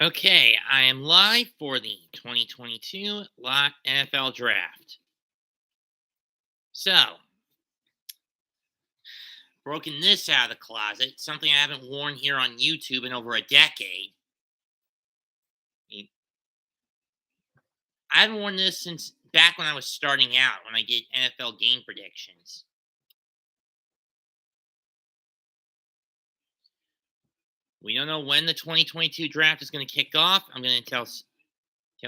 Okay, I am live for the 2022 NFL Draft. So, broken this out of the closet, something I haven't worn here on YouTube in over a decade. I haven't worn this since back when I was starting out, when I did NFL game predictions. We don't know when the 2022 draft is going to kick off. I'm going to tell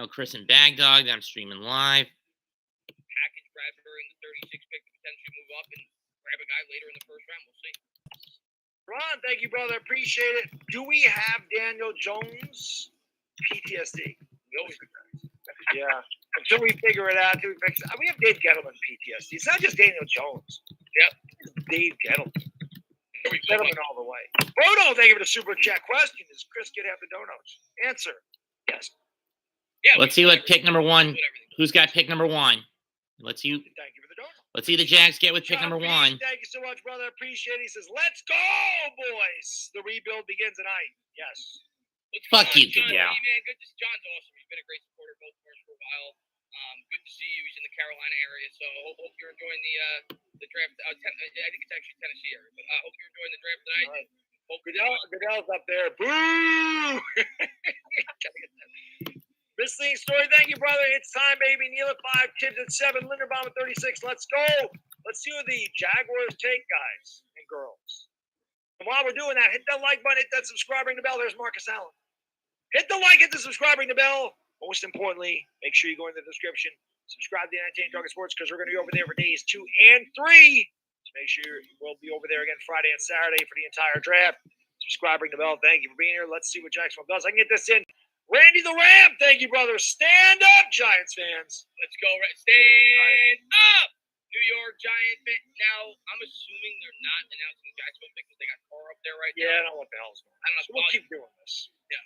Chris and Bagdog that I'm streaming live. Package grab during the 36 pick to potentially move up and grab a guy later in the first round. We'll see. Ron, thank you, brother. Appreciate it. Do we have Daniel Jones PTSD? We always do that. Yeah. Until we figure it out, until we fix it. We have Dave Gettleman PTSD. It's not just Daniel Jones. Yep. It's Dave Gettleman. Gettleman all the way. Brodo, thank you for the super chat. Question: does Chris get half the donuts? Answer: yes. Yeah. Let's see what pick number one. Who's got pick number one? Let's see. Thank you for the donut. Let's see the Jags get with pick number one. Thank you so much, brother. Appreciate it. He says, "Let's go, boys! The rebuild begins tonight." Yes. Fuck you, John, Goodell. man, John's awesome. He's been a great supporter of both of us for a while. Good to see you. He's in the Carolina area, so hope you're enjoying the draft. I think it's actually Tennessee area, but I hope you're enjoying the draft tonight. Right. Goodell's up there. Boo! Missing story. Thank you, brother. It's time, baby. Neil at 5, Tibbs at 7, Linderbaum at 36. Let's go. Let's see what the Jaguars take, guys and girls. And while we're doing that, hit that like button, hit that subscribe, ring the bell. There's Marcus Allen. Hit the like, hit the subscribe, ring the bell. Most importantly, make sure you go in the description. Subscribe to the Untitled Target Sports because we're going to be over there for days 2 and 3. So make sure we'll be over there again Friday and Saturday for the entire draft. Subscribe, ring the bell. Thank you for being here. Let's see what Jacksonville does. I can get this in. Randy the Ram, thank you, brother. Stand up, Giants fans. Let's go. Stand up, New York Giant fan. Now, I'm assuming they're not announcing Jacksonville because they got Carr up there right now. Yeah, I don't know what the hell's going on. I don't know. So we'll keep doing this. Yeah.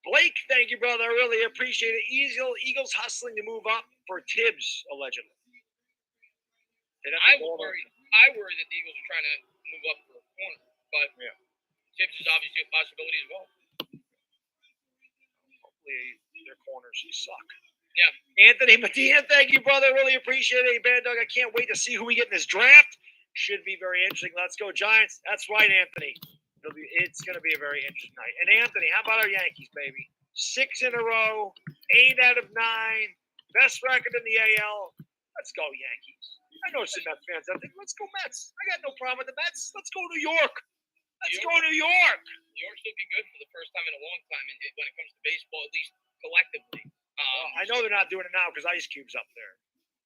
Blake, thank you, brother. I really appreciate it. Eagles hustling to move up for Tibbs, allegedly. I worry that the Eagles are trying to move up for a corner, but yeah. Tibbs is obviously a possibility as well. Hopefully their corners suck. Yeah. Anthony Medina, thank you, brother. Really appreciate it. Bad Dog, I can't wait to see who we get in this draft. Should be very interesting. Let's go, Giants. That's right, Anthony. It's going to be a very interesting night. And Anthony, how about our Yankees, baby? 6 in a row, 8 out of 9, best record in the AL. Let's go, Yankees. I know some Mets fans out there. Let's go, Mets. I got no problem with the Mets. Let's go, New York. Let's go, New York. New York's looking good for the first time in a long time when it comes to baseball, at least collectively. I know they're not doing it now because Ice Cube's up there.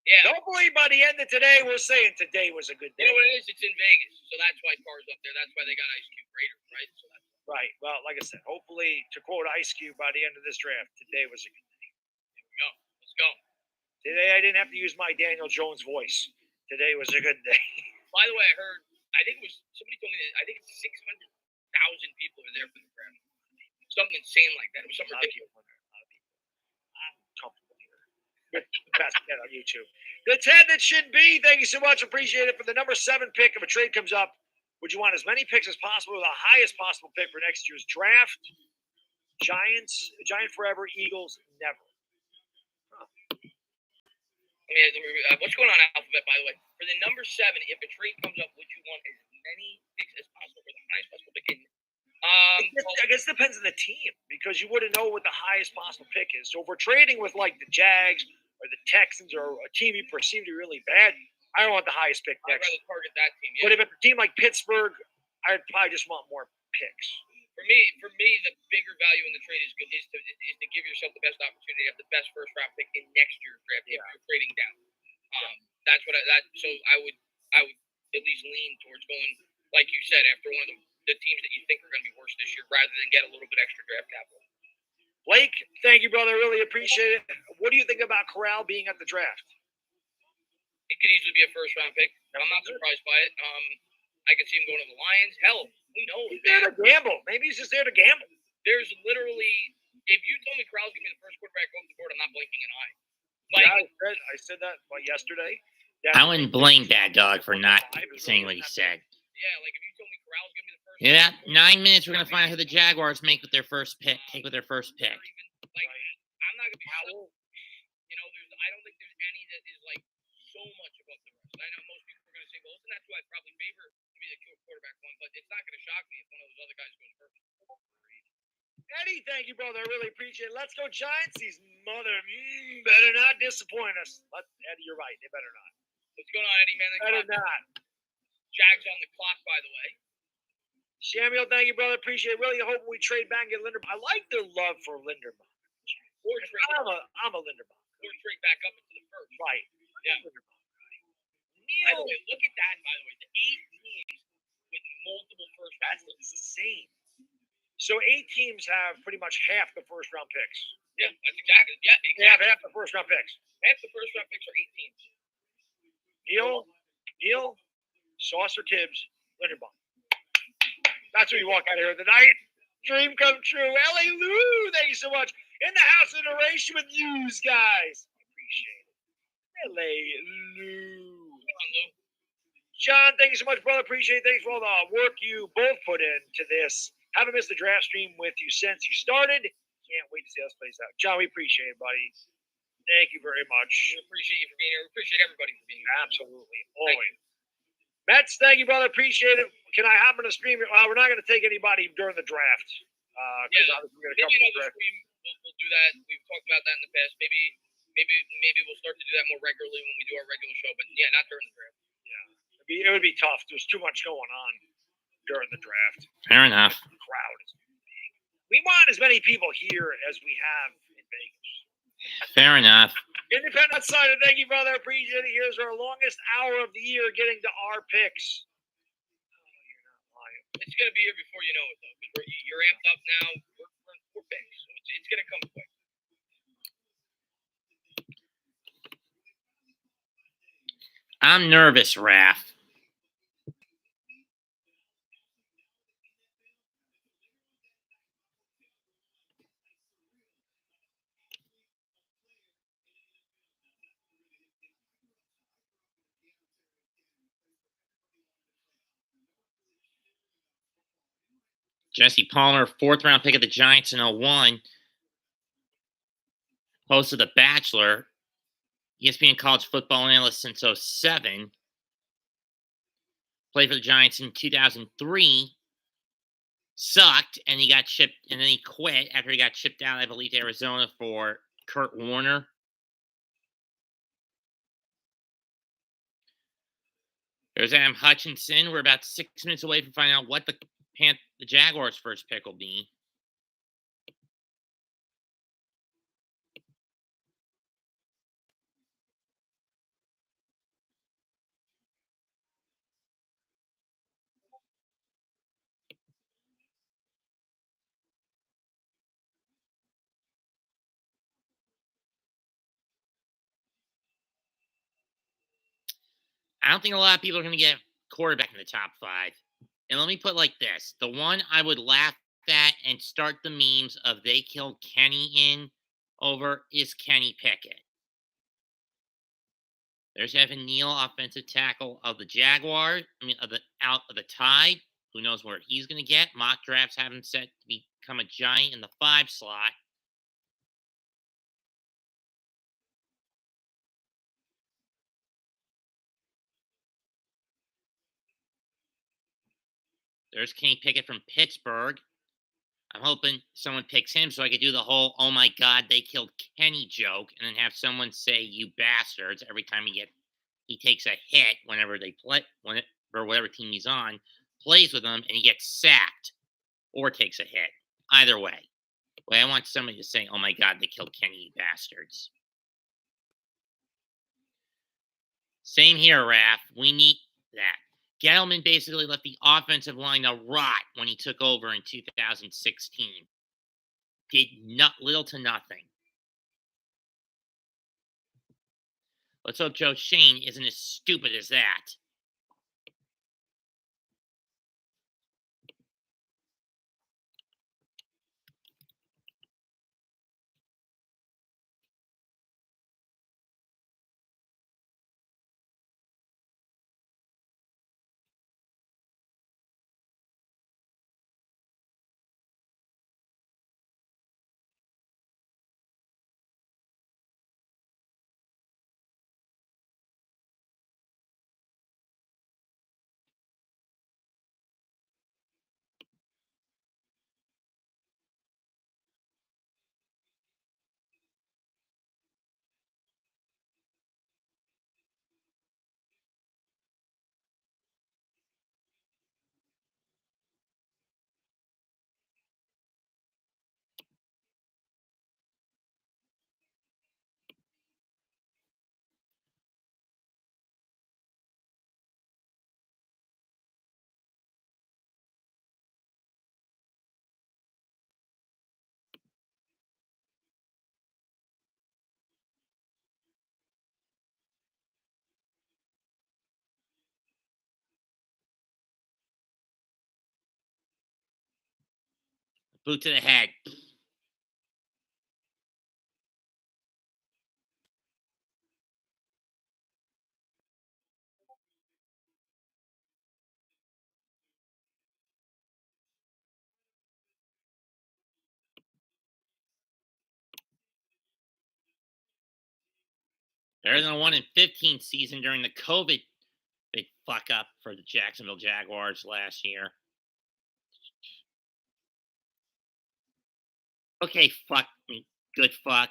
Yeah. Don't believe by the end of today, we're saying today was a good day. You know what it is? It's in Vegas, so that's why Carr's up there. That's why they got Ice Cube Raiders, right? So that's right. Well, like I said, hopefully, to quote Ice Cube, by the end of this draft, today was a good day. Here we go. Let's go. Today, I didn't have to use my Daniel Jones voice. Today was a good day. By the way, I think it was somebody told me that I think it's 600,000 people are there for the draft. Something insane like that. It was something ridiculous. I'm comfortable here. Best bet on YouTube. The 10 that should be. Thank you so much. Appreciate it. For the number 7 pick, if a trade comes up, would you want as many picks as possible, the highest possible pick for next year's draft? Giant forever, Eagles never. What's going on, Alphabet, by the way? For the number 7, if a trade comes up, would you want as many picks as possible for the highest possible pick? I guess it depends on the team because you wouldn't know what the highest possible pick is. So if we're trading with like the Jags or the Texans or a team you perceive to be really bad, I don't want the highest pick I'd next. rather target that team. Yeah. But if it's a team like Pittsburgh, I'd probably just want more picks. For me, the bigger value in the trade is to give yourself the best opportunity to have the best first round pick in next year's draft if you're trading down. That's what I would at least lean towards going, like you said, after one of the teams that you think are going to be worse this year, rather than get a little bit extra draft capital. Blake, thank you, brother. Really appreciate it. What do you think about Corral being at the draft? It could easily be a first round pick. I'm not surprised by it. I could see him going to the Lions. Hell, who knows? He's there to gamble. Maybe he's just there to gamble. There's literally, if you told me Corral's going to be the first quarterback off the board, I'm not blinking an eye. I said that yesterday. I wouldn't blame Bad Dog for not saying what he said. Yeah, like if you told me Corral's gonna be the first. Yeah, 9 minutes. We're gonna find out who the Jaguars make with their first pick. Take with their first pick. Or even, like, I'm not gonna be shocked. You know, I don't think there's any that is like so much above the rest. I know most people are gonna say, well, isn't that who I'd probably favor to be the quarterback one? But it's not gonna shock me if one of those other guys goes first. Eddie, thank you, brother. I really appreciate it. Let's go Giants. These better not disappoint us. Eddie, you're right. They better not. What's going on, Eddie, man? Better not. Jags on the clock, by the way. Samuel, thank you, brother. Appreciate it. Really hope we trade back and get Linderbaum. I like their love for Linderbaum. Or trade, I'm a Linderbaum. Or trade back up into the first. Right. Yeah. By the way, look at that, by the way. The 8 teams with multiple first round picks. That's insane. So 8 teams have pretty much half the first round picks. Yeah, that's exactly. Yeah, exactly. They have half the first round picks. Half the first round picks are 8 teams. Neil, Saucer Tibbs, Linderbaum. That's what you walk out of here tonight. Dream come true. L.A. Lou, thank you so much. In the house of narration with yous, guys. Appreciate it. L.A. Lou. Come on, Lou. John, thank you so much, brother. Appreciate it. Thanks for all the work you both put into this. Haven't missed the draft stream with you since you started. Can't wait to see how this plays out. John, we appreciate it, buddy. Thank you very much. We appreciate you for being here. We appreciate everybody for being here. Absolutely. Always. Mets, thank you, brother. Appreciate it. Can I hop on the stream? We're not going to take anybody during the draft. Because obviously we're going to cover the draft. Stream, we'll do that. We've talked about that in the past. Maybe we'll start to do that more regularly when we do our regular show. But yeah, not during the draft. Yeah. It would be tough. There's too much going on during the draft. Fair enough. The crowd is big. We want as many people here as we have in Vegas. Fair enough. Independent Cider, thank you, brother. Appreciate it. Here's our longest hour of the year getting to our picks. You're not lying. It's going to be here before you know it, though. Because you're amped up now. We're big. So it's going to come quick. I'm nervous, Raph. Jesse Palmer, 4th round pick of the Giants in 01. Host of The Bachelor. ESPN college football analyst since 07. Played for the Giants in 2003. Sucked, and he got shipped, and then he quit after he got shipped out, I believe, to Arizona for Kurt Warner. There's Adam Hutchinson. We're about 6 minutes away from finding out what the Jaguars' first pick will be. I don't think a lot of people are going to get quarterback in the top 5. And let me put it like this. The one I would laugh at and start the memes of they killed Kenny in over is Kenny Pickett. There's Evan Neal, offensive tackle of the Jaguars. Of the Tide. Who knows where he's going to get. Mock drafts have him set to become a Giant in the 5 slot. There's Kenny Pickett from Pittsburgh. I'm hoping someone picks him so I could do the whole, oh my God, they killed Kenny joke, and then have someone say, you bastards, every time he takes a hit whenever they play, or whatever team he's on, plays with them, and he gets sacked or takes a hit. Either way. Well, I want somebody to say, oh my God, they killed Kenny, you bastards. Same here, Raph. We need that. Gettleman basically left the offensive line to rot when he took over in 2016. Did little to nothing. Let's hope Joe Shane isn't as stupid as that. Boot to the head. Better than a 1-15 season during the COVID big fuck up for the Jacksonville Jaguars last year. Okay, fuck me. Good fuck.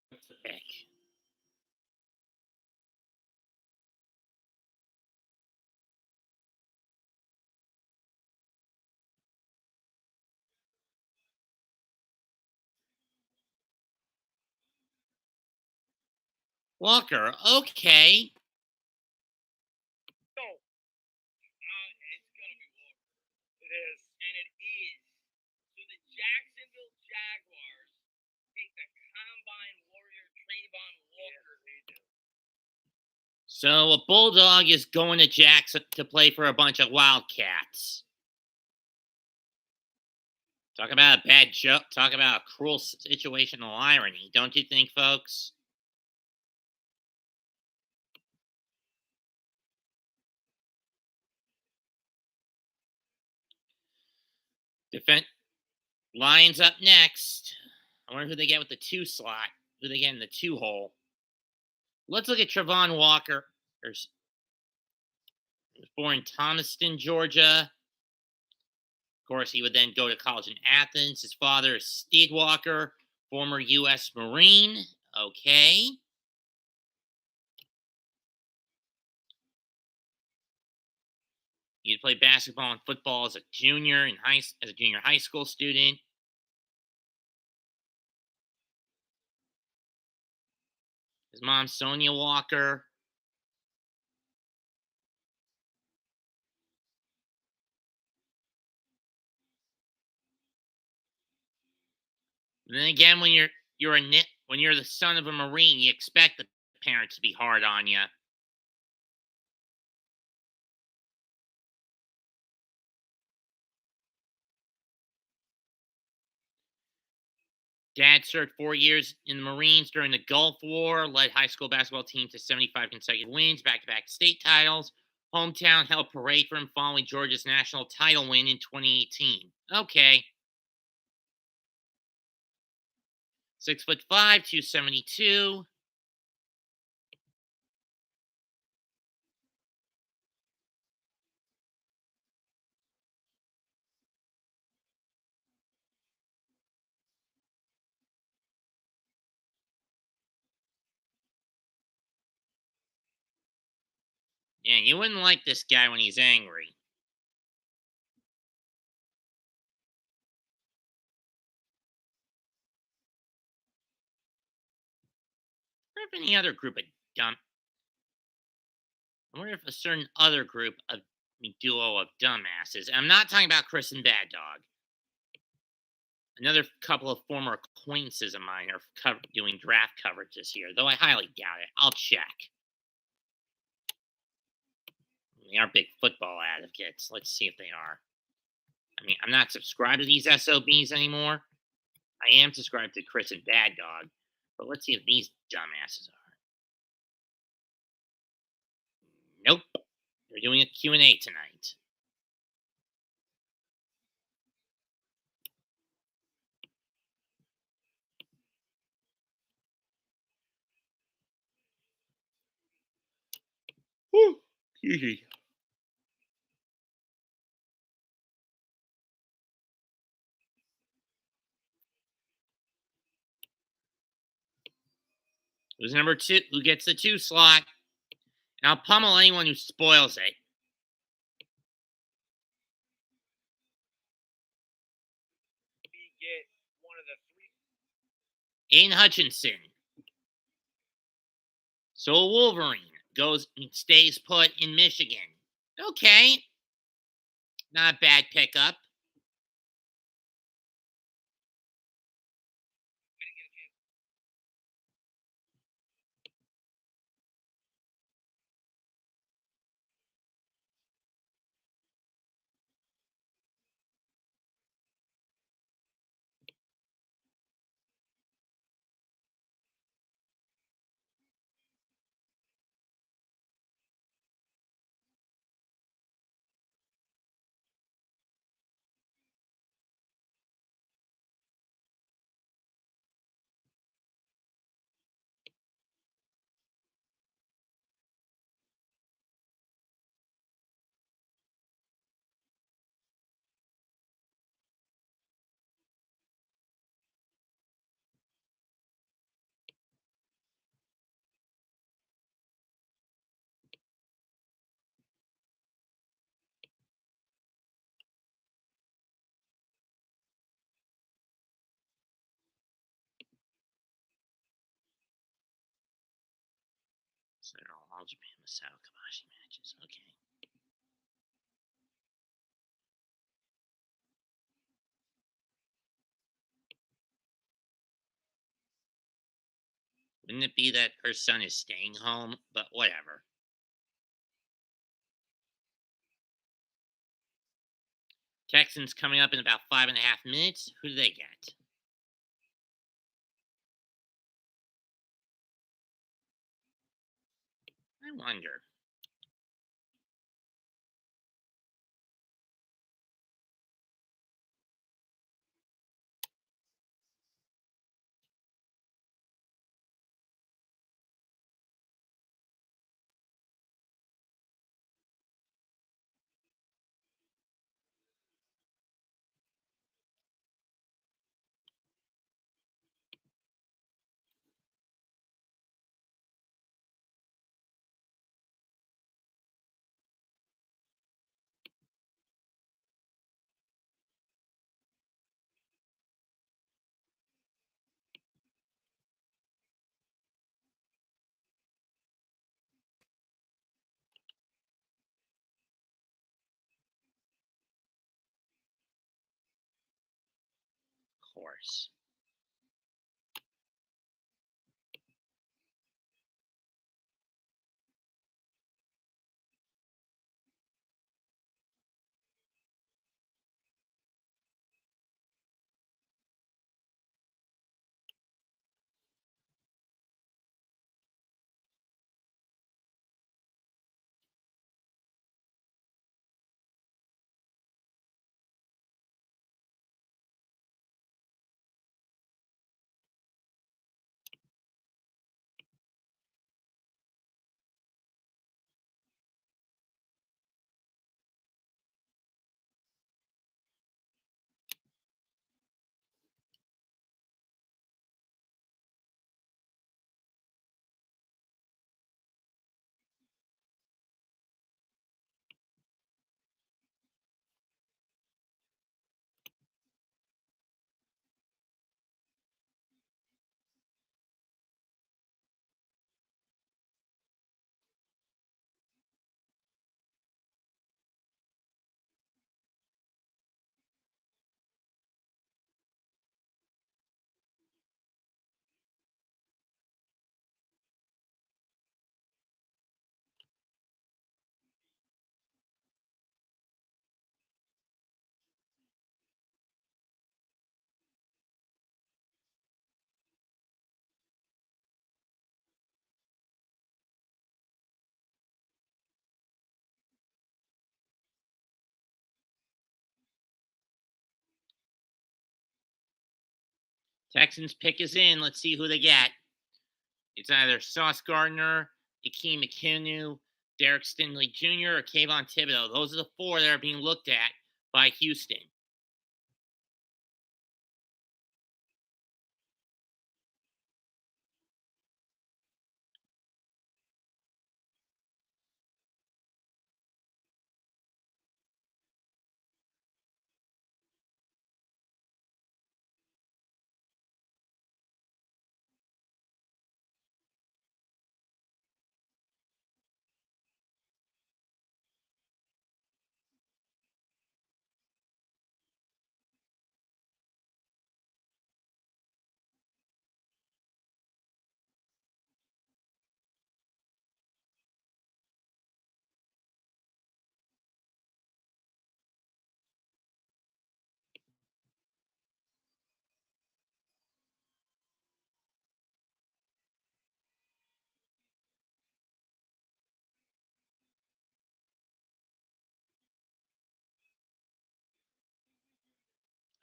What the heck? Walker, okay. No, It's gonna be Walker, it is. and it is. So the Jacksonville Jaguars take the combine warrior Trayvon Walker. So a Bulldog is going to Jackson to play for a bunch of Wildcats. Talk about a bad joke. Talk about a cruel situational irony, don't you think, folks? Defense Lions up next. I wonder who they get with the 2 slot. Who they get in the 2 hole. Let's look at Trayvon Walker. He was born in Thomaston, Georgia. Of course, he would then go to college in Athens. His father is Steed Walker, former U.S. Marine. Okay. He played basketball and football as a junior high school student. His mom, Sonia Walker. And then again, when you're the son of a Marine, you expect the parents to be hard on you. Dad served 4 years in the Marines during the Gulf War, led high school basketball team to 75 consecutive wins, back-to-back state titles. Hometown held parade for him following Georgia's national title win in 2018. Okay. 6'5", 272. Yeah, you wouldn't like this guy when he's angry. I wonder if any other group of dumb. I wonder if a certain other group of duo of dumbasses. I'm not talking about Chris and Bad Dog. Another couple of former acquaintances of mine are doing draft coverage this year, though I highly doubt it. I'll check. They are big football advocates. Let's see if they are. I mean, I'm not subscribed to these SOBs anymore. I am subscribed to Chris and Bad Dog, but let's see if these dumbasses are. Nope. They're doing a Q&A tonight. Woo! Easy. Who's number 2? Who gets the 2 slot? And I'll pummel anyone who spoils it. We get one of the 3. Aiden Hutchinson. So a Wolverine stays put in Michigan. Okay. Not a bad pickup. So they're all Japan Masao Kabashi matches. Okay. Wouldn't it be that her son is staying home? But whatever. Texans coming up in about 5.5 minutes. Who do they get? I wonder. Of course. Texans pick is in. Let's see who they get. It's either Sauce Gardner, Akeem McKinnon, Derek Stingley Jr., or Kayvon Thibodeau. Those are the four that are being looked at by Houston.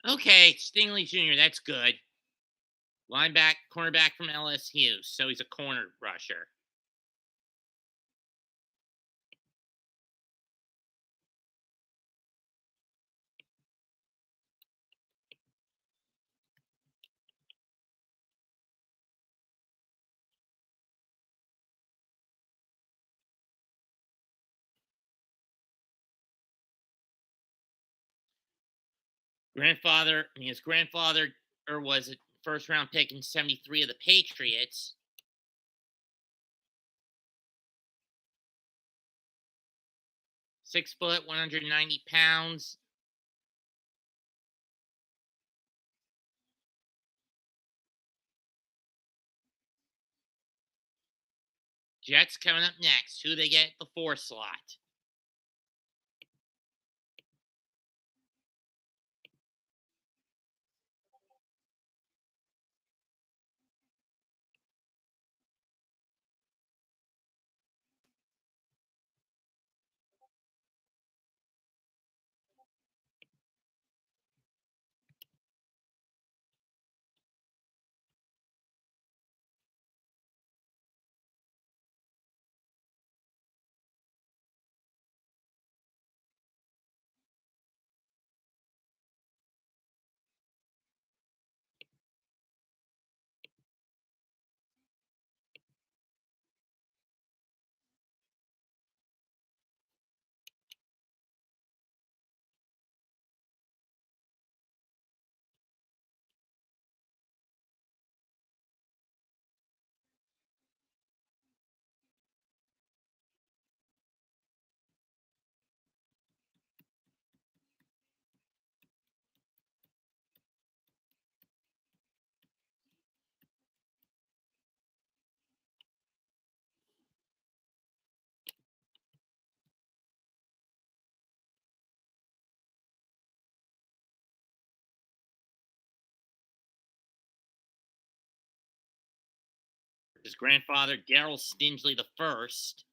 Okay, Stingley Jr., that's good. Cornerback from LSU, so he's a corner rusher. His grandfather was a first round pick in '73 of the Patriots. 6 foot, 190 pounds. Jets coming up next. Who they get at the 4 slot? His grandfather, Daryl Stingley the first.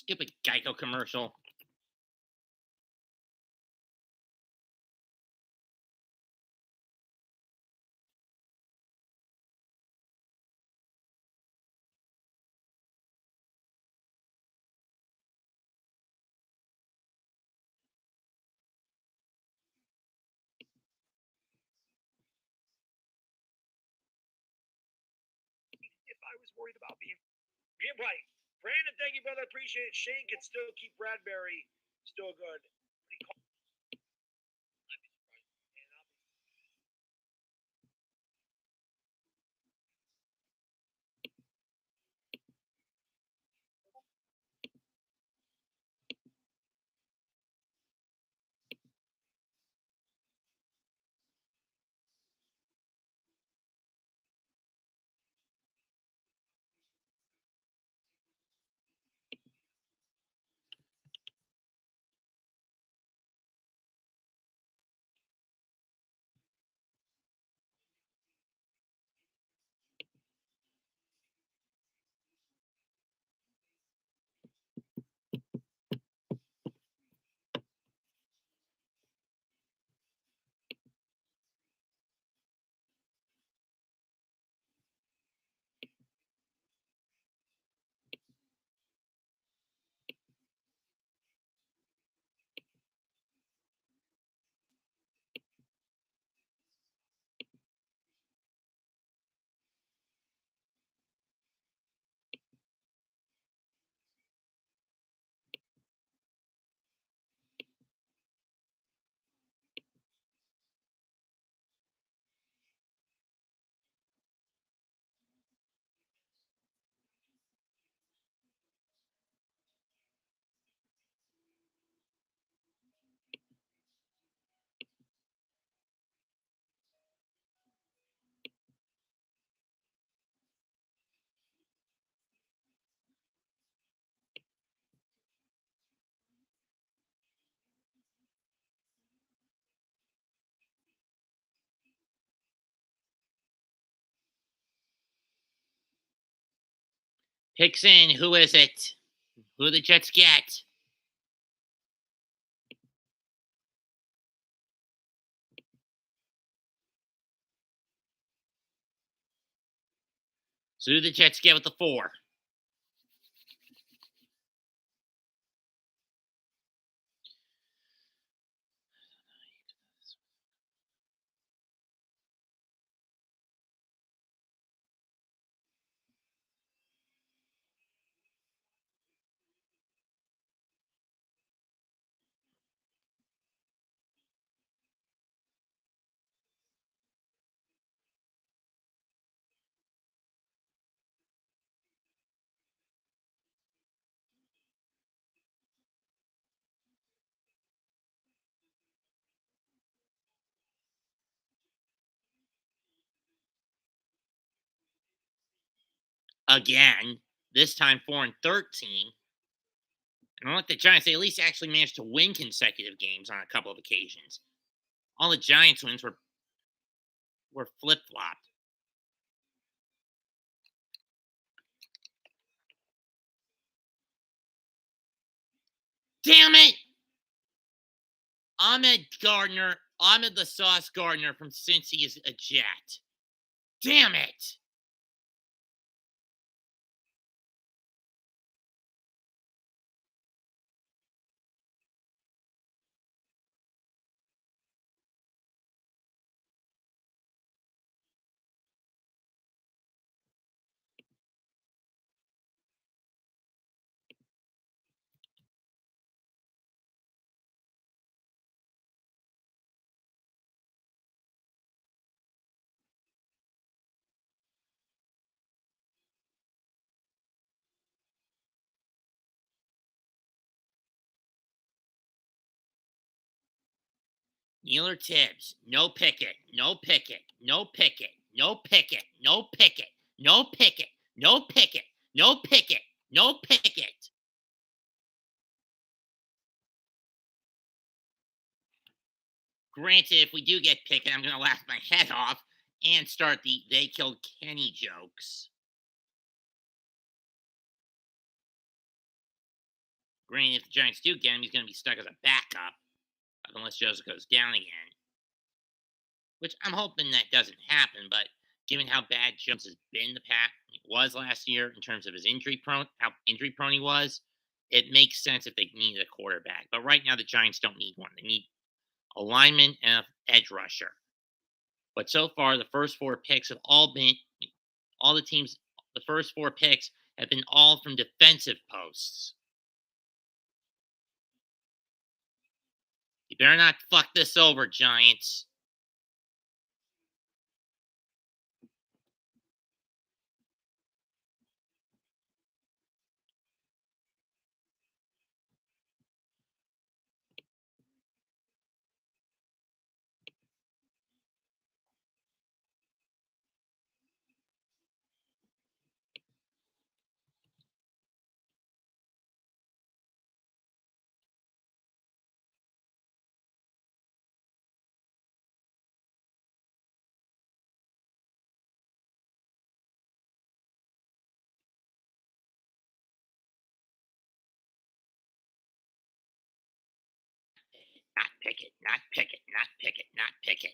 Stupid Geico commercial. If I was worried about being right. Brandon, thank you, brother. Appreciate it. Shane can still keep Bradbury still good. Picks in. Who is it? Who do the Jets get? So who do the Jets get with the 4? Again, this time 4-13. And unlike the Giants, they at least actually managed to win consecutive games on a couple of occasions. All the Giants wins were flip-flopped. Damn it! Ahmed the Sauce Gardner from Cincy is a Jet. Damn it! Neal Tibbs, no Pickett, no Pickett, no Pickett, no Pickett, no Pickett, no Pickett, no Pickett, no Pickett, no Pickett. Granted, if we do get Pickett, I'm going to laugh my head off and start the "they killed Kenny" jokes. Granted, if the Giants do get him, he's going to be stuck as a backup unless Joseph goes down again. Which I'm hoping that doesn't happen, but given how bad Jones has been was last year in terms of his how injury prone he was, it makes sense if they need a quarterback. But right now, the Giants don't need one. They need a lineman and an edge rusher. But so far, the first 4 picks have all been the first 4 picks have been all from defensive posts. You better not fuck this over, Giants. Not Pickett, not Pickett, not Pickett, not Pickett.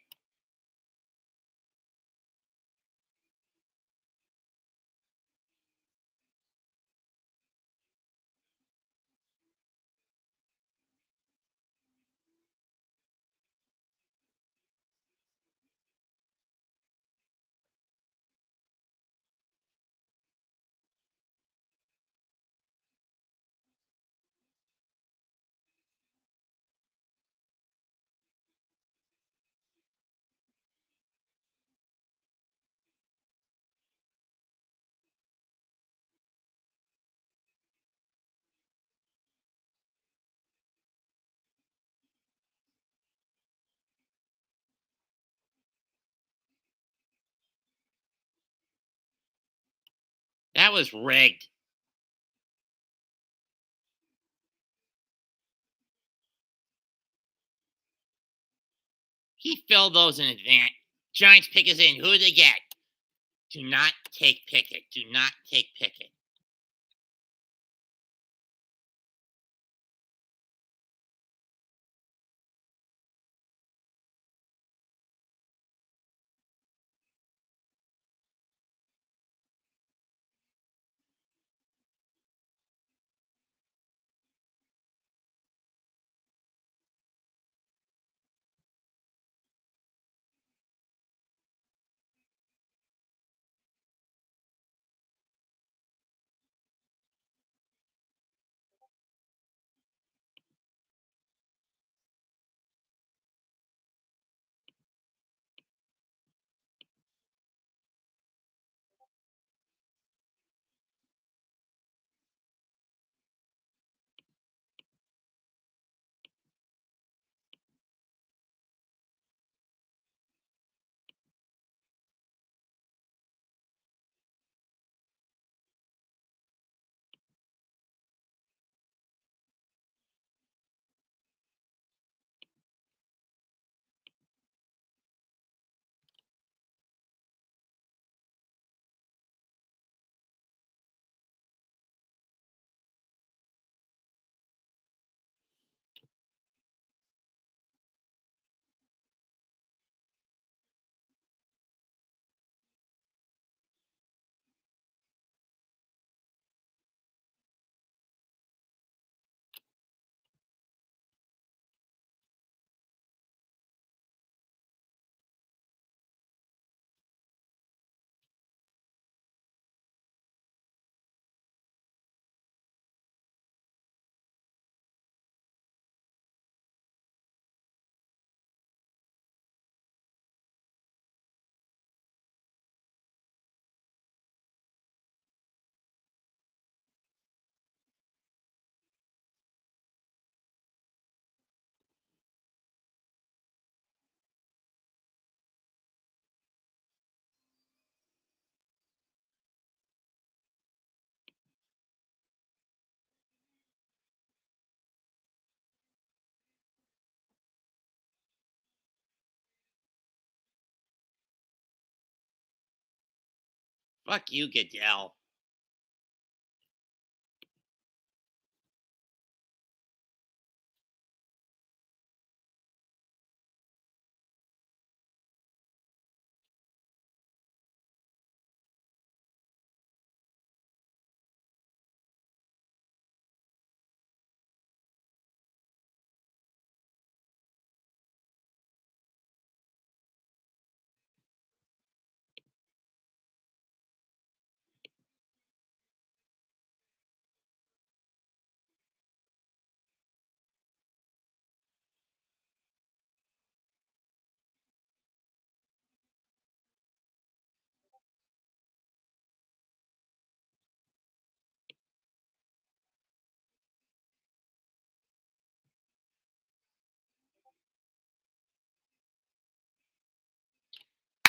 That was rigged. He filled those in advance. Giants pick is in. Who do they get? Do not take Pickett. Do not take Pickett. Fuck you, Goodell.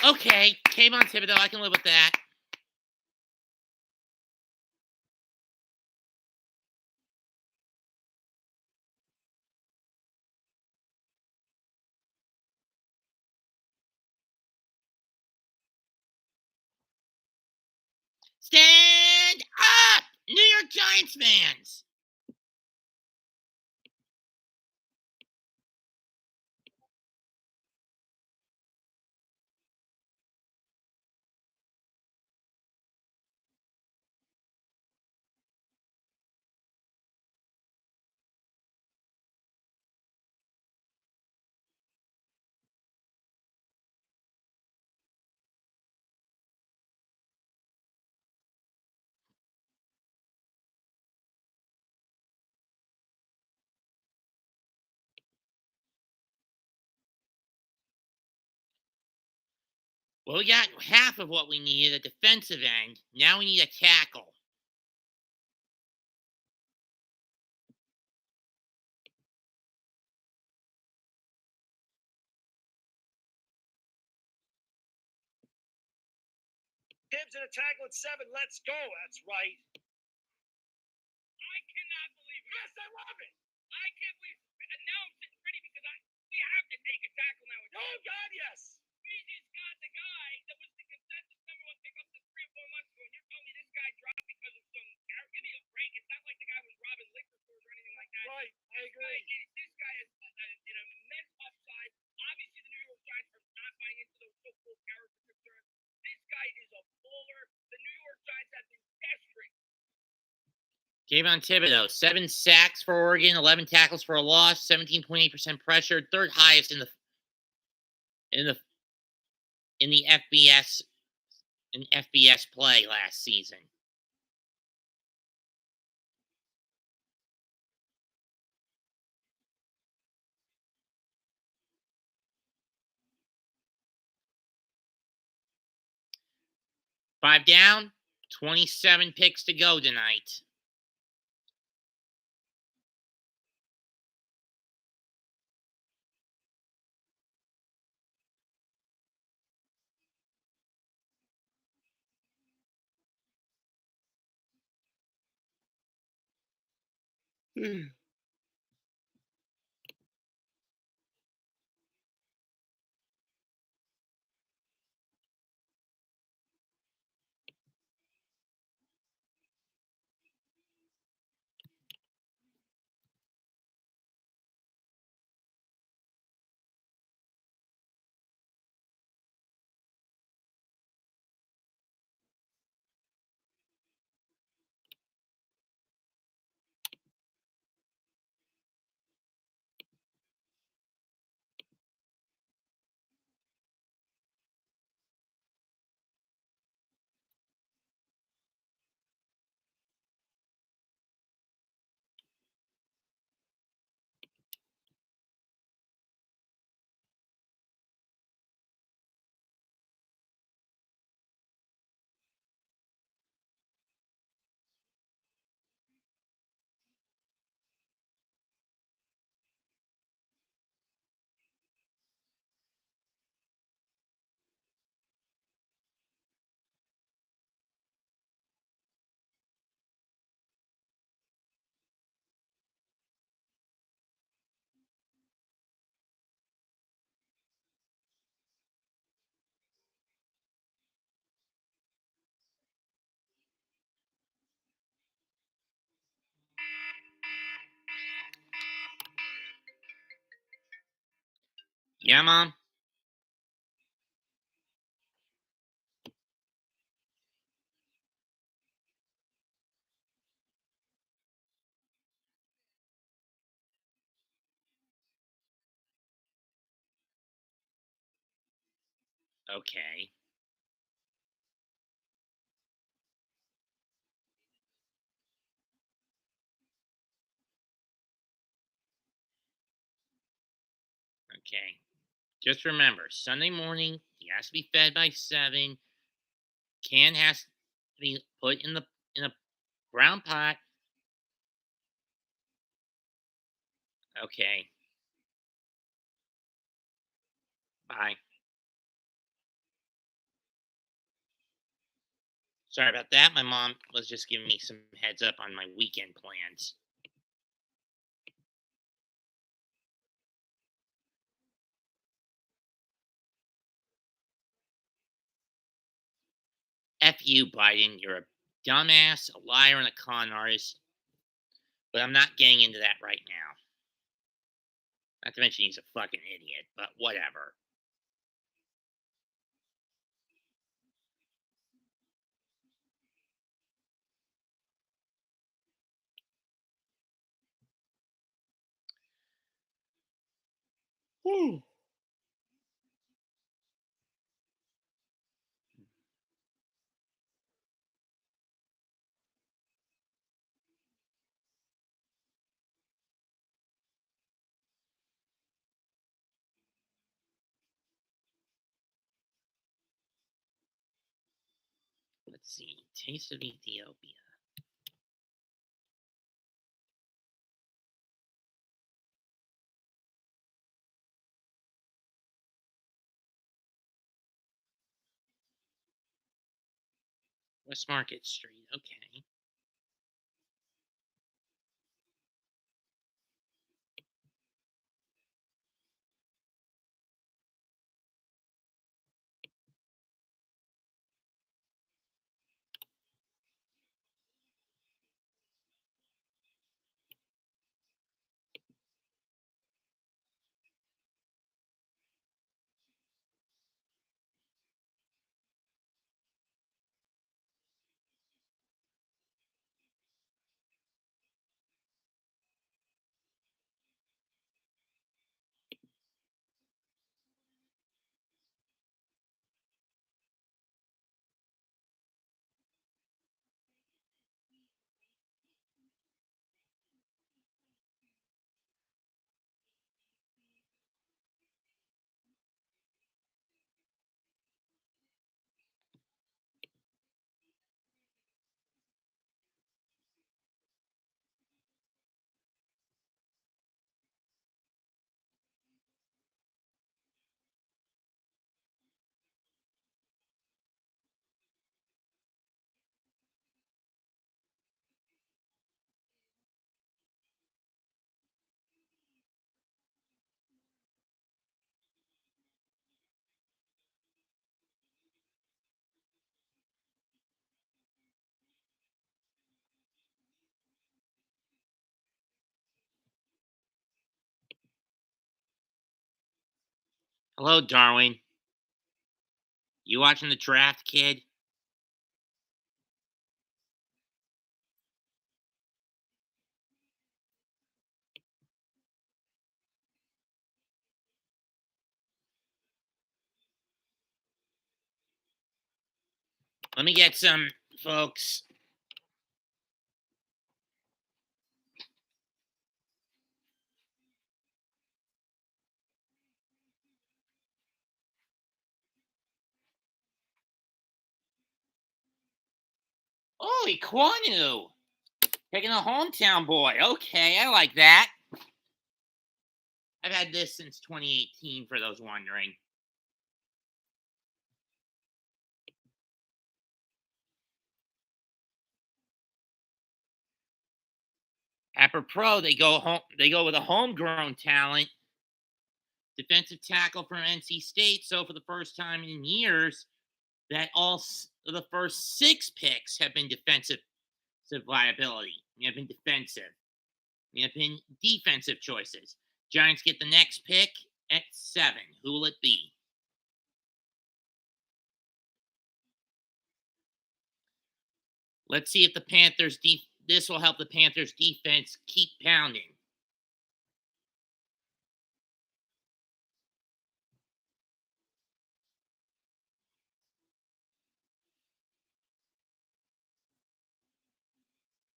Okay, came on Thibodeau. I can live with that. Stand up, New York Giants fans. Well, we got half of what we need at the defensive end. Now we need a tackle. Tibbs in a tackle at 7. Let's go. That's right. I cannot believe it. Yes, I love it. I can't believe it. And now I'm sitting pretty because we have to take a tackle now. Oh, God, yes. We just got the guy that was the consensus number 1 pick up to 3 or 4 months ago, and you're telling me this guy dropped because of some error? Give me a break. It's not like the guy was robbing liquor stores or anything like that. Right, I agree. This guy is an immense upside. Obviously, the New York Giants are not buying into those so-called character concerns. This guy is a baller. The New York Giants have been desperate. Kayvon Thibodeau, 7 sacks for Oregon, 11 tackles for a loss, 17.8% pressure, third highest in the FBS play last season. Five down, 27 picks to go tonight. Yeah, Mom? Okay. Okay. Just remember, Sunday morning, he has to be fed by 7. Can has to be put in a brown pot. Okay. Bye. Sorry about that. My mom was just giving me some heads up on my weekend plans. F you, Biden. You're a dumbass, a liar, and a con artist. But I'm not getting into that right now. Not to mention he's a fucking idiot, but whatever. Whew. Let's see. Taste of Ethiopia. West Market Street. Okay. Hello, Darwin. You watching the draft, kid? Let me get some, folks. Holy Quanu! Picking a hometown boy. Okay, I like that. I've had this since 2018, for those wondering. Apper Pro, they go home. They go with a homegrown talent, defensive tackle from NC State. So for the first time in years, that all the first 6 picks have been defensive liability. They have been defensive. They have been defensive choices. Giants get the next pick, At 7, who will it be? Let's see if the Panthers this will help the Panthers defense keep pounding.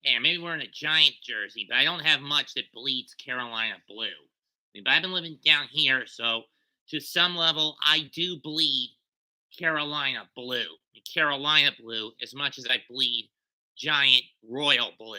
Yeah, maybe we're in a Giant jersey, but I don't have much that bleeds Carolina blue. But I've been living down here, so to some level, I do bleed Carolina blue. Carolina blue as much as I bleed Giant royal blue.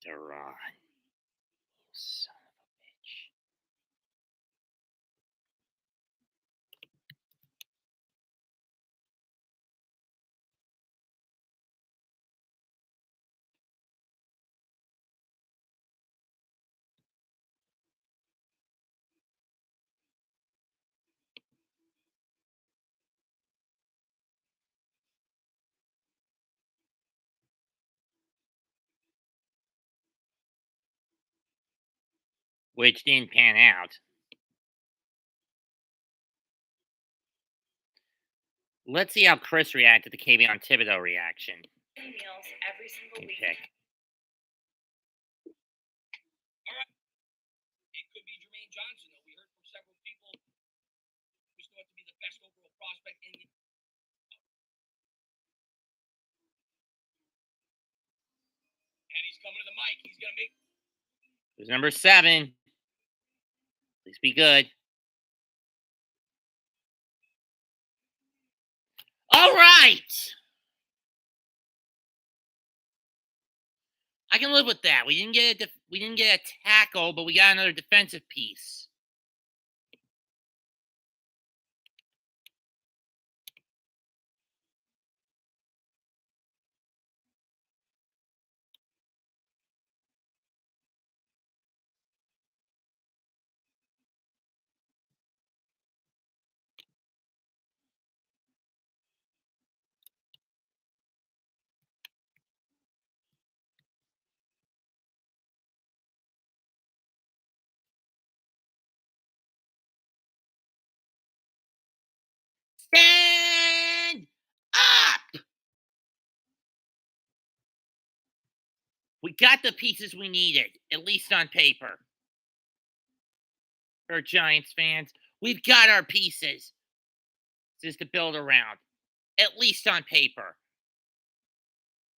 Duran. Son of a bitch. Which didn't pan out. Let's see how Chris reacted to the Kayvon Thibodeau reaction. Meals every single week. Pick. It could be Jermaine Johnson, though. We heard from several people who's thought to be the best overall prospect in the. And he's coming to the mic. He's going to make. Who's number 7? Please be good. All right. I can live with that. We didn't get a tackle, but we got another defensive piece. got the pieces we needed, at least on paper. For Giants fans, we've got our pieces just to build around, at least on paper.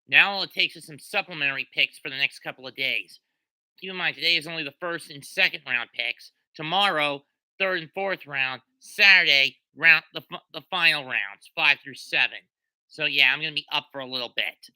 Now all it takes is some supplementary picks for the next couple of days. Keep in mind, today is only the first and second round picks. Tomorrow, third and fourth round. Saturday, the final rounds, 5 through 7. So yeah, I'm gonna be up for a little bit.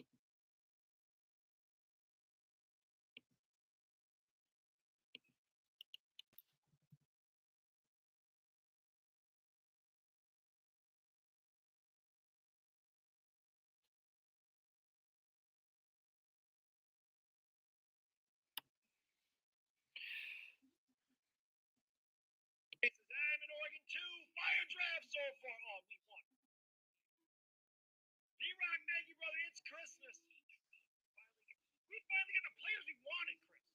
I'm in Oregon too. Fire draft so far. Oh, we won. D-Rock, thank you, brother. It's Christmas. We finally got the players we wanted, Chris.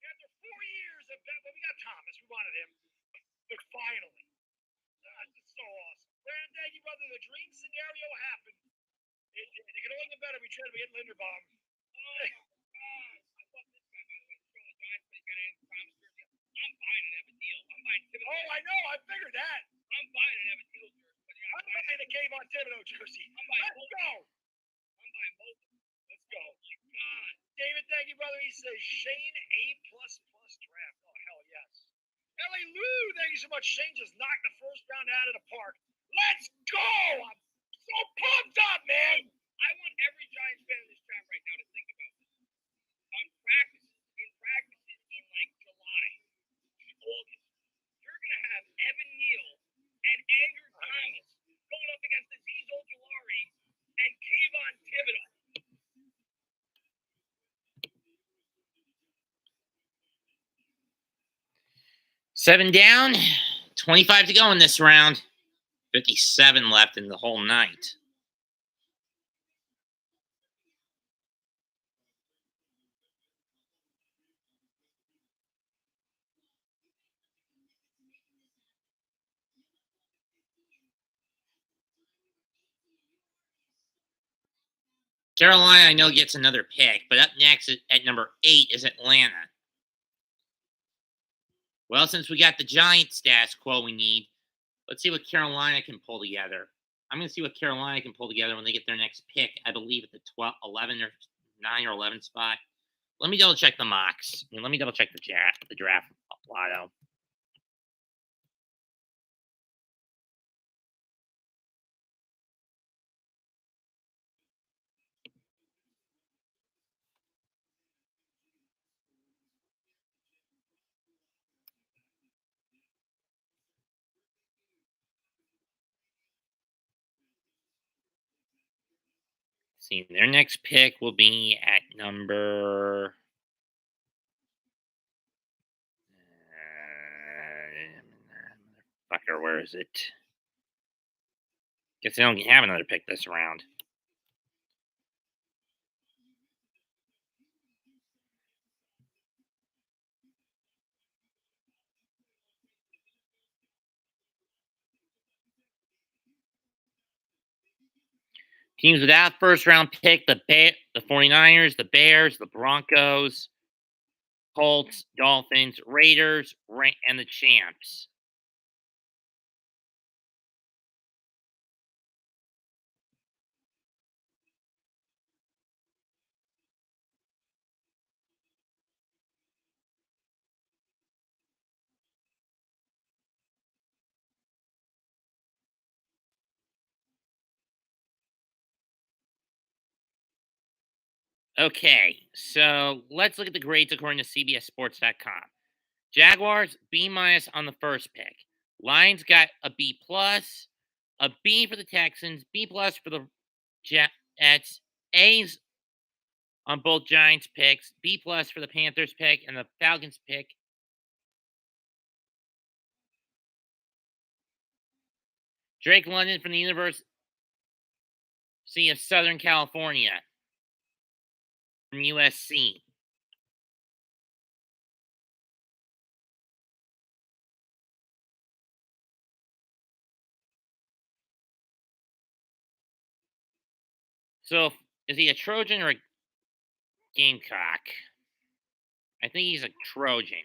After 4 years of that, well, we got Thomas. We wanted him. But finally. It's so awesome. Brandon, thank you, brother. The dream scenario happened. It could only get better. We tried to get Linderbaum. Oh, God. I love this guy, by the way. He's from the Giants, but he's got an promise jersey. I'm buying an Evan Neal. I'm buying Thibodeau. Oh, I know. I figured that. I'm buying an Evan Neal jersey. But yeah, I'm buying a Game on Thibodeau jersey. I'm buying Let's both. go. I'm buying both. Let's go. Oh, my God. David, thank you, brother. He says Shane A++ draft. Oh, hell yes. L.A. Lou, thank you so much. Shane just knocked the first round out of the park. Let's go! I'm so pumped up, man. I want every Giants fan in this chat right now to think about this. On practices, in like July, August, you're going to have Evan Neal and Andrew Thomas going up against Azeez Ojulari and Kayvon Thibodeau. Seven down, 25 to go in this round. 57 left in the whole night. Carolina, I know, gets another pick, but up next at number 8 is Atlanta. Well, since we got the Giants status quo we need, let's see what Carolina can pull together. I'm going to see what Carolina can pull together when they get their next pick, I believe at the 11 or 9 or 11 spot. Let me double check the mocks. Let me double check the draft lotto. See, their next pick will be at number. Fucker, where is it? Guess they don't have another pick this round. Teams without first round pick: the 49ers, the Bears, the Broncos, Colts, Dolphins, Raiders, and the Champs. Okay, so let's look at the grades according to CBSSports.com. Jaguars, B- on the first pick. Lions got a B+, a B for the Texans, B+ for the Jets, A's on both Giants picks, B+ for the Panthers pick, and the Falcons pick. Drake London from the University of Southern California from USC. So, is he a Trojan or Gamecock. I think he's a Trojan.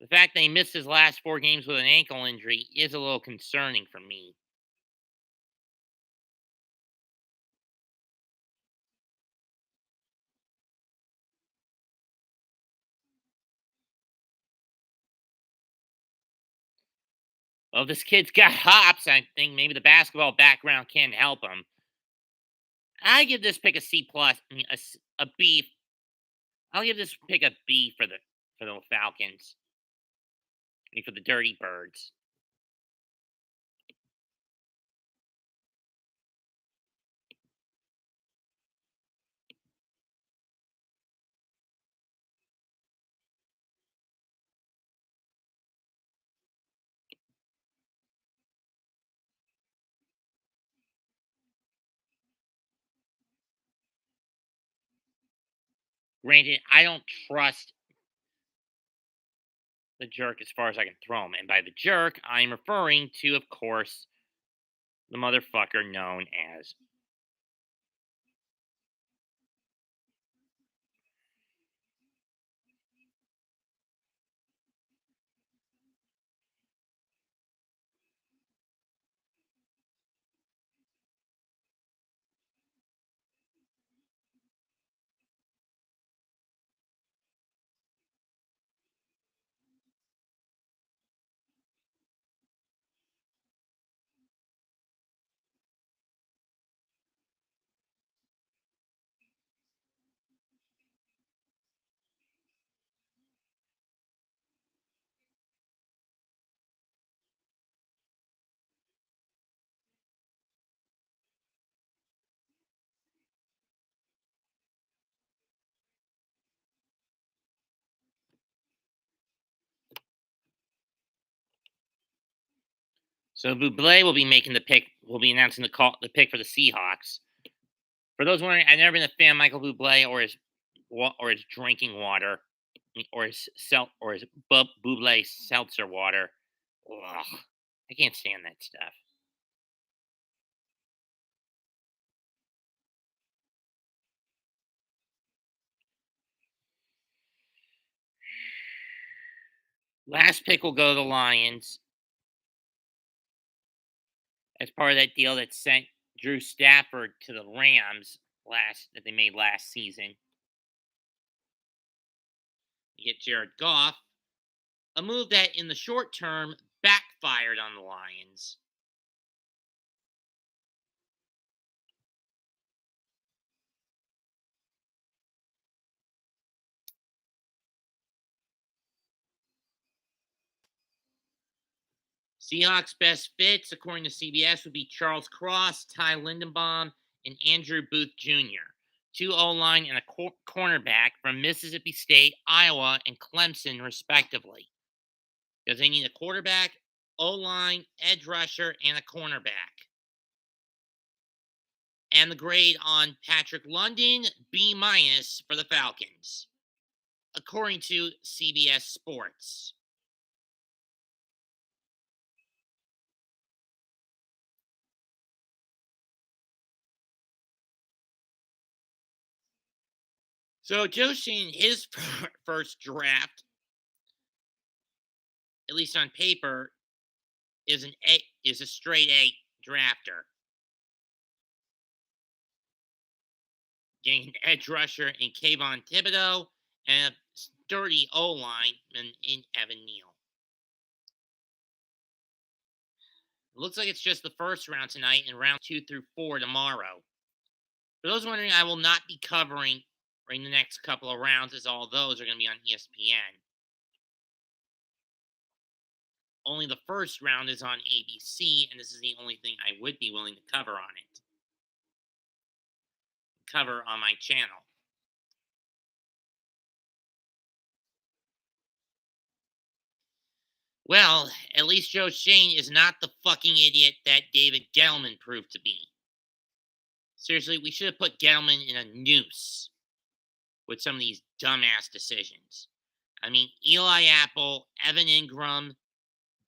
The fact that he missed his last 4 games with an ankle injury is a little concerning for me. Well, this kid's got hops. I think maybe the basketball background can help him. I give this pick a C plus. I mean, a B. I'll give this pick a B for the Falcons. I mean, for the Dirty Birds. Granted, I don't trust the jerk as far as I can throw him. And by the jerk, I'm referring to, of course, the motherfucker known as So Buble will be making the pick. Will be announcing the pick for the Seahawks. For those wondering, I've never been a fan of Michael Buble or his drinking water, or his Buble seltzer water. Ugh, I can't stand that stuff. Last pick will go to the Lions as part of that deal that sent Drew Stafford to the Rams that they made last season. You get Jared Goff, a move that in the short term backfired on the Lions. Seahawks' best fits, according to CBS, would be Charles Cross, Ty Lindenbaum, and Andrew Booth Jr., 2 O-line and a cornerback from Mississippi State, Iowa, and Clemson, respectively. Because they need a quarterback, O-line, edge rusher, and a cornerback. And the grade on Patrick London, B- for the Falcons, according to CBS Sports. So Joe Shane, his first draft, at least on paper, is a straight A drafter. Getting an edge rusher in Kayvon Thibodeau and a sturdy O-line in Evan Neal. It looks like it's just the first round tonight and round 2 through 4 tomorrow. For those wondering, I will not be covering the next couple of rounds, as all those are going to be on ESPN. Only the first round is on ABC, and this is the only thing I would be willing to cover on it. Cover on my channel. Well, at least Joe Shane is not the fucking idiot that David Gettleman proved to be. Seriously, we should have put Gettleman in a noose with some of these dumbass decisions. I mean, Eli Apple, Evan Ingram,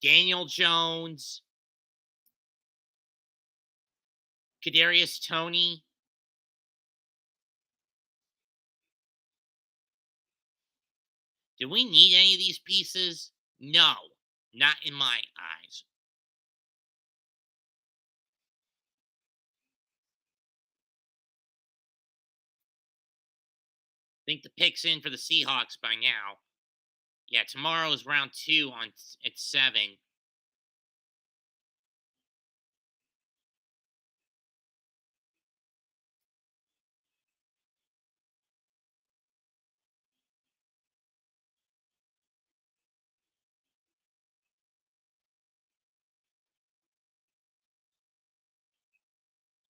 Daniel Jones, Kadarius Toney. Do we need any of these pieces? No, not in my eyes. I think the pick's in for the Seahawks by now. Yeah, tomorrow is round 2 at 7.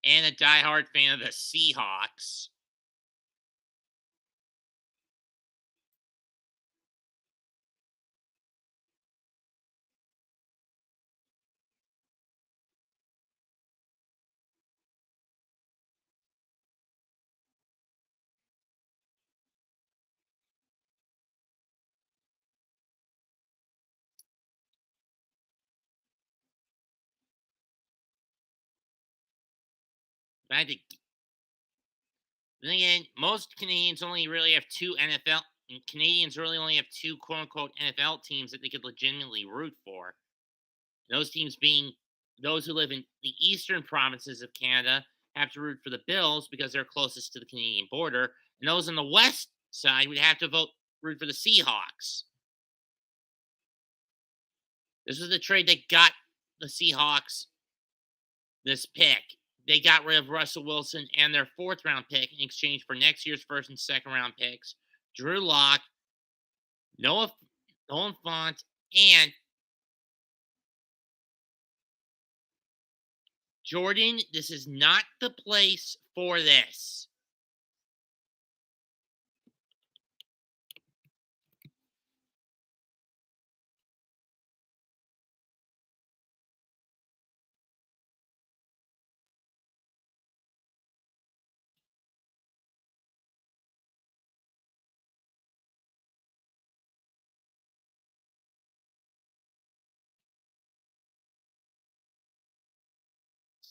And a diehard fan of the Seahawks. I think, then again, most Canadians only really have 2 NFL. Canadians really only have 2 quote unquote NFL teams that they could legitimately root for. Those teams being those who live in the eastern provinces of Canada have to root for the Bills because they're closest to the Canadian border, and those on the west side would have to root for the Seahawks. This was the trade that got the Seahawks this pick. They got rid of Russell Wilson and their 4th round pick in exchange for next year's 1st and 2nd round picks, Drew Lock, Nolan Font, and Jordan. This is not the place for this.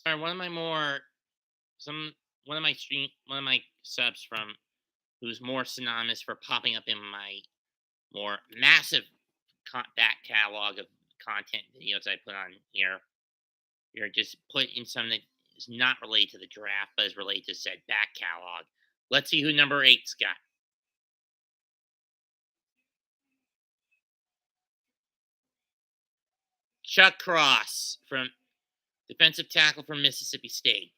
Sorry, one of my subs from who's more synonymous for popping up in my more massive back catalog of content videos I put on here. You're just put in something that is not related to the draft, but is related to said back catalog. Let's see who number 8's got. Chuck Cross, from defensive tackle from Mississippi State.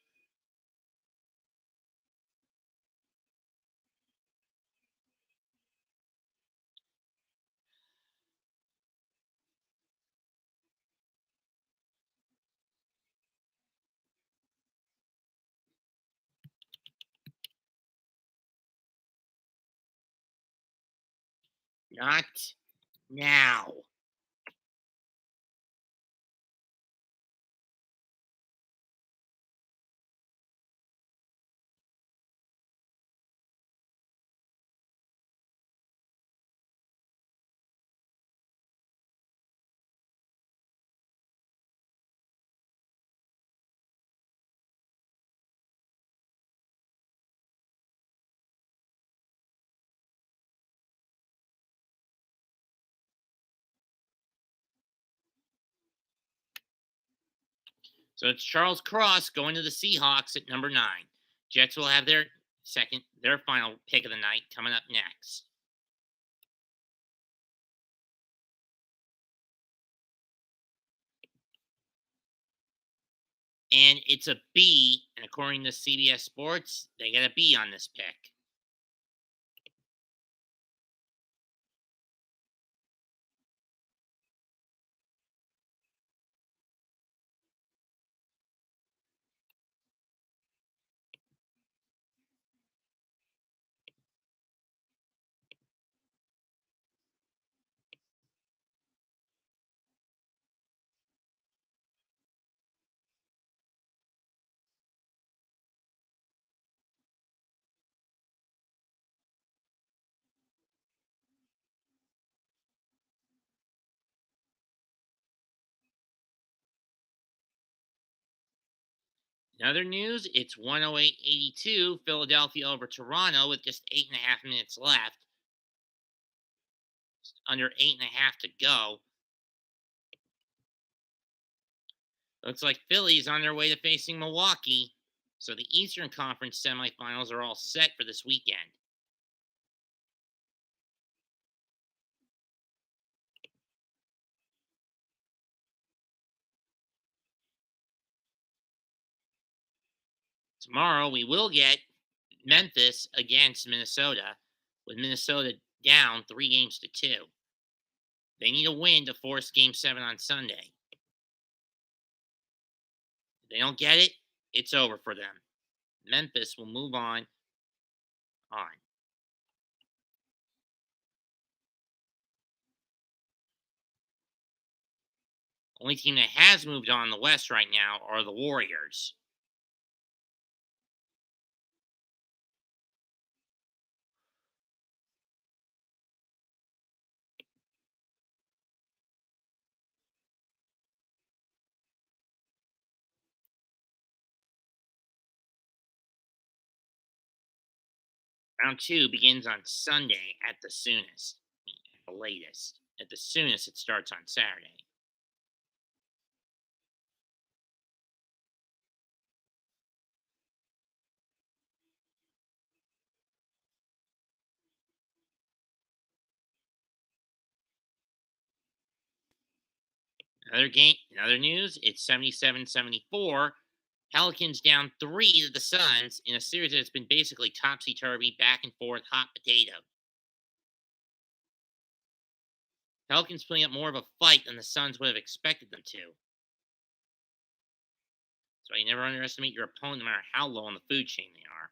Not now. So it's Charles Cross going to the Seahawks at number 9. Jets will have their final pick of the night coming up next. And it's a B, and according to CBS Sports, they get a B on this pick. In other news, it's 108-82, Philadelphia over Toronto with just 8.5 minutes left. Under 8.5 to go. Looks like Philly's on their way to facing Milwaukee. So the Eastern Conference semifinals are all set for this weekend. Tomorrow we will get Memphis against Minnesota, with Minnesota down 3 games to 2. They need a win to force Game 7 on Sunday. If they don't get it, it's over for them. Memphis will move on. Only team that has moved on in the West right now are the Warriors. Round 2 begins on Sunday at the soonest, at the latest. At the soonest, it starts on Saturday. Another game, in other news, it's 77-74. Pelicans down 3 to the Suns in a series that's been basically topsy-turvy, back and forth, hot potato. Pelicans putting up more of a fight than the Suns would have expected them to. So you never underestimate your opponent no matter how low on the food chain they are.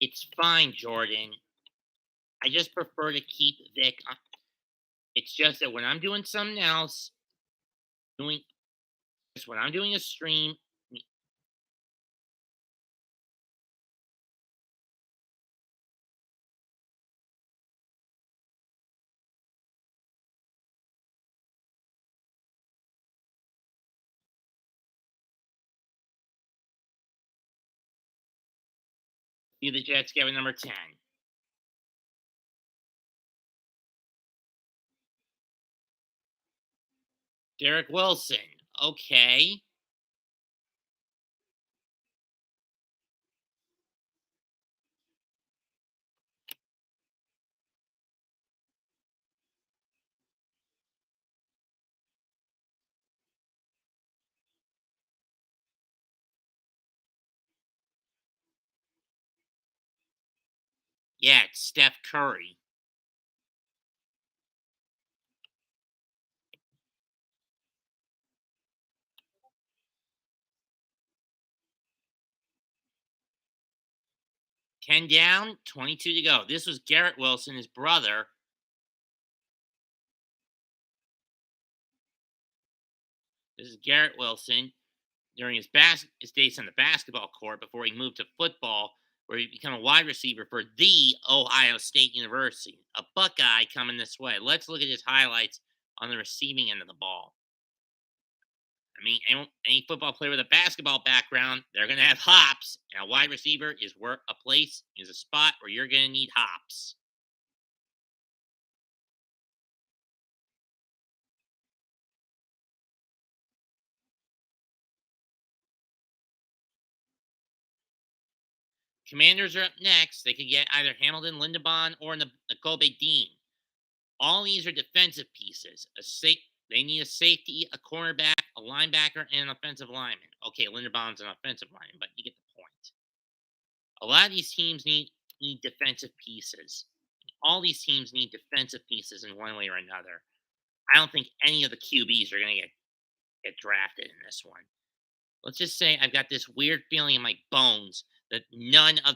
It's fine, Jordan. I just prefer to keep Vic. It's just that when I'm doing something else, doing just when I'm doing a stream, see the Jets get number 10. Derrick Wilson. Okay. Yeah, it's Steph Curry. Ten down, 22 to go. This was Garrett Wilson, his brother. This is Garrett Wilson during his days on the basketball court before he moved to football, where he became a wide receiver for the Ohio State University. A Buckeye coming this way. Let's look at his highlights on the receiving end of the ball. I mean, any football player with a basketball background, they're going to have hops. And a wide receiver is a spot where you're going to need hops. Commanders are up next. They could get either Hamilton Linderbaum or Nakobe Dean. All these are defensive pieces. They need a safety, a cornerback, a linebacker, and an offensive lineman. Okay, Linderbaum's an offensive lineman, but you get the point. A lot of these teams need defensive pieces. All these teams need defensive pieces in one way or another. I don't think any of the QBs are going to get get drafted in this one. Let's just say I've got this weird feeling in my bones that none of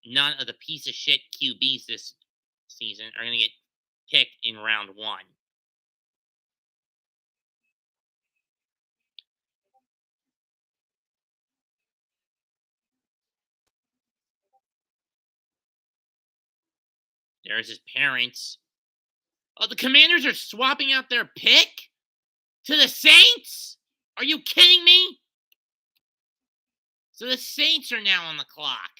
none of the piece of shit QBs this season are going to get picked in round one. There's his parents. Oh, the Commanders are swapping out their pick to the Saints? Are you kidding me? So the Saints are now on the clock.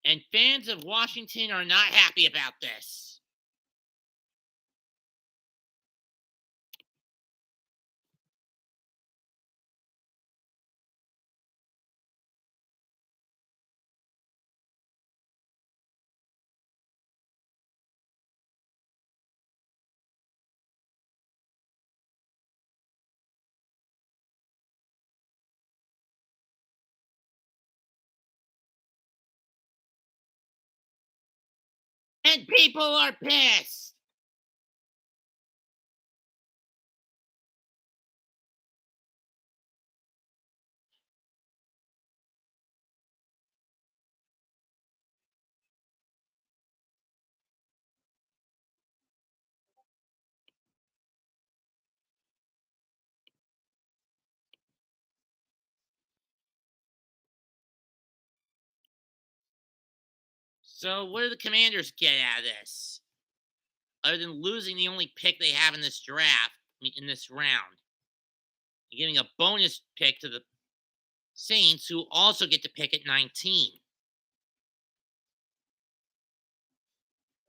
And fans of Washington are not happy about this. And people are pissed. So what do the Commanders get out of this? Other than losing the only pick they have in this draft, in this round. Giving a bonus pick to the Saints, who also get to pick at 19.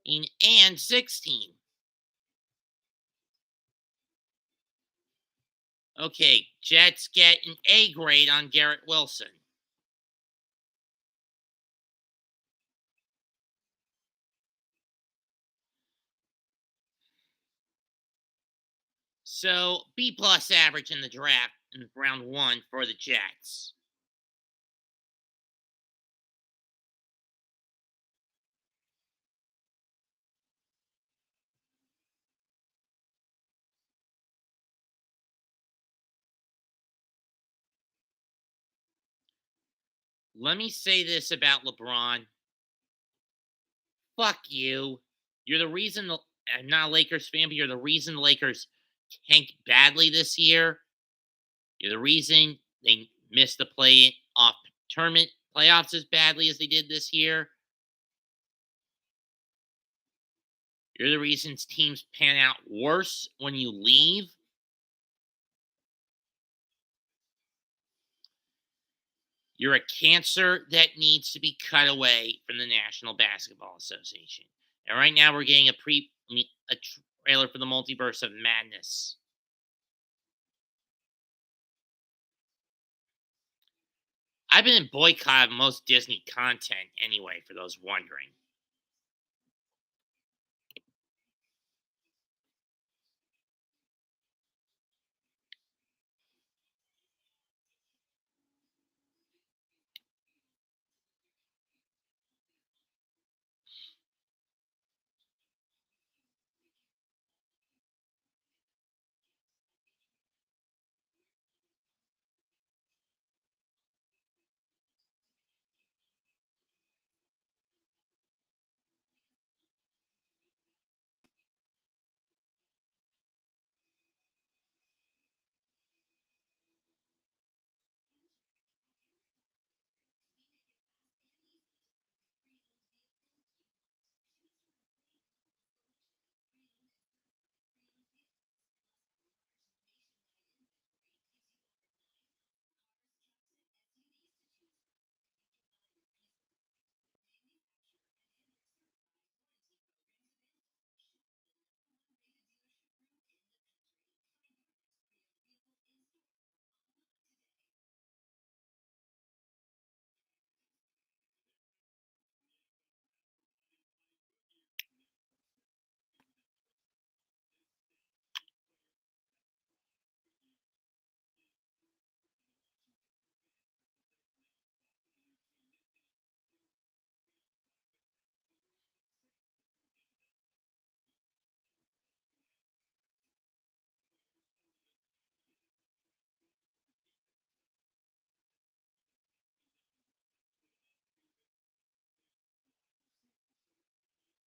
And 16. Okay, Jets get an A grade on Garrett Wilson. So B plus average in the draft in round one for the Jets. Let me say this about LeBron. Fuck you. You're the reason, I'm not a Lakers fan, but you're the reason the Lakers tanked badly this year. You're the reason they missed the playoff tournament playoffs as badly as they did this year. You're the reasons teams pan out worse when you leave. You're a cancer that needs to be cut away from the National Basketball Association. And right now we're getting a trailer for the Multiverse of Madness. I've been in boycott of most Disney content anyway, for those wondering.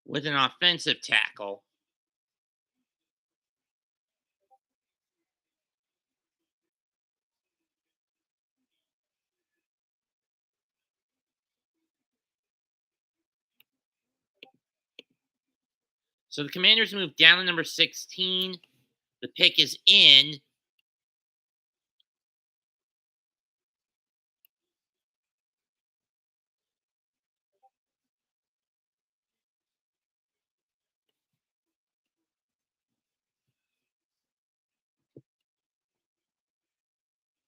with an offensive tackle. So the Commanders move down to number 16. The pick is in.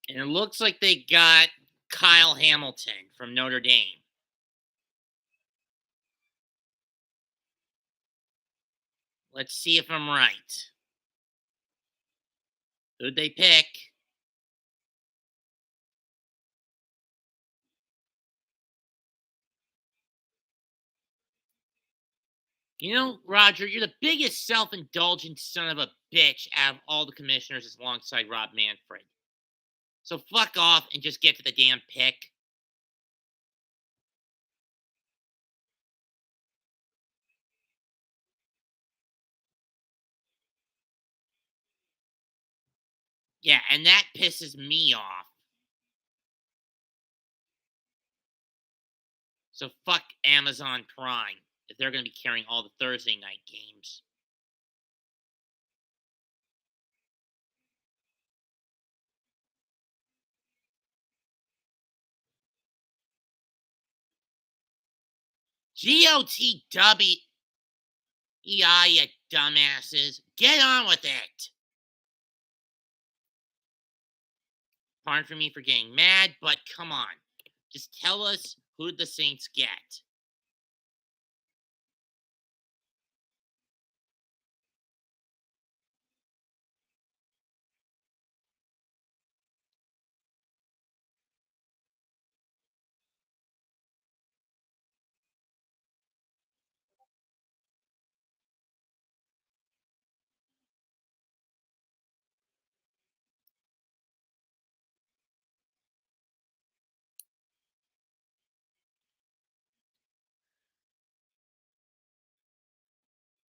And it looks like they got Kyle Hamilton from Notre Dame. Let's see if I'm right. Who'd they pick? You know, Roger, you're the biggest self-indulgent son of a bitch out of all the commissioners alongside Rob Manfred. So fuck off and just get to the damn pick. Yeah, and that pisses me off. So fuck Amazon Prime if they're going to be carrying all the Thursday night games. GOTW, you dumbasses. Get on with it. Pardon for me for getting mad, but come on. Just tell us who the Saints get.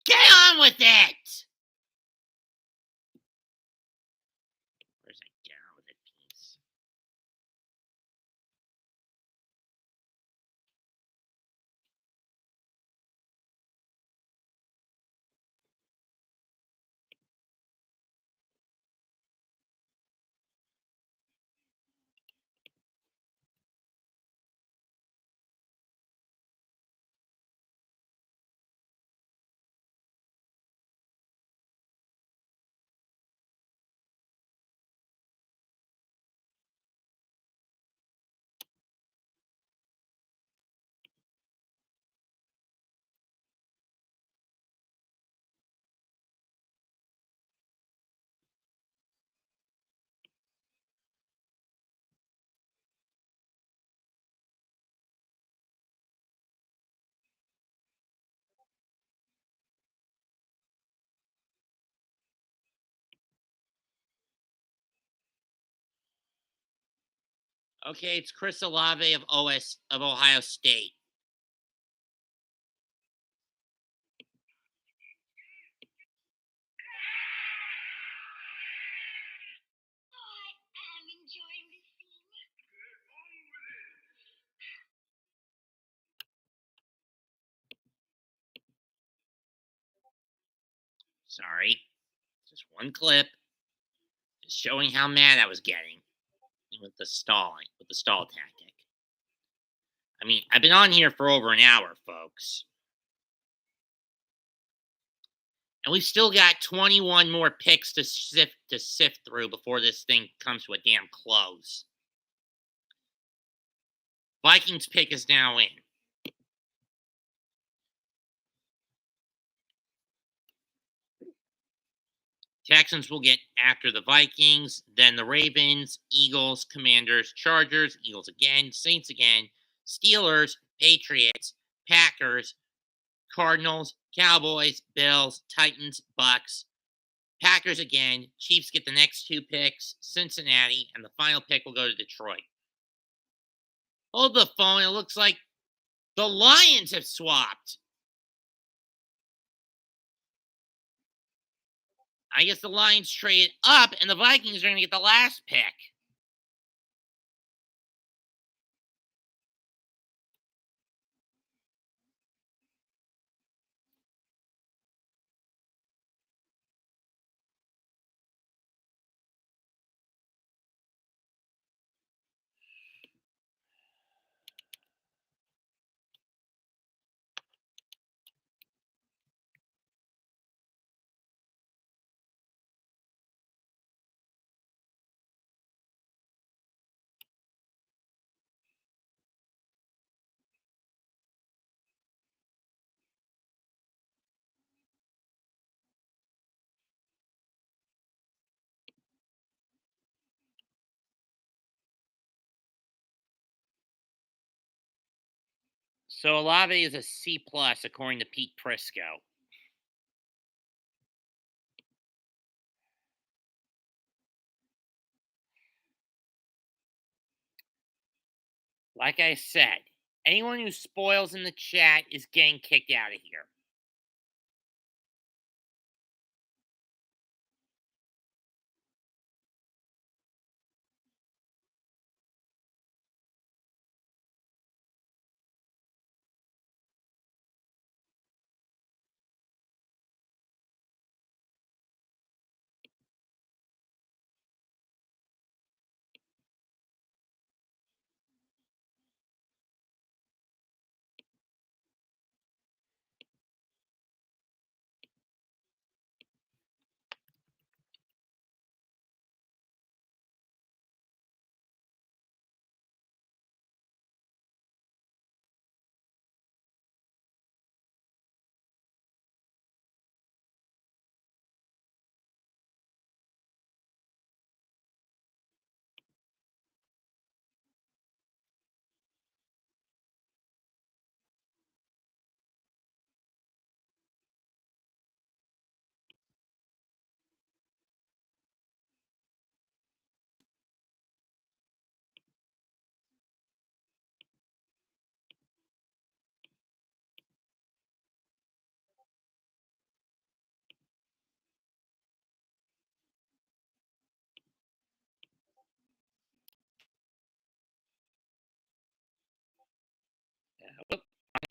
Get on with it! Where's that get on with it piece? Okay, it's Chris Olave of Ohio State. Sorry. Just one clip. Just showing how mad I was getting with the stall tactic. I mean, I've been on here for over an hour, folks. And we've still got 21 more picks to sift through before this thing comes to a damn close. Vikings pick is now in. Texans will get after the Vikings, then the Ravens, Eagles, Commanders, Chargers, Eagles again, Saints again, Steelers, Patriots, Packers, Cardinals, Cowboys, Bills, Titans, Bucks, Packers again, Chiefs get the next two picks, Cincinnati, and the final pick will go to Detroit. Hold the phone, it looks like the Lions have swapped. I guess the Lions trade up, and the Vikings are going to get the last pick. So Olave is a C plus according to Pete Prisco. Like I said, anyone who spoils in the chat is getting kicked out of here.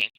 Okay.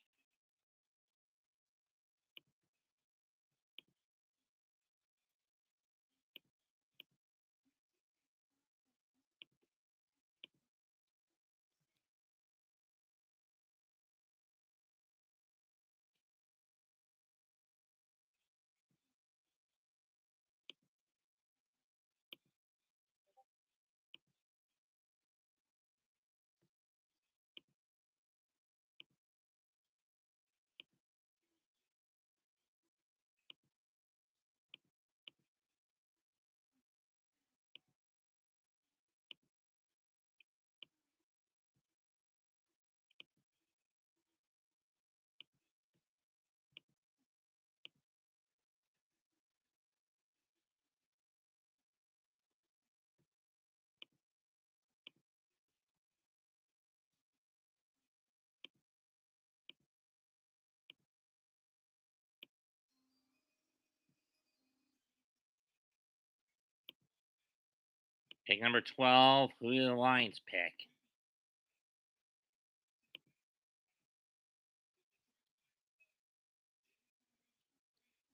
Pick number 12. Who do the Lions pick?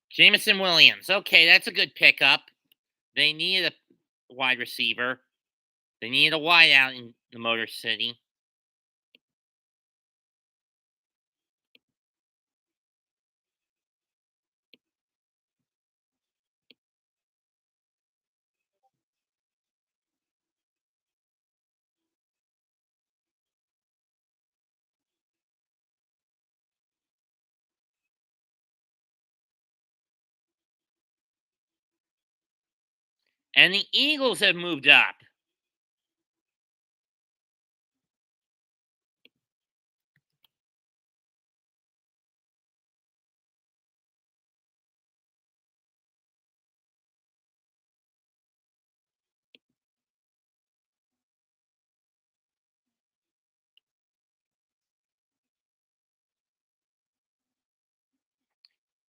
Jameson Williams. Okay, that's a good pickup. They needed a wide receiver. They needed a wide out in the Motor City. And the Eagles have moved up.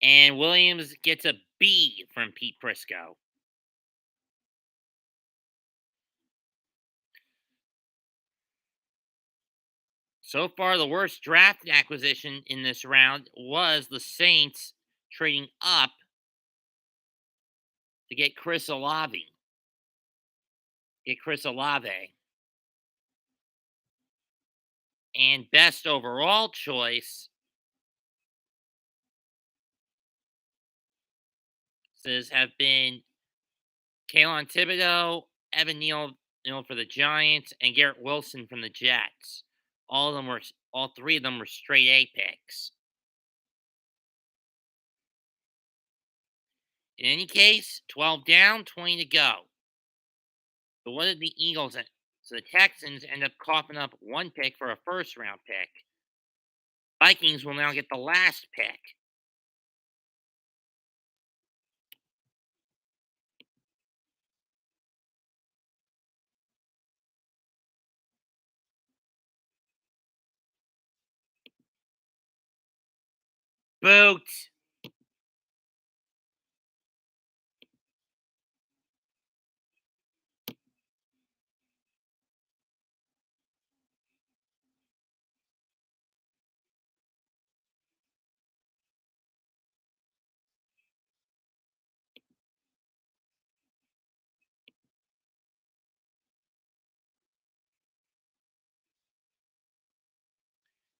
And Williams gets a B from Pete Prisco. So far, the worst draft acquisition in this round was the Saints trading up to get Chris Olave. And best overall choice have been Kayvon Thibodeau, Evan Neal for the Giants, and Garrett Wilson from the Jets. All three of them were straight A picks. In any case, 12 down, 20 to go. So what did the Eagles end? So the Texans end up coughing up one pick for a first round pick. Vikings will now get the last pick. Boot.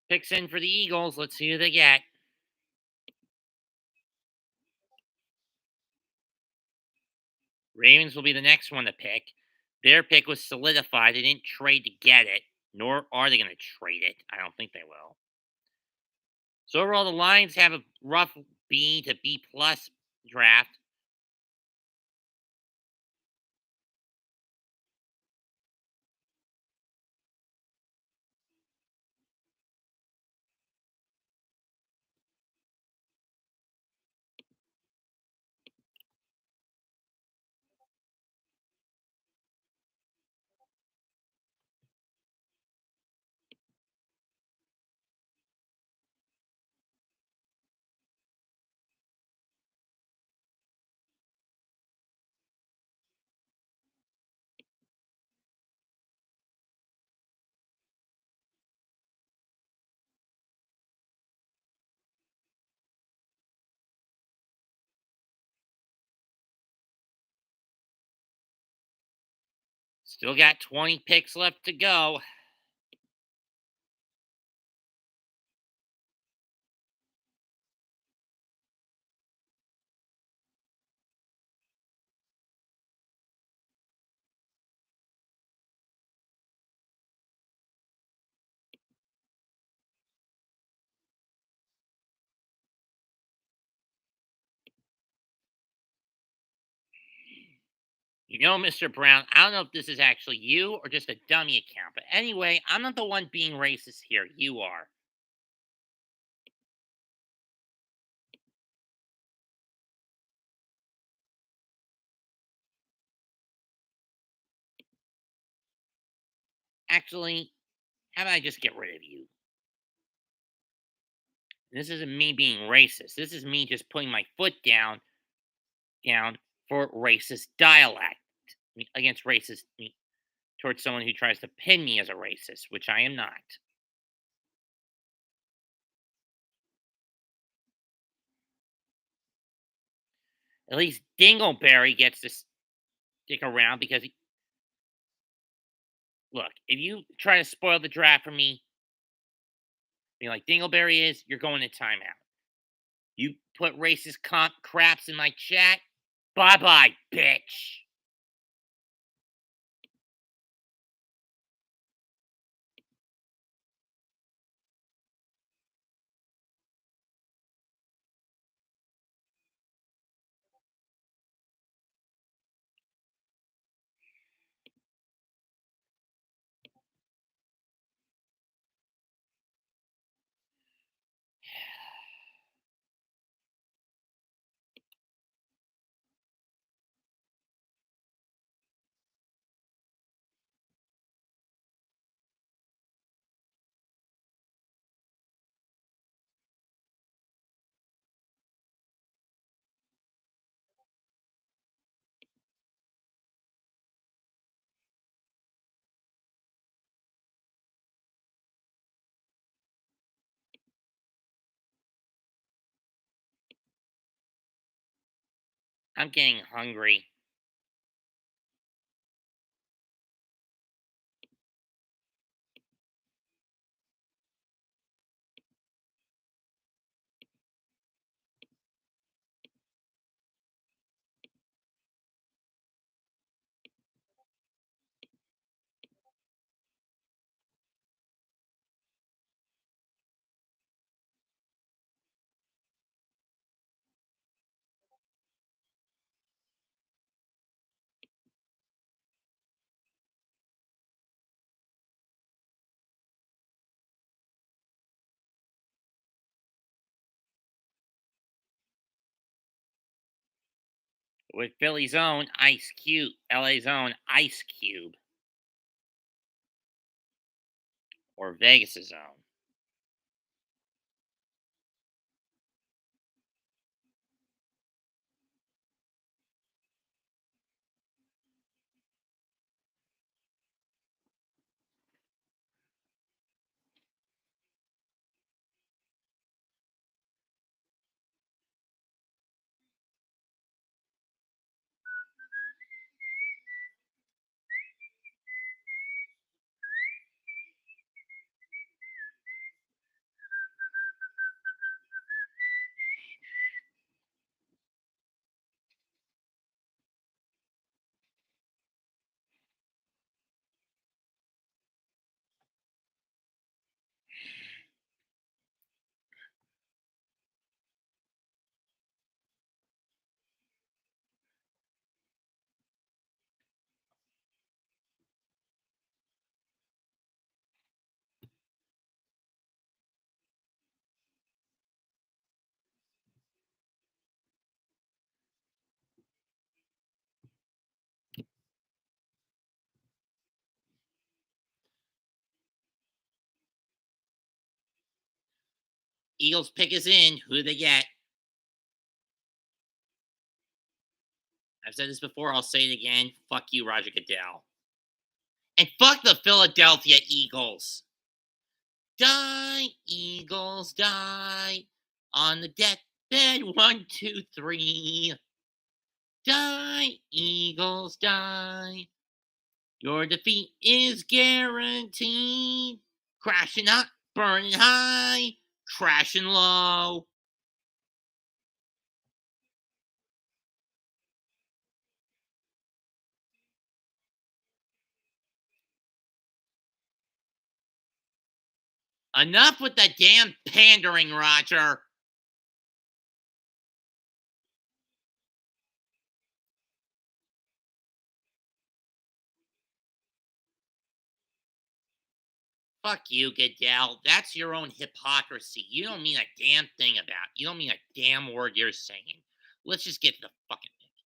Picks in for the Eagles. Let's see who they get. Ravens will be the next one to pick. Their pick was solidified. They didn't trade to get it, nor are they going to trade it. I don't think they will. So overall, the Lions have a rough B to B plus draft. Still got 20 picks left to go. You know, Mr. Brown, I don't know if this is actually you or just a dummy account, but anyway, I'm not the one being racist here. You are. Actually, how about I just get rid of you? This isn't me being racist. This is me just putting my foot down for racist dialect against racist towards someone who tries to pin me as a racist, which I am not. At least Dingleberry gets to stick around because look, if you try to spoil the draft for me, like Dingleberry is, you're going to timeout. You put racist craps in my chat, bye-bye, bitch. I'm getting hungry. With Philly's own Ice Cube, LA's own Ice Cube, or Vegas's own. Eagles pick is in. Who do they get? I've said this before. I'll say it again. Fuck you, Roger Goodell. And fuck the Philadelphia Eagles. Die, Eagles, die. On the deathbed, 1, 2, 3. Die, Eagles, die. Your defeat is guaranteed. Crashing up, burning high, crashing low. Enough with the damn pandering, Roger. Fuck you, Goodell. That's your own hypocrisy. You don't mean a damn thing about it. You don't mean a damn word you're saying. Let's just get to the fucking thing.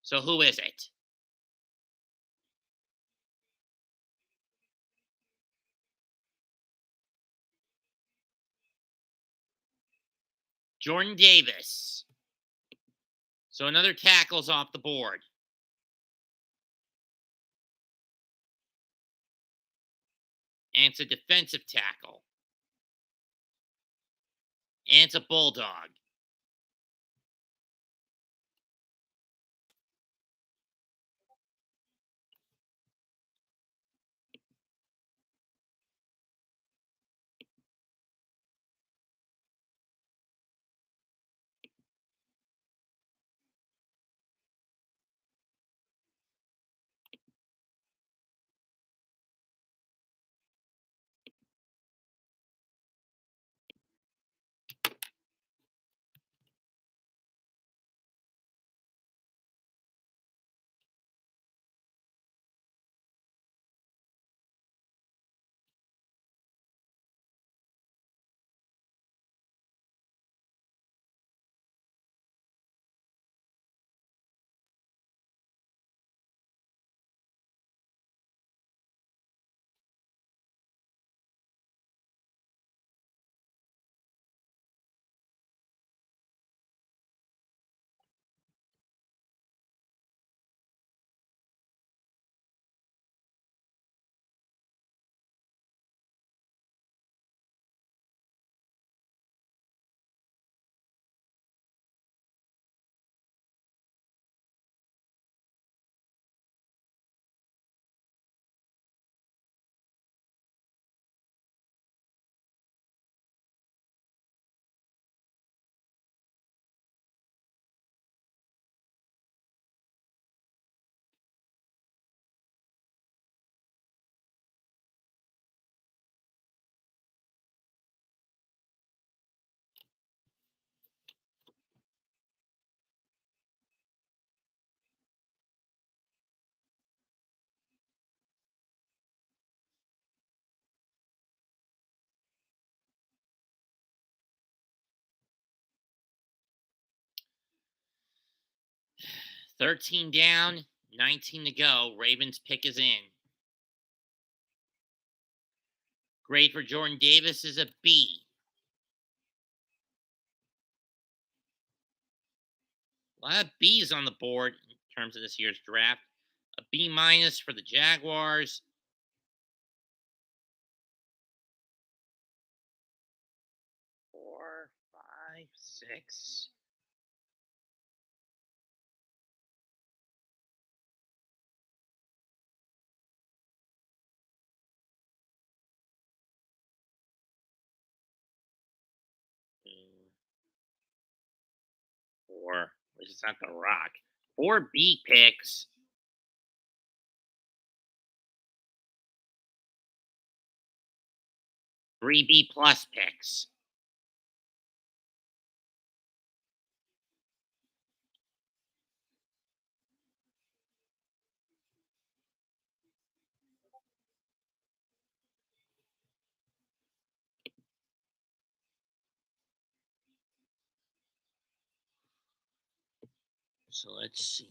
So who is it? Jordan Davis. So another tackle's off the board. And it's a defensive tackle. And it's a bulldog. 13 down, 19 to go. Ravens pick is in. Grade for Jordan Davis is a B. A lot of B's on the board in terms of this year's draft. A B minus for the Jaguars. Four, five, six. Four. Which is not the rock. 4 B picks. Three B plus picks. So let's see.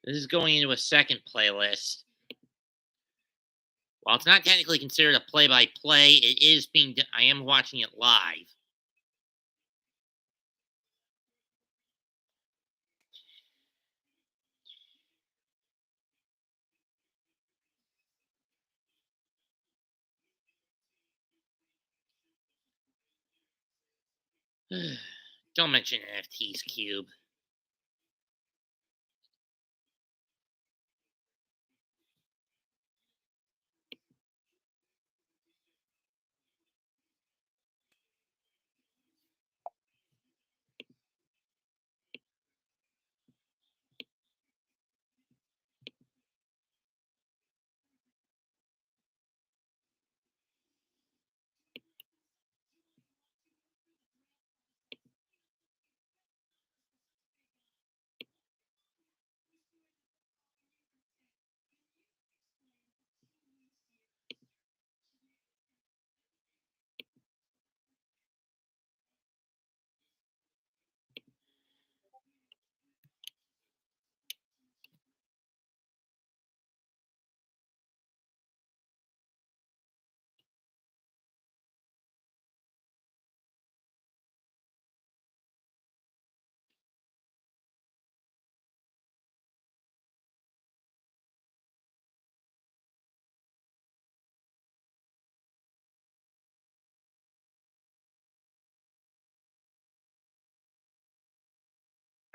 This is going into a second playlist. While it's not technically considered a play-by-play, it is being. I am watching it live. Don't mention NFTs, Cube.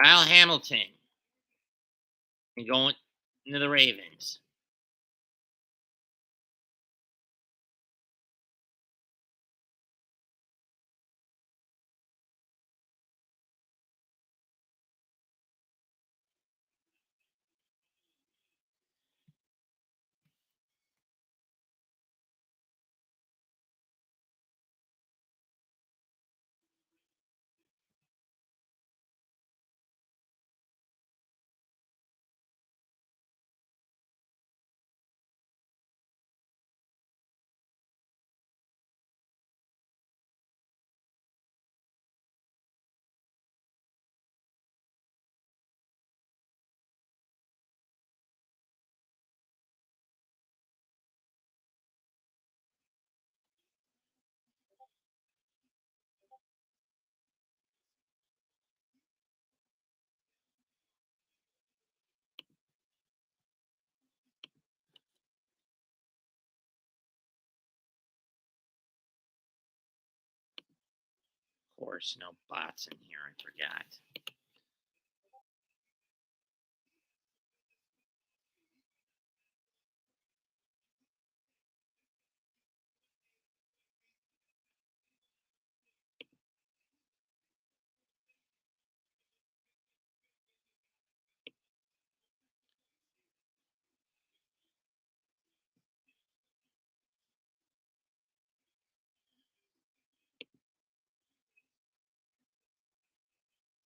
Kyle Hamilton. And going into the Ravens. Of course, no bots in here. I forgot.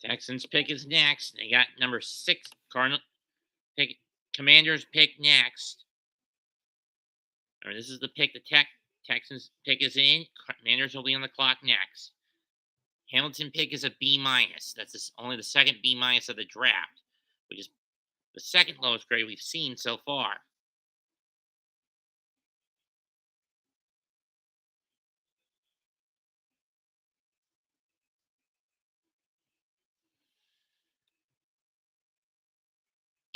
Texans pick is next. They got number 6. Cardinal pick. Commanders pick next. Or this is the pick the Texans pick is in. Commanders will be on the clock next. Hamilton pick is a B minus. That's only the second B minus of the draft, which is the second lowest grade we've seen so far.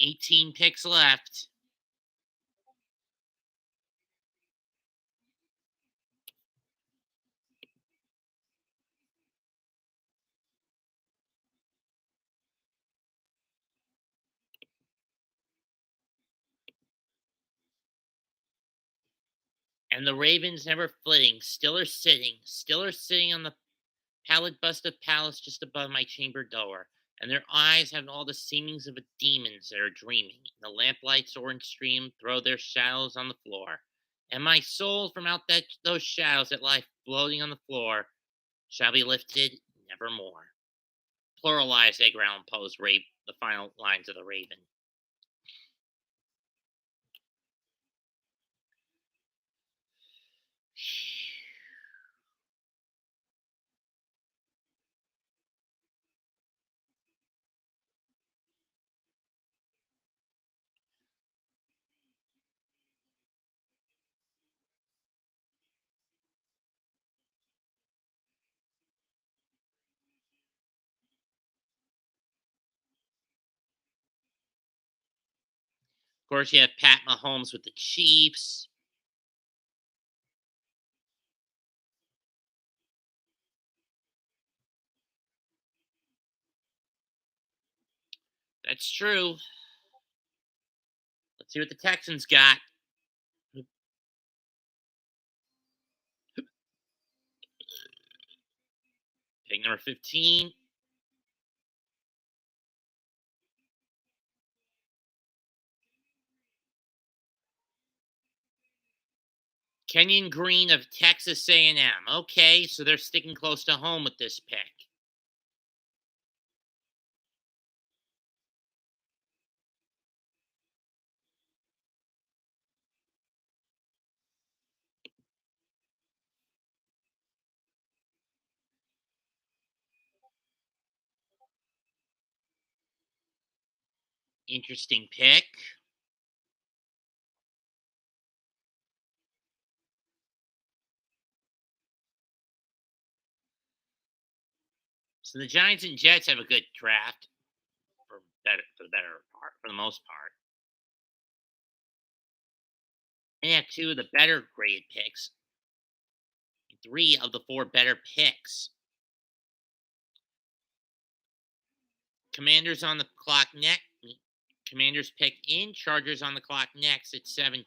$18 picks left. And the Ravens never flitting. Still are sitting on the pallid bust of Palace just above my chamber door. And their eyes have all the seemings of demons that are dreaming. The lamplight's orange stream throw their shadows on the floor. And my soul from out those shadows that lie floating on the floor shall be lifted nevermore. Pluralized they ground pose the final lines of the Raven. Of course, you have Pat Mahomes with the Chiefs. That's true. Let's see what the Texans got. Pick number 15. Kenyon Green of Texas A&M. Okay, so they're sticking close to home with this pick. Interesting pick. So the Giants and Jets have a good draft for the most part. They have 2 of the better graded picks. 3 of the 4 better picks. Commanders on the clock next. Commanders pick in. Chargers on the clock next at 17.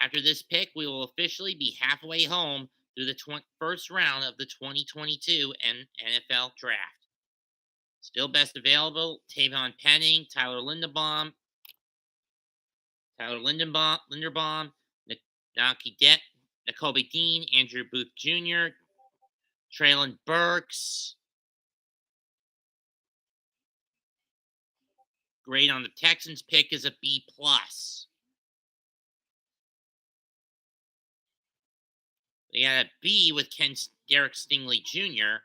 After this pick, we will officially be halfway home through the first round of the 2022 NFL Draft. Still best available: Tavon Penning, Tyler Linderbaum, Nakobe Dean, Andrew Booth Jr., Traylon Burks. Grade on the Texans pick is a B+. They got a B with Derek Stingley Jr.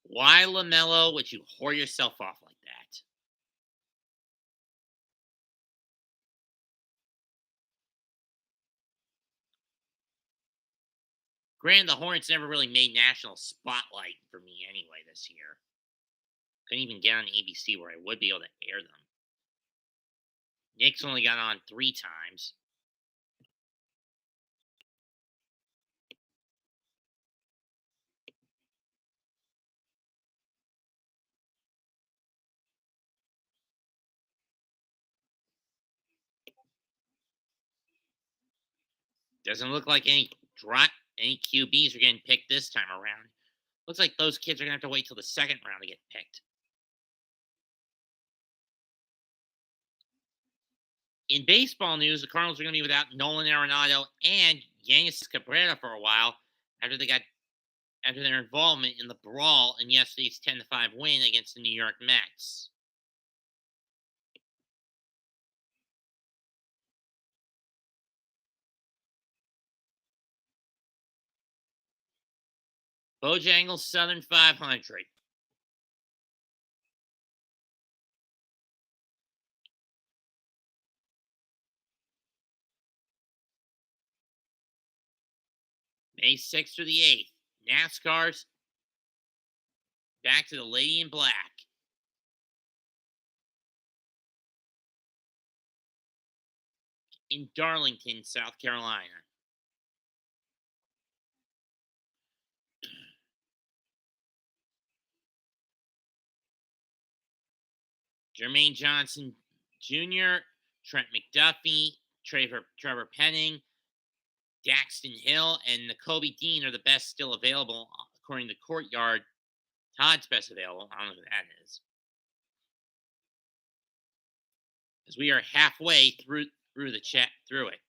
Why, LaMelo, would you whore yourself off like that? Granted, the Hornets never really made national spotlight for me anyway this year. Couldn't even get on ABC where I would be able to air them. Nick's only got on 3 times. Doesn't look like any QBs are getting picked this time around. Looks like those kids are gonna have to wait till the second round to get picked. In baseball news, the Cardinals are going to be without Nolan Arenado and Yanis Cabrera for a while after after their involvement in the brawl in yesterday's 10-5 win against the New York Mets. Bojangles Southern 500. May 6th through the 8th. NASCAR's back to the Lady in Black. In Darlington, South Carolina. Jermaine Johnson Jr., Trent McDuffie, Trevor Penning, Daxton Hill, and Nakobe Dean are the best still available, according to Courtyard. Todd's best available. I don't know who that is. As we are halfway through the chat through it.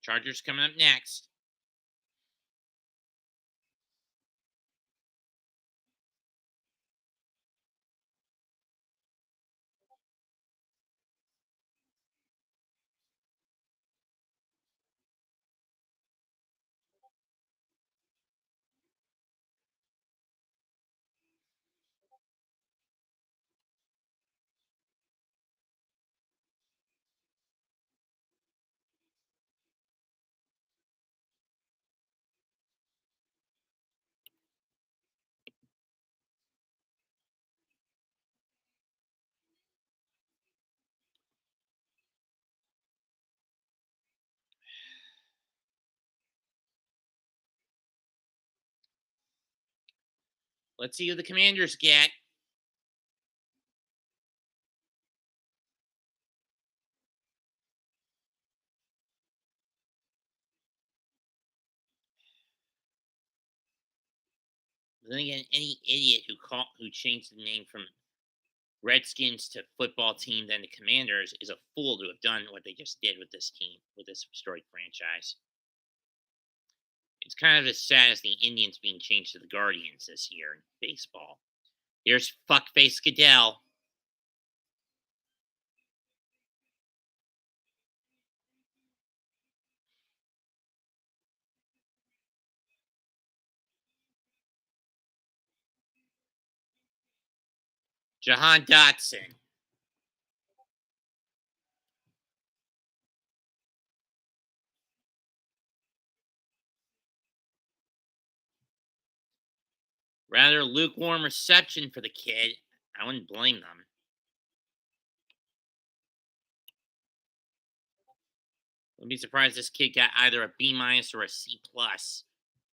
Chargers coming up next. Let's see who the Commanders get. Then again, any idiot who changed the name from Redskins to football team then the Commanders is a fool to have done what they just did with this team, with this historic franchise. It's kind of as sad as the Indians being changed to the Guardians this year in baseball. Here's fuckface Goodell. Jahan Dotson. Rather lukewarm reception for the kid. I wouldn't blame them. Wouldn't be surprised this kid got either a B- or a C+.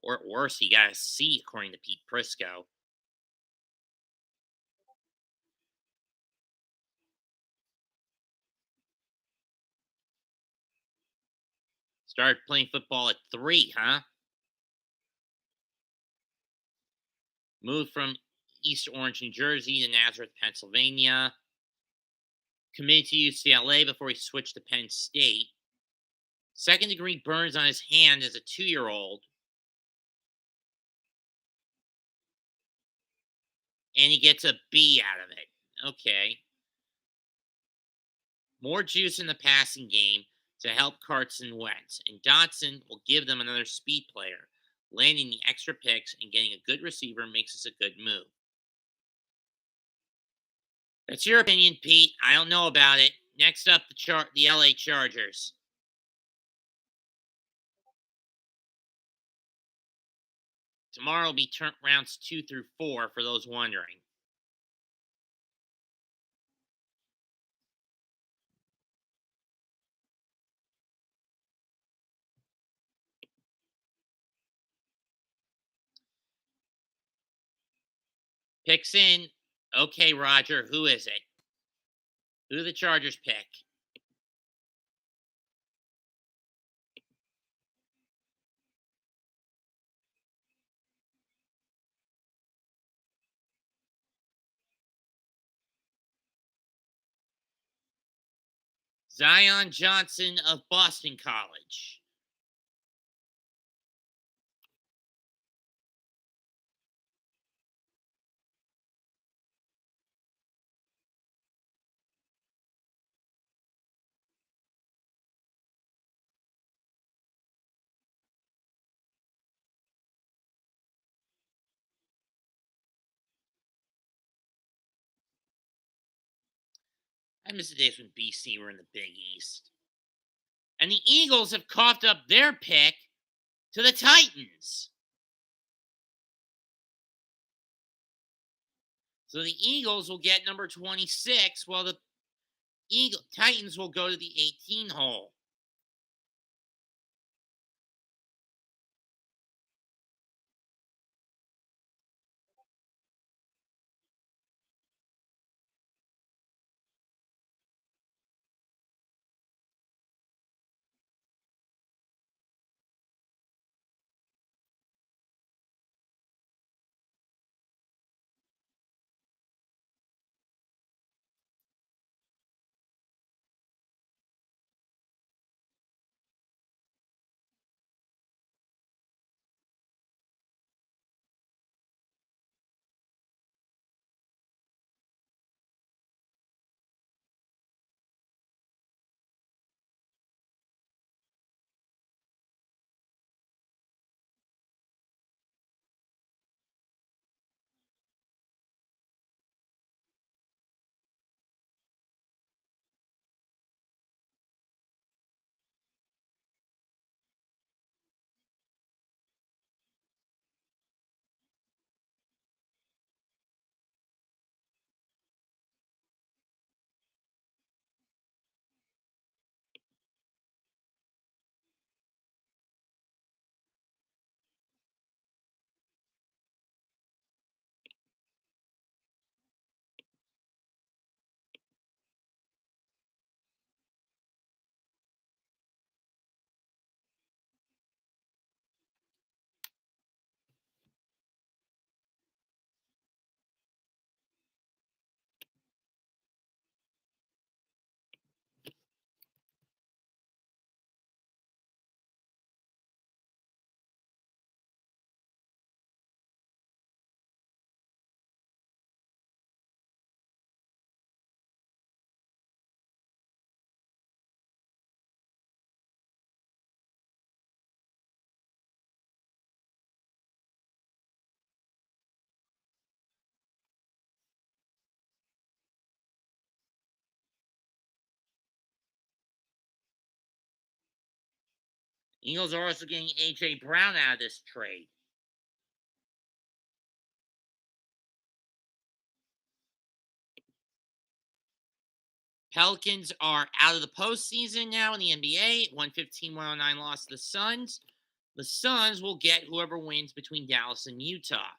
Or worse, he got a C according to Pete Prisco. Started playing football at 3, huh? Moved from East Orange, New Jersey to Nazareth, Pennsylvania. Committed to UCLA before he switched to Penn State. Second-degree burns on his hand as a 2-year-old. And he gets a B out of it. Okay. More juice in the passing game to help Carson Wentz. And Dotson will give them another speed player. Landing the extra picks and getting a good receiver makes this a good move. That's your opinion, Pete. I don't know about it. Next up, the LA Chargers. Tomorrow will be rounds 2 through 4 for those wondering. Picks in. Okay, Roger, who is it? Who do the Chargers pick? Zion Johnson of Boston College. I miss the days when BC were in the Big East. And the Eagles have coughed up their pick to the Titans. So the Eagles will get number 26, while the Titans will go to the 18 hole. Eagles are also getting A.J. Brown out of this trade. Pelicans are out of the postseason now in the NBA. 115-109 loss to the Suns. The Suns will get whoever wins between Dallas and Utah.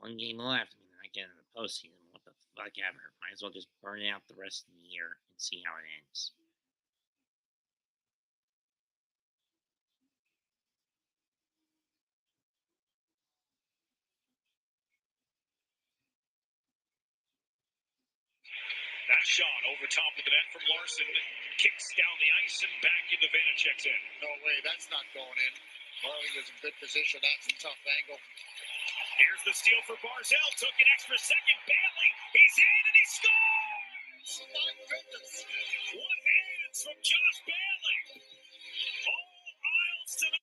1 game left. I mean, they're not getting in the postseason. What the fuck ever? Might as well just burn it out the rest of the year and see how it ends. That's Sean over top of the net from Larson. Kicks down the ice and back into Vanacek's in. No way, that's not going in. Marley was in good position. That's a tough angle. Here's the steal for Barzell. Took an extra second. Bailey, he's in and he scores! My goodness. One hands from Josh Bailey. All Isles to the...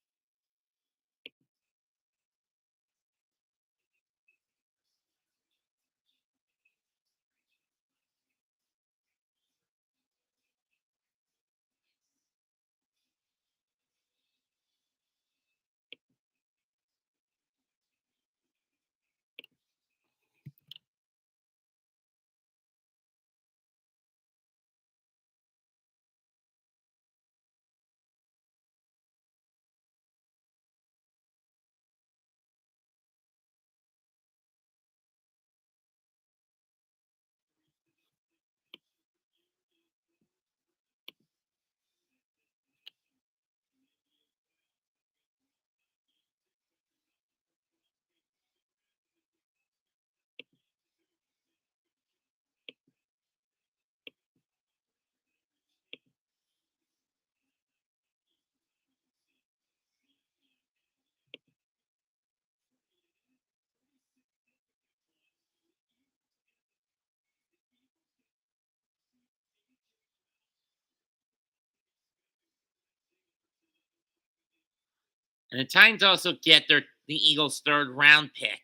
And the Titans also get the Eagles' 3rd round pick.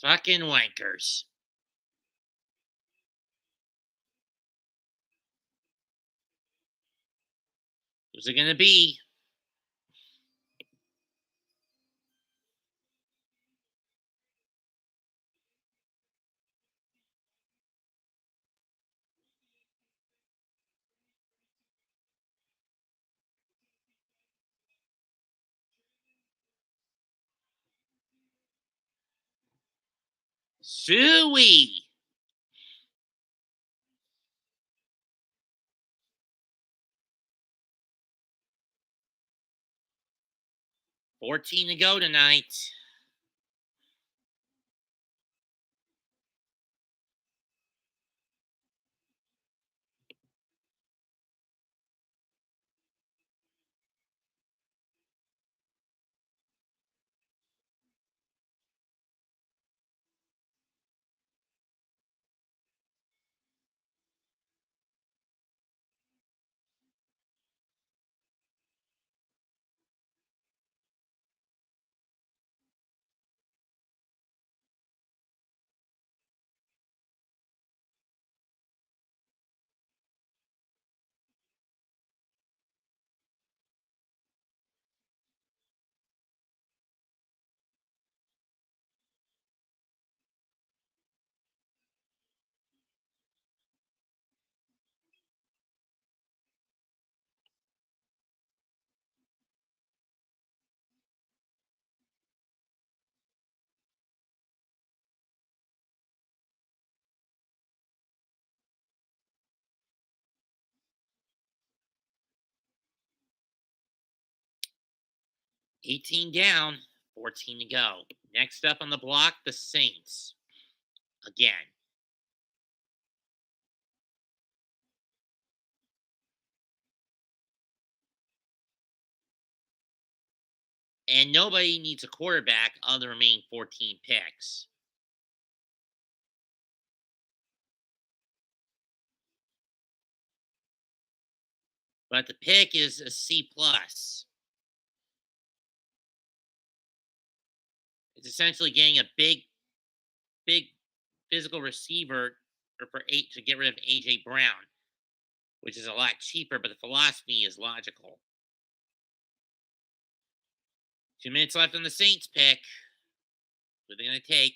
Fucking wankers. Who's it gonna be? Suey. $14 to go tonight. $18 down, $14 to go. Next up on the block, the Saints. Again. And nobody needs a quarterback of the remaining 14 picks. But the pick is a C+. It's essentially getting a big physical receiver for 8 to get rid of A.J. Brown, which is a lot cheaper, but the philosophy is logical. 2 minutes left on the Saints pick. What are they going to take?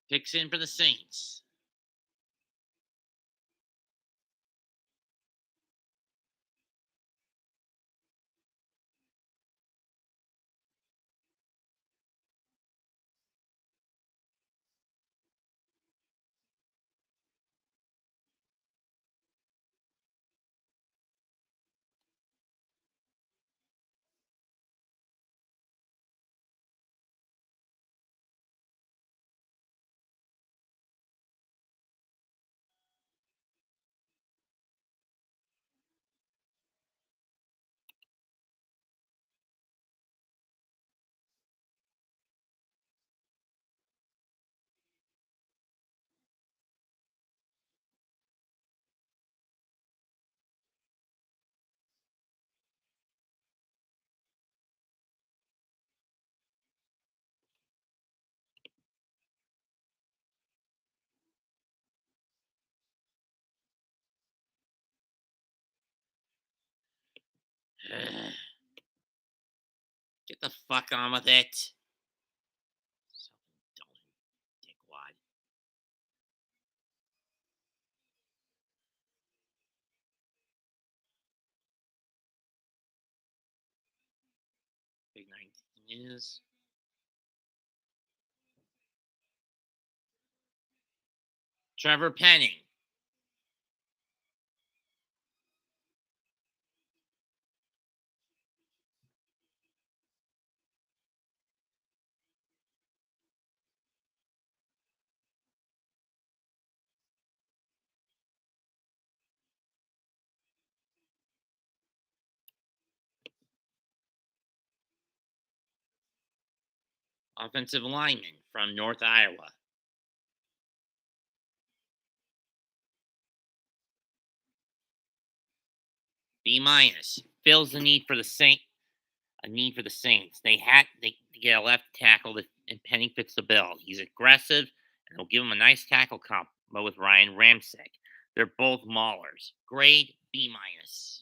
Picks in for the Saints. Get the fuck on with it. Dickwad. Big 19 is. Trevor Penning. Offensive lineman from North Iowa. B minus. Fills the need for the Saints. A need for the Saints. They get a left tackle and Penning fits the bill. He's aggressive and they'll give him a nice tackle combo with Ryan Ramczyk. They're both maulers. Grade B minus.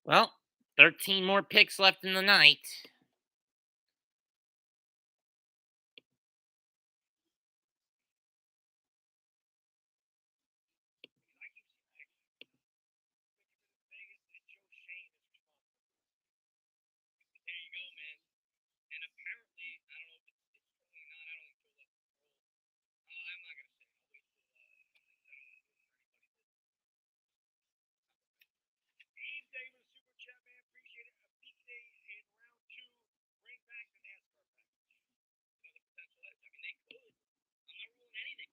Well, 13 more picks left in the night. There you go, man. And apparently, I don't know if it's true or not. I don't think so. I'm not gonna say. I'll wait till. Abe Davis, Super Chat, man. Appreciate it. A big day in round 2. Bring back the NASCAR package. Another potential edge. I mean, they could. I'm not ruling anything.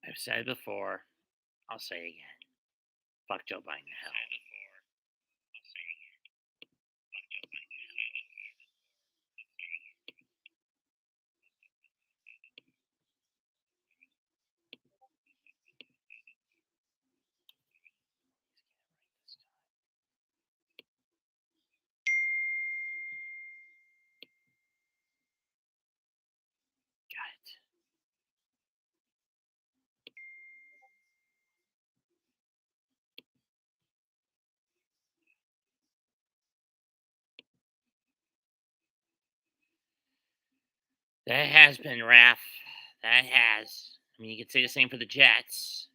I've said it before. I'll say it again. Fuck Joe Biden to hell. Got it. That has been Raph. That has. I mean, you could say the same for the Jets.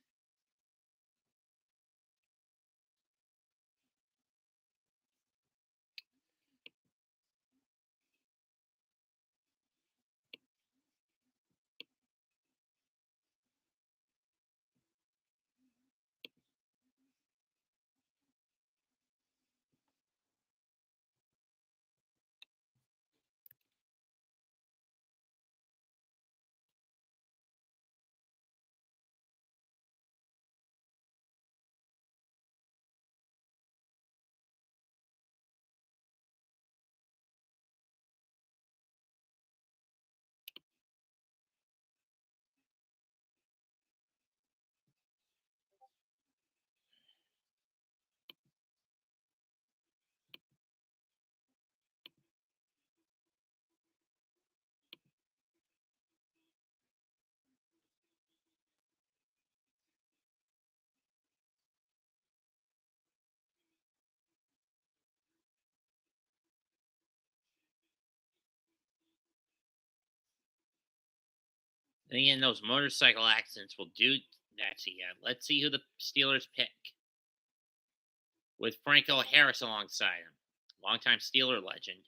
Then again, those motorcycle accidents will do that to you. Let's see who the Steelers pick. With Franco Harris alongside him. Longtime Steeler legend.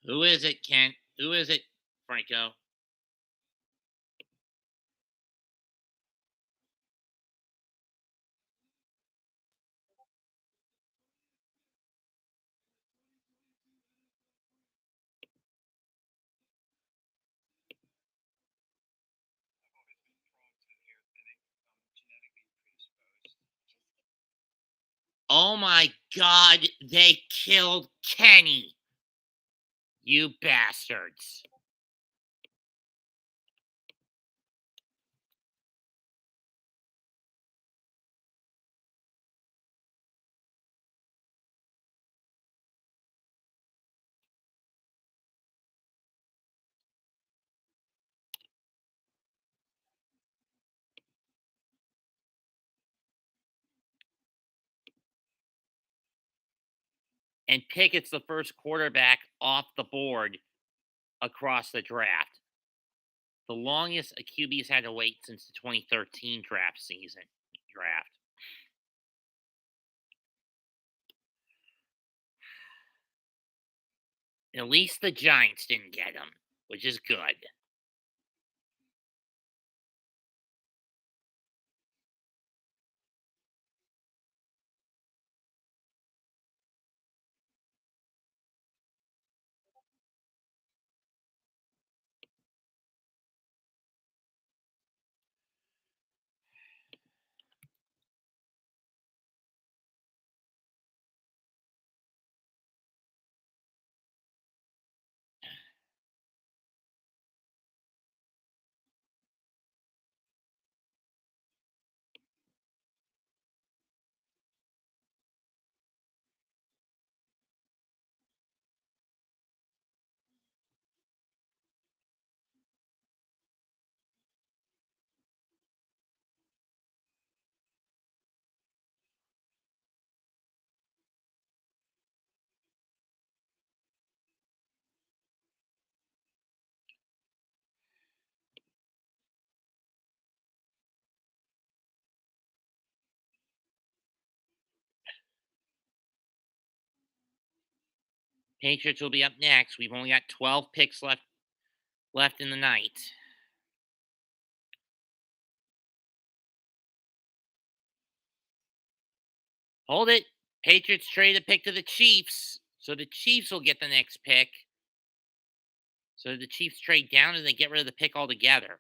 Who is it, Kent? Who is it, Franco? my God, they killed Kenny. You bastards. And Pickett's the first quarterback off the board across the draft. The longest a QB's had to wait since the 2013 draft. At least the Giants didn't get him, which is good. Patriots will be up next. We've only got 12 picks left in the night. Hold it. Patriots trade a pick to the Chiefs. So the Chiefs will get the next pick. So the Chiefs trade down and they get rid of the pick altogether.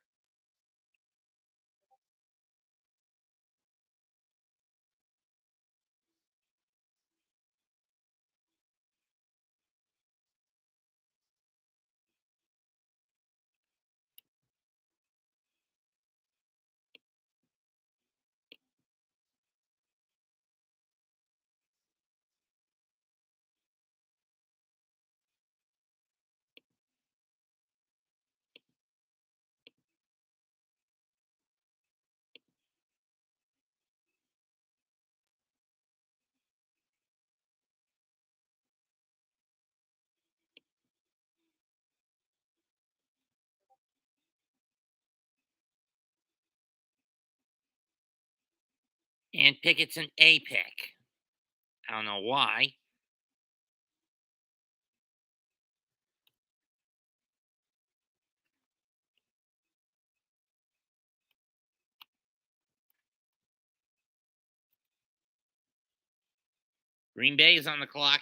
And Pickett's an A pick. I don't know why. Green Bay is on the clock.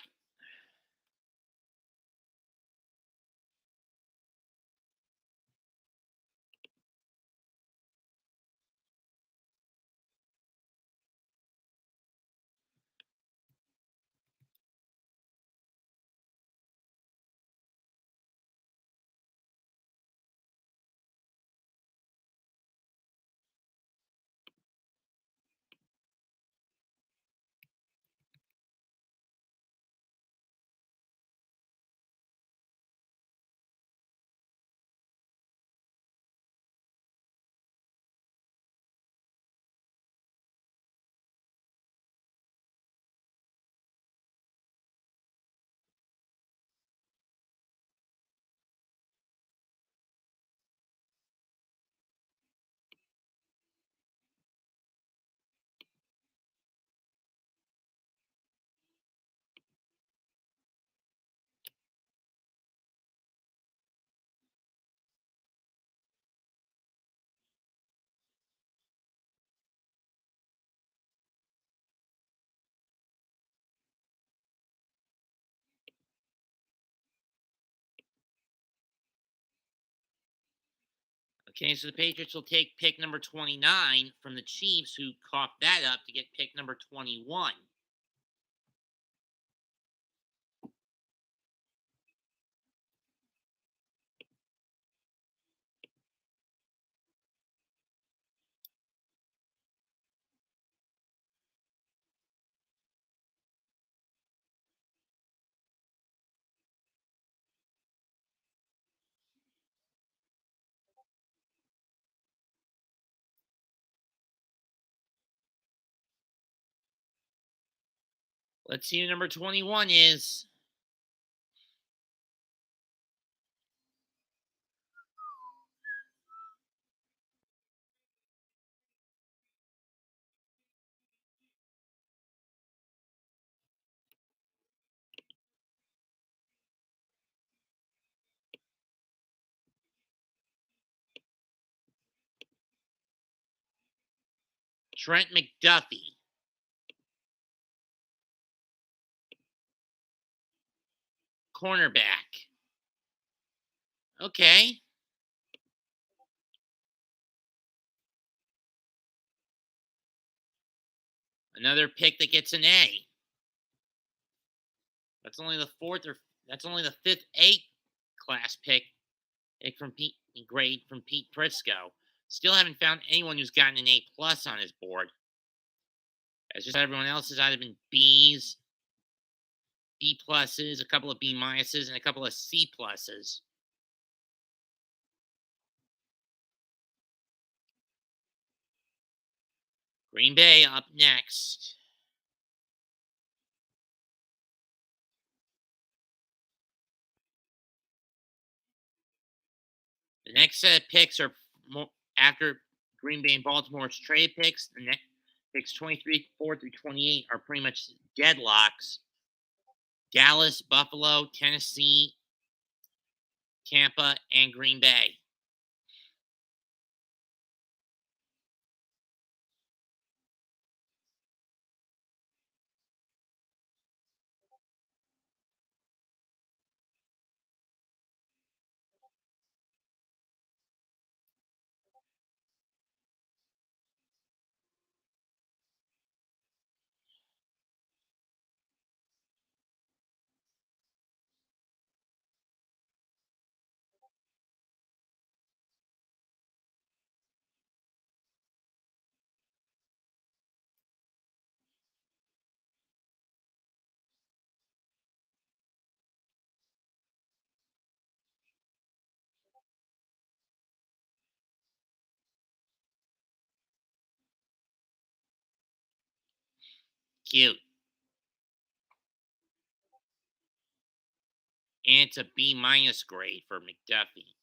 Okay, so the Patriots will take pick number 29 from the Chiefs, who coughed that up to get pick number 21. Let's see who number 21 is. Trent McDuffie. Cornerback. Okay. Another pick that gets an A. That's only the fifth A class pick from grade from Pete Prisco. Still haven't found anyone who's gotten an A plus on his board. As just everyone else has either been B's, B pluses, a couple of B minuses, and a couple of C pluses. Green Bay up next. The next set of picks are after Green Bay and Baltimore's trade picks. The next picks 23, 4 through 28 are pretty much deadlocks. Dallas, Buffalo, Tennessee, Tampa, and Green Bay. Cute. And it's a B minus grade for McDuffie.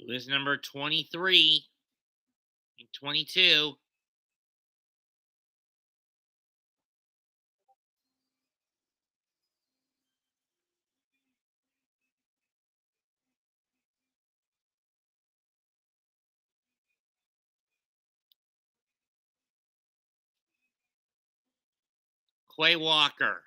Who is number 23 and 22? Quay Walker.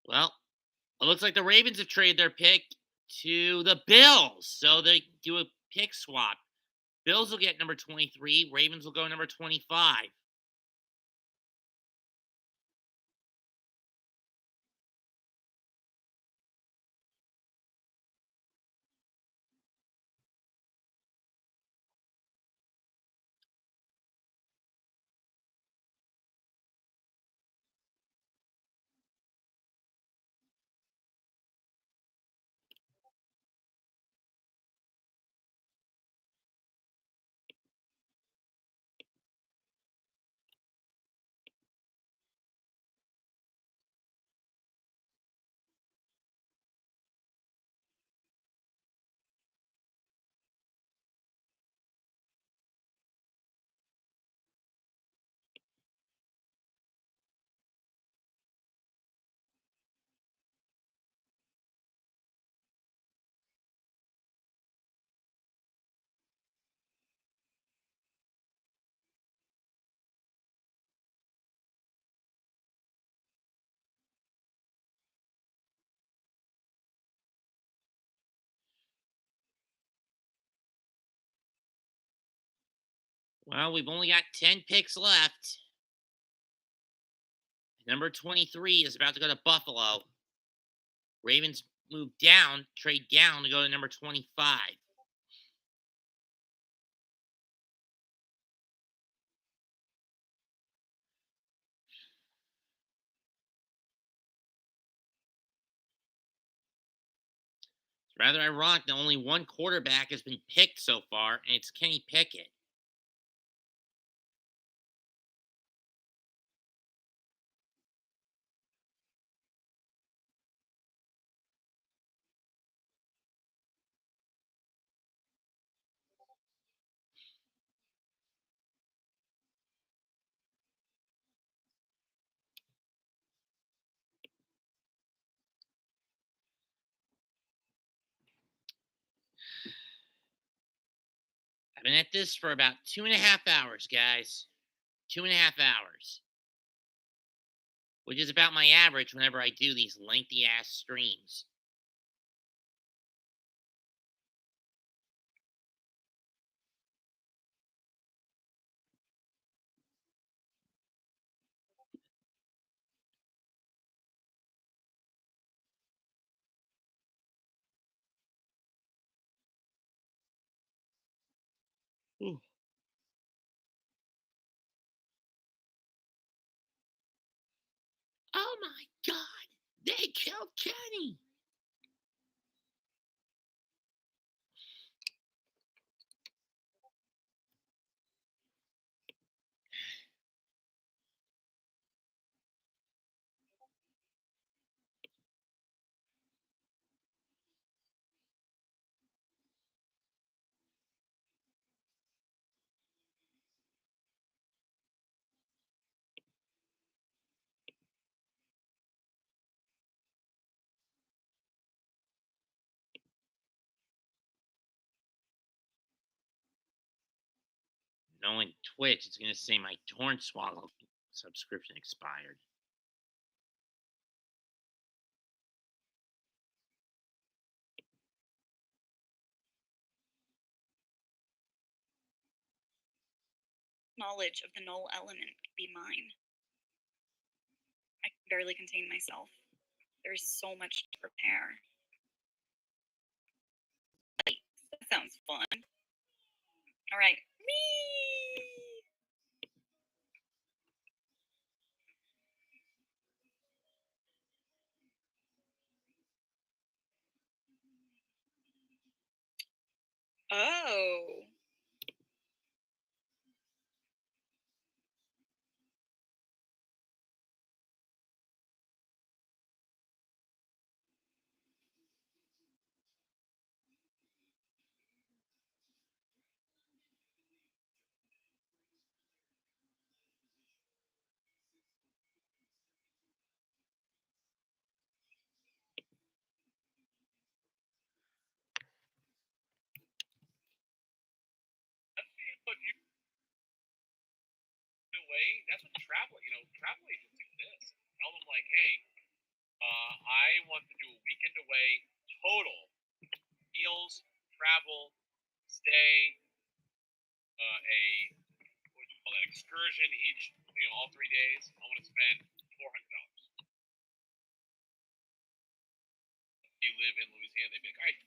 Well, it looks like the Ravens have traded their pick to the Bills. So they do a pick swap. Bills will get number 23. Ravens will go number 25. Well, we've only got 10 picks left. Number 23 is about to go to Buffalo. Ravens move down, trade down to go to number 25. It's rather ironic that only one quarterback has been picked so far, and it's Kenny Pickett. I've been at this for about 2.5 hours, guys. 2.5 hours. Which is about my average whenever I do these lengthy ass streams. Ooh. Oh my God! They killed Kenny! Knowing Twitch, it's going to say my Torn Swallow subscription expired. Knowledge of the null element could be mine. I can barely contain myself. There's so much to prepare. Like, that sounds fun. All right. Whee! Oh. That's what travel agents do this. Tell them like, hey, I want to do a weekend away total. Meals, travel, stay, what do you call that, excursion each, all 3 days. I want to spend $400. If you live in Louisiana, they'd be like, all right,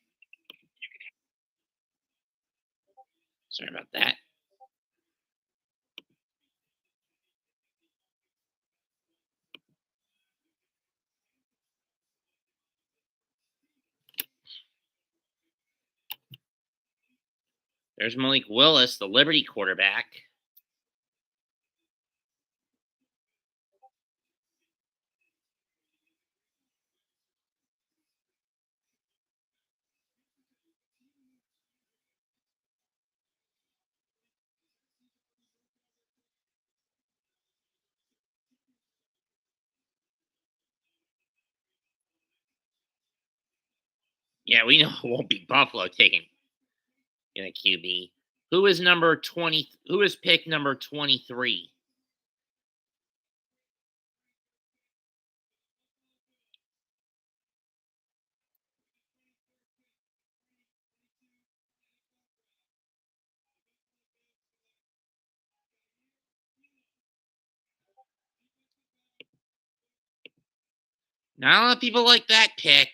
you can have. Sorry about that. There's Malik Willis, the Liberty quarterback. Yeah, we know it won't be Buffalo taking in a QB. Who is number 20? Who is pick number 23? Not a lot of people like that pick.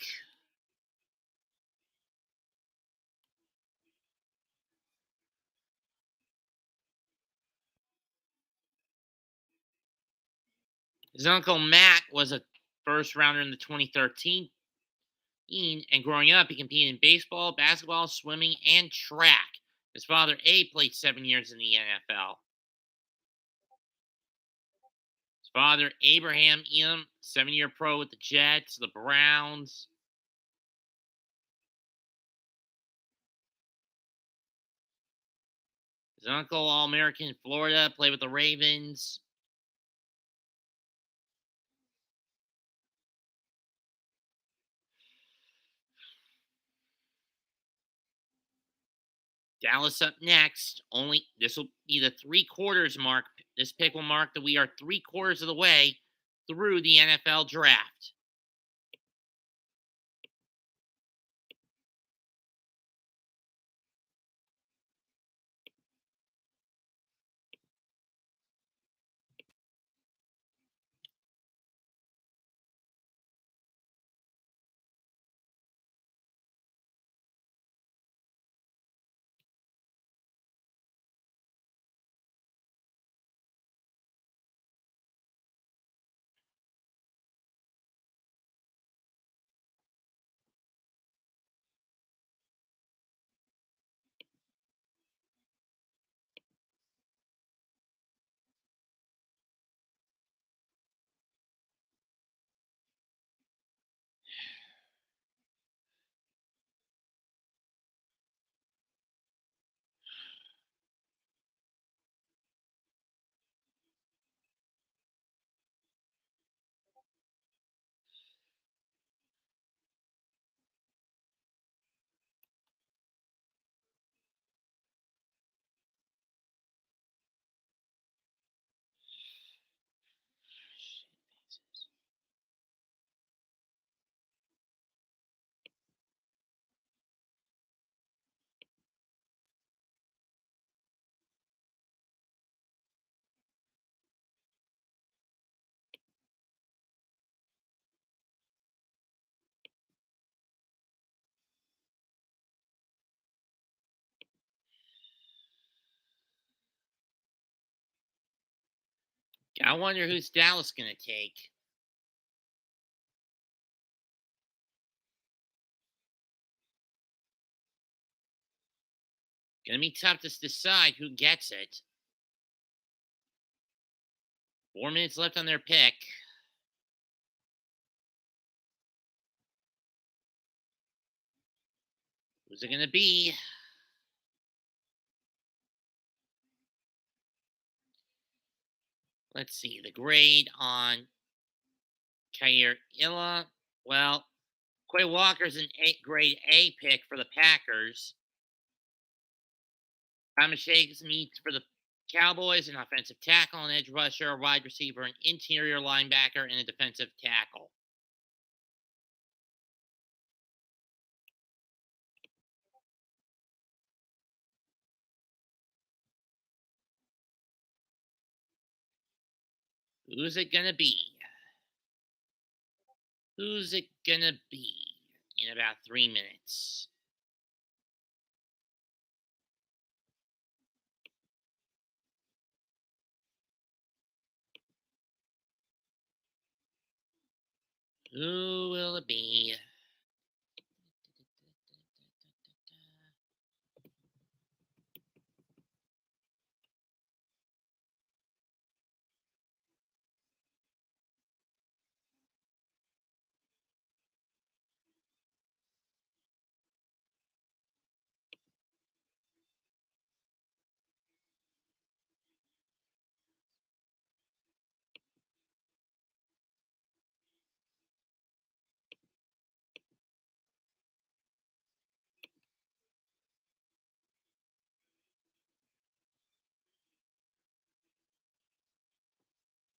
His uncle Matt was a first rounder in the 2013. And growing up, he competed in baseball, basketball, swimming, and track. His father, Abe, played 7 years in the NFL. His father, Abraham Elam, 7-year pro with the Jets, the Browns. His uncle, All-American in Florida, played with the Ravens. Dallas up next. This will be the 3/4 mark. This pick will mark that we are 3/4 of the way through the NFL draft. I wonder who's Dallas going to take. Going to be tough to decide who gets it. 4 minutes left on their pick. Who's it going to be? Let's see. The grade on Kair Illa. Well, Quay Walker's an grade A pick for the Packers. Thomas Shakes meets for the Cowboys, an offensive tackle, an edge rusher, a wide receiver, an interior linebacker, and a defensive tackle. Who's it gonna be? Who's it gonna be in about 3 minutes? Who will it be?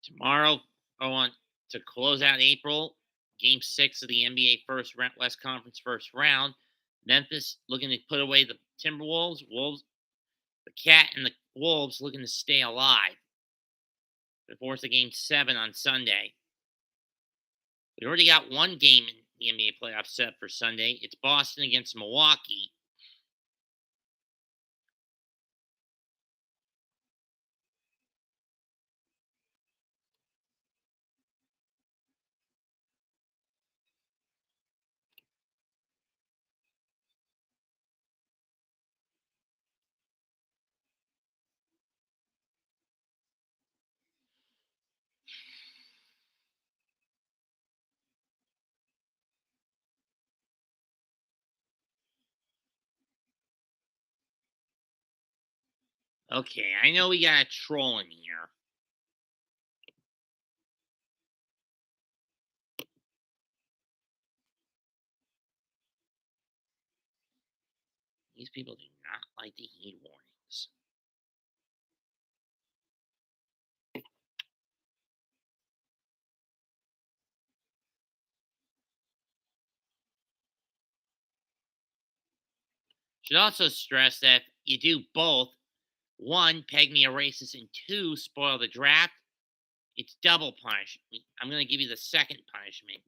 Tomorrow, I want to close out April. Game 6 of the NBA West Conference first round. Memphis looking to put away the Timberwolves. The Cat and the Wolves looking to stay alive before the Game 7 on Sunday. We already got one game in the NBA playoffs set for Sunday. It's Boston against Milwaukee. Okay, I know we got a troll in here. These people do not like the heat warnings. Should also stress that if you do both, one, peg me a racist, and two, spoil the draft, it's double punishment. I'm going to give you the second punishment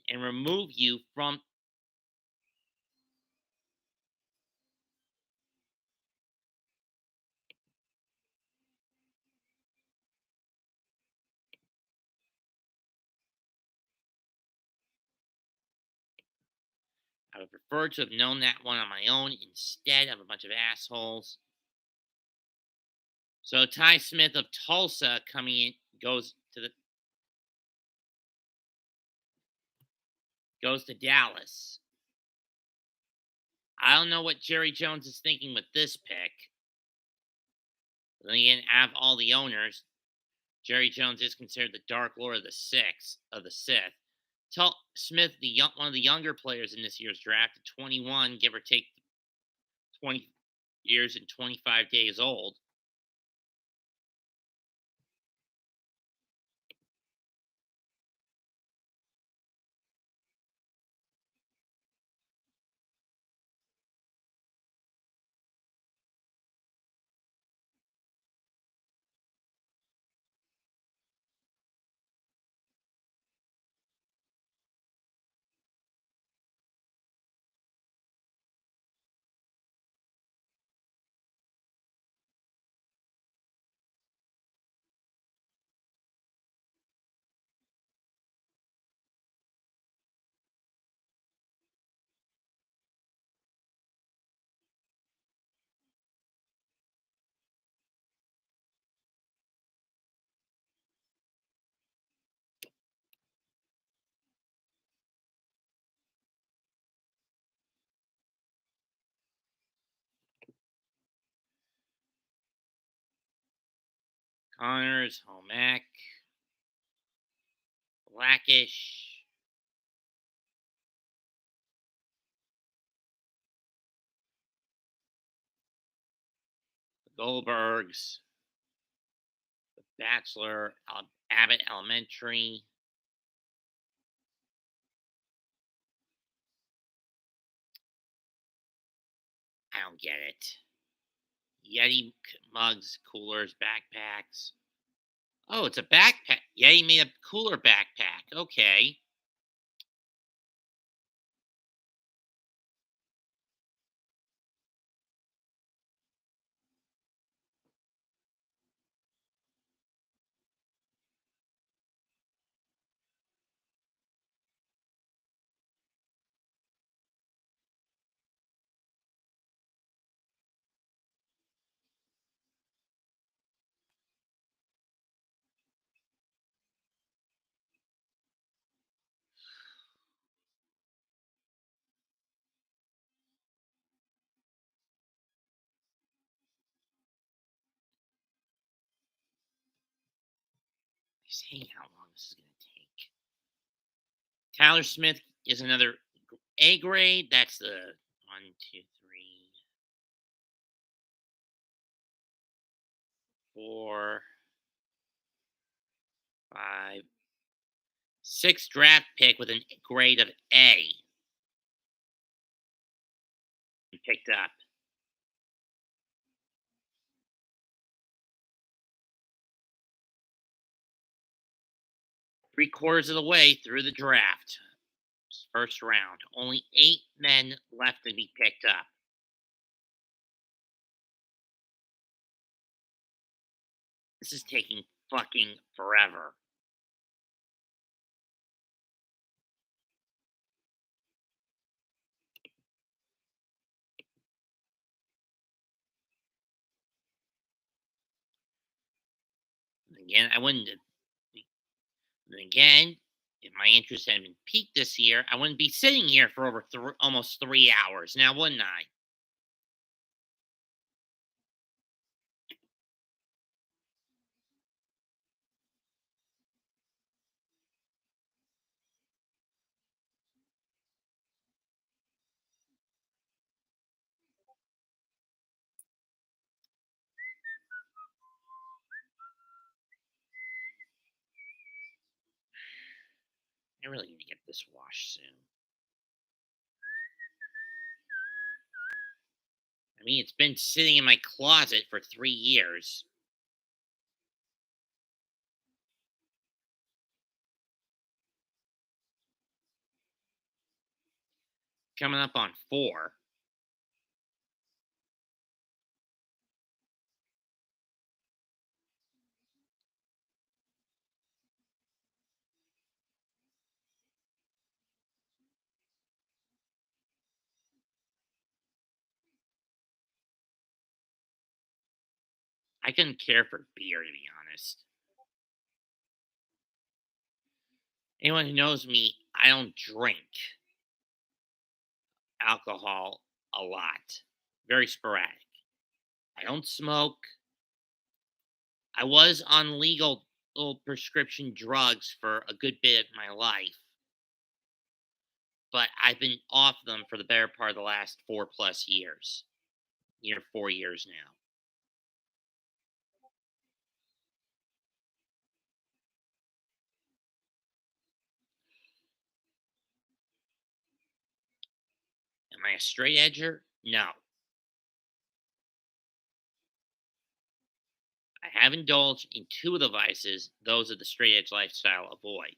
and remove you from. I would prefer to have known that one on my own instead of a bunch of assholes. So Ty Smith of Tulsa coming in goes to Dallas. I don't know what Jerry Jones is thinking with this pick. But then again, out of all the owners, Jerry Jones is considered the Dark Lord of the Sith. Smith, one of the younger players in this year's draft, 21, give or take 20 years and 25 days old. Connors, Homack, Blackish, the Goldbergs, the Bachelor, Abbott Elementary. I don't get it. Yeti mugs, coolers, backpacks. Oh, it's a backpack. Yeah, he made a cooler backpack. Okay. See how long this is going to take. Tyler Smith is another A grade. That's the 1, 2, 3, 4, 5, 6 draft pick with a grade of A. He picked up. Three-quarters of the way through the draft. First round. Only 8 men left to be picked up. This is taking fucking forever. Again, I wouldn't. Again, if my interest had been peaked this year, I wouldn't be sitting here for over almost 3 hours now, wouldn't I? I really need to get this washed soon. I mean, it's been sitting in my closet for 3 years. Coming up on 4. I couldn't care for beer, to be honest. Anyone who knows me, I don't drink alcohol a lot. Very sporadic. I don't smoke. I was on legal prescription drugs for a good bit of my life, but I've been off them for the better part of the last 4+ years. 4 years now. Am I a straight edger? No. I have indulged in 2 of the vices those of the straight edge lifestyle avoid: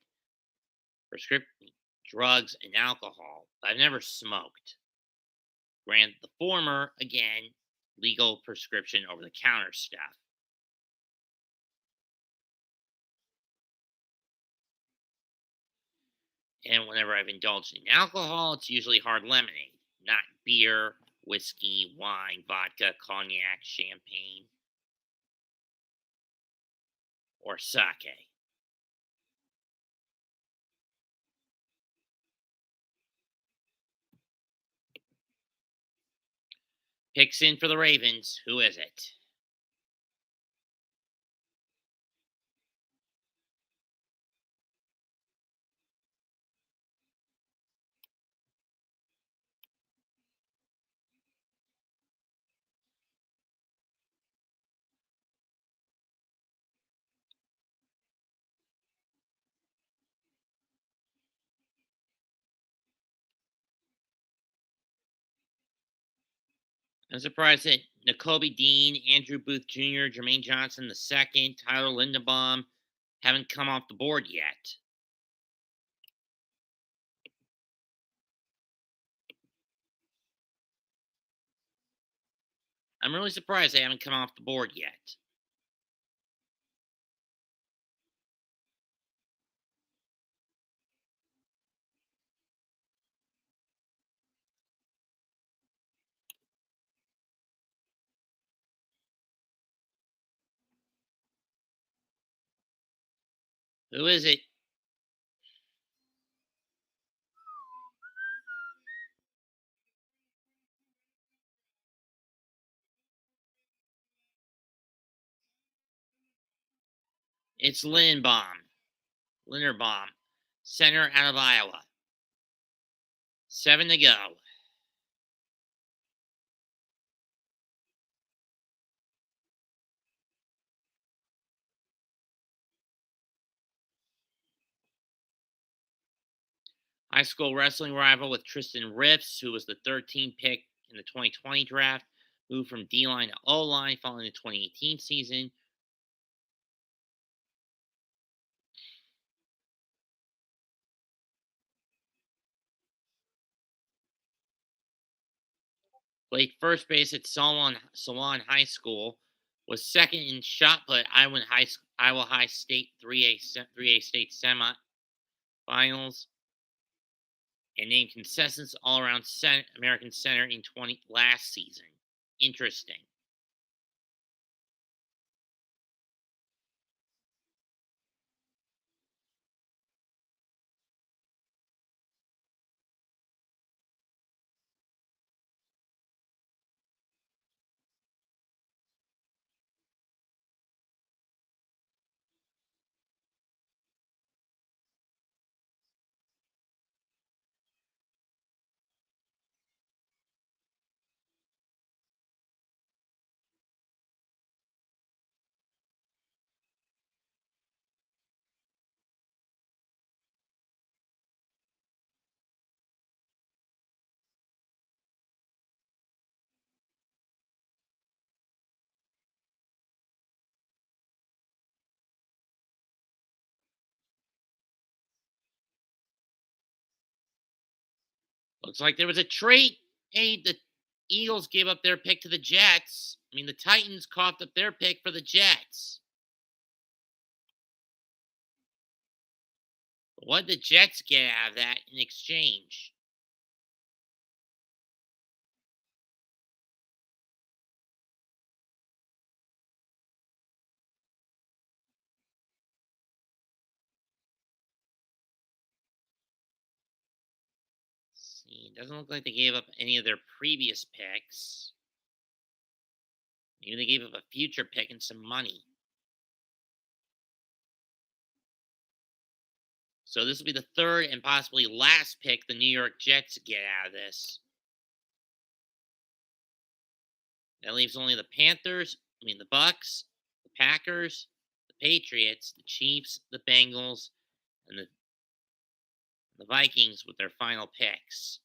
prescription drugs and alcohol. But I've never smoked. Grant the former, again, legal prescription over the counter stuff. And whenever I've indulged in alcohol, it's usually hard lemonade, not beer, whiskey, wine, vodka, cognac, champagne, or sake. Picks in for the Ravens. Who is it? I'm surprised that N'Kobe Dean, Andrew Booth Jr., Jermaine Johnson II, Tyler Lindenbaum, haven't come off the board yet. I'm really surprised they haven't come off the board yet. Who is it? It's Linderbaum, center out of Iowa. 7 to go. High school wrestling rival with Tristan Riffs, who was the 13th pick in the 2020 draft, moved from D-line to O-line following the 2018 season. Played first base at Solon High School. Was second in shot put at Iowa High State 3A state semifinals. And named consensus all-around American center in last season. Interesting. Looks like there was a trade. Hey, the Eagles gave up their pick to the Jets. I mean, the Titans coughed up their pick for the Jets. But what did the Jets get out of that in exchange? See, it doesn't look like they gave up any of their previous picks. Maybe they gave up a future pick and some money. So this will be the third and possibly last pick the New York Jets get out of this. That leaves only the Bucks, the Packers, the Patriots, the Chiefs, the Bengals, and the Vikings with their final picks.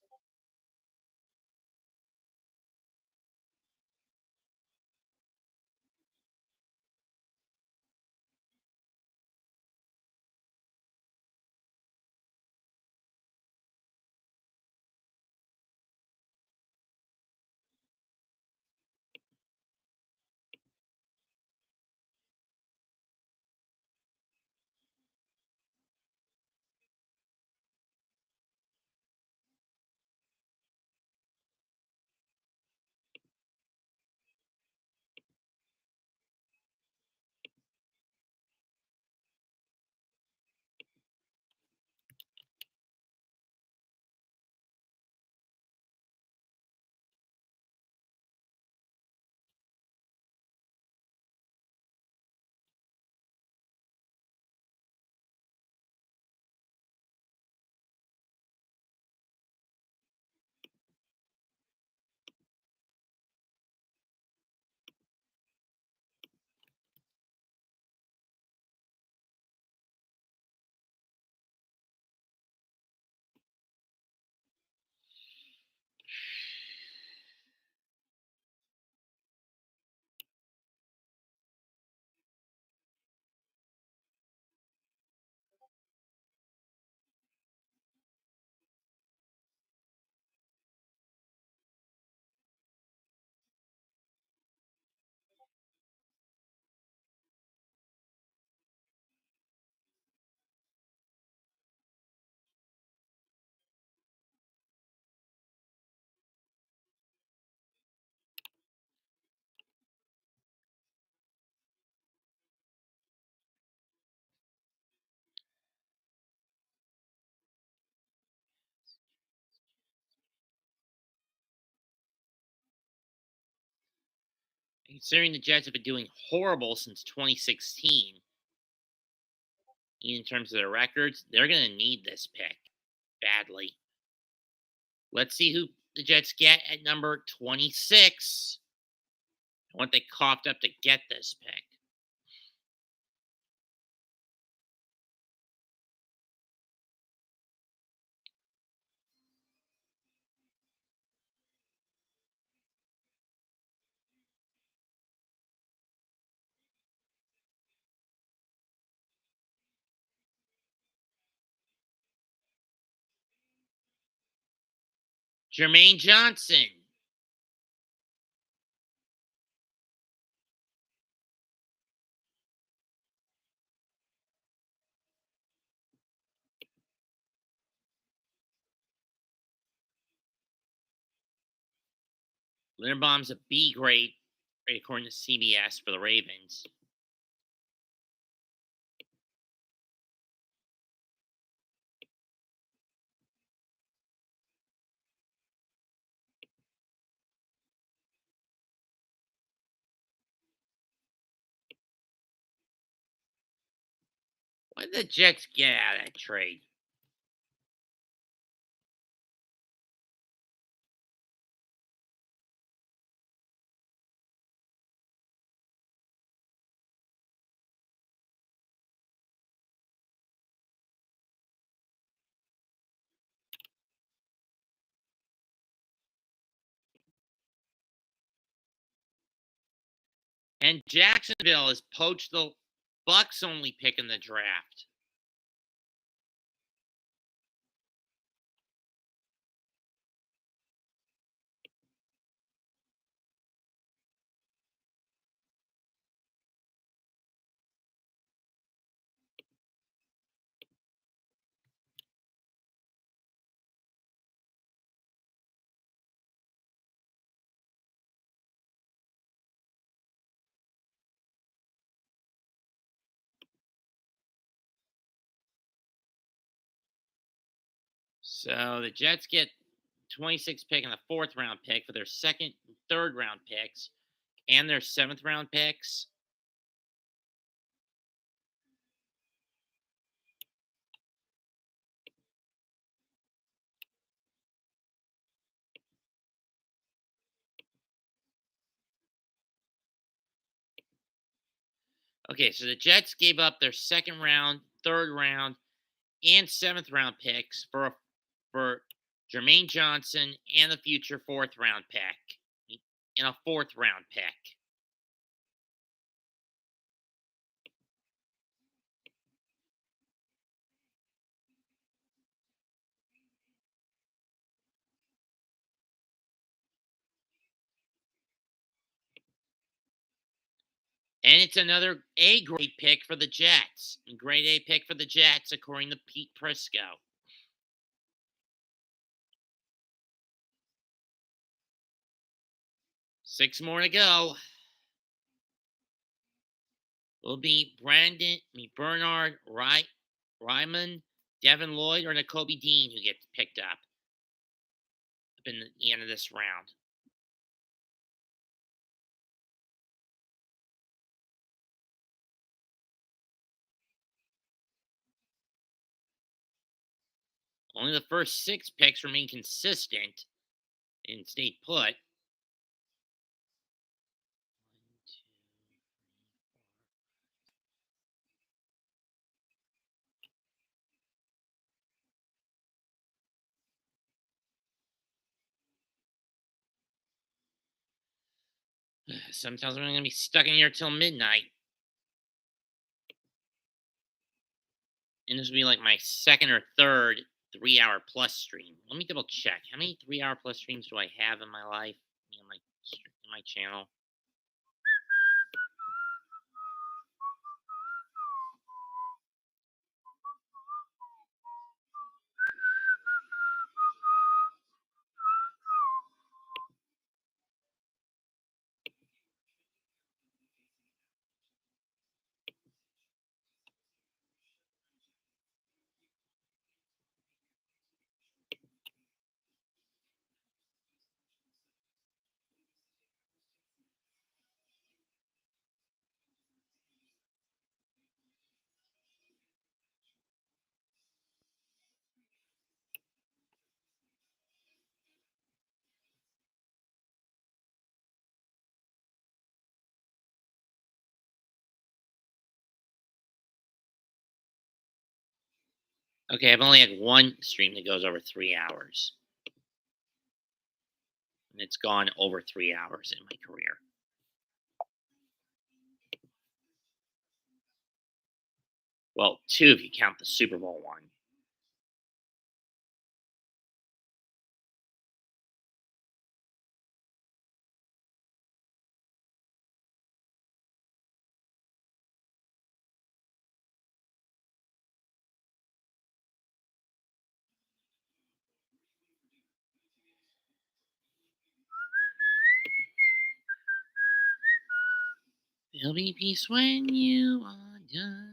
Considering the Jets have been doing horrible since 2016, in terms of their records, they're going to need this pick badly. Let's see who the Jets get at number 26. What they coughed up to get this pick. Jermaine Johnson. Linderbaum's a B grade, according to CBS, for the Ravens. What did the Jets get out of that trade? And Jacksonville has poached the Bucks only pick in the draft. So the Jets get 26th pick and the 4th round pick for their 2nd and 3rd round picks and their 7th round picks. Okay, so the Jets gave up their 2nd round, 3rd round, and 7th round picks for Jermaine Johnson and the future 4th round pick and a 4th round pick. And it's another A grade pick for the Jets. A grade A pick for the Jets, according to Pete Prisco. Six more to go. Will be Bernard, Ryman, Devin Lloyd, or Nakobe Dean who gets picked up in the end of this round. Only the first 6 picks remain consistent and stay put. Sometimes I'm going to be stuck in here till midnight. And this will be like my 2nd or 3rd 3-hour plus stream. Let me double check. How many 3-hour plus streams do I have in my life? On my channel? Okay, I've only had one stream that goes over 3 hours. And it's gone over 3 hours in my career. Well, 2 if you count the Super Bowl one. There'll be peace when you are done.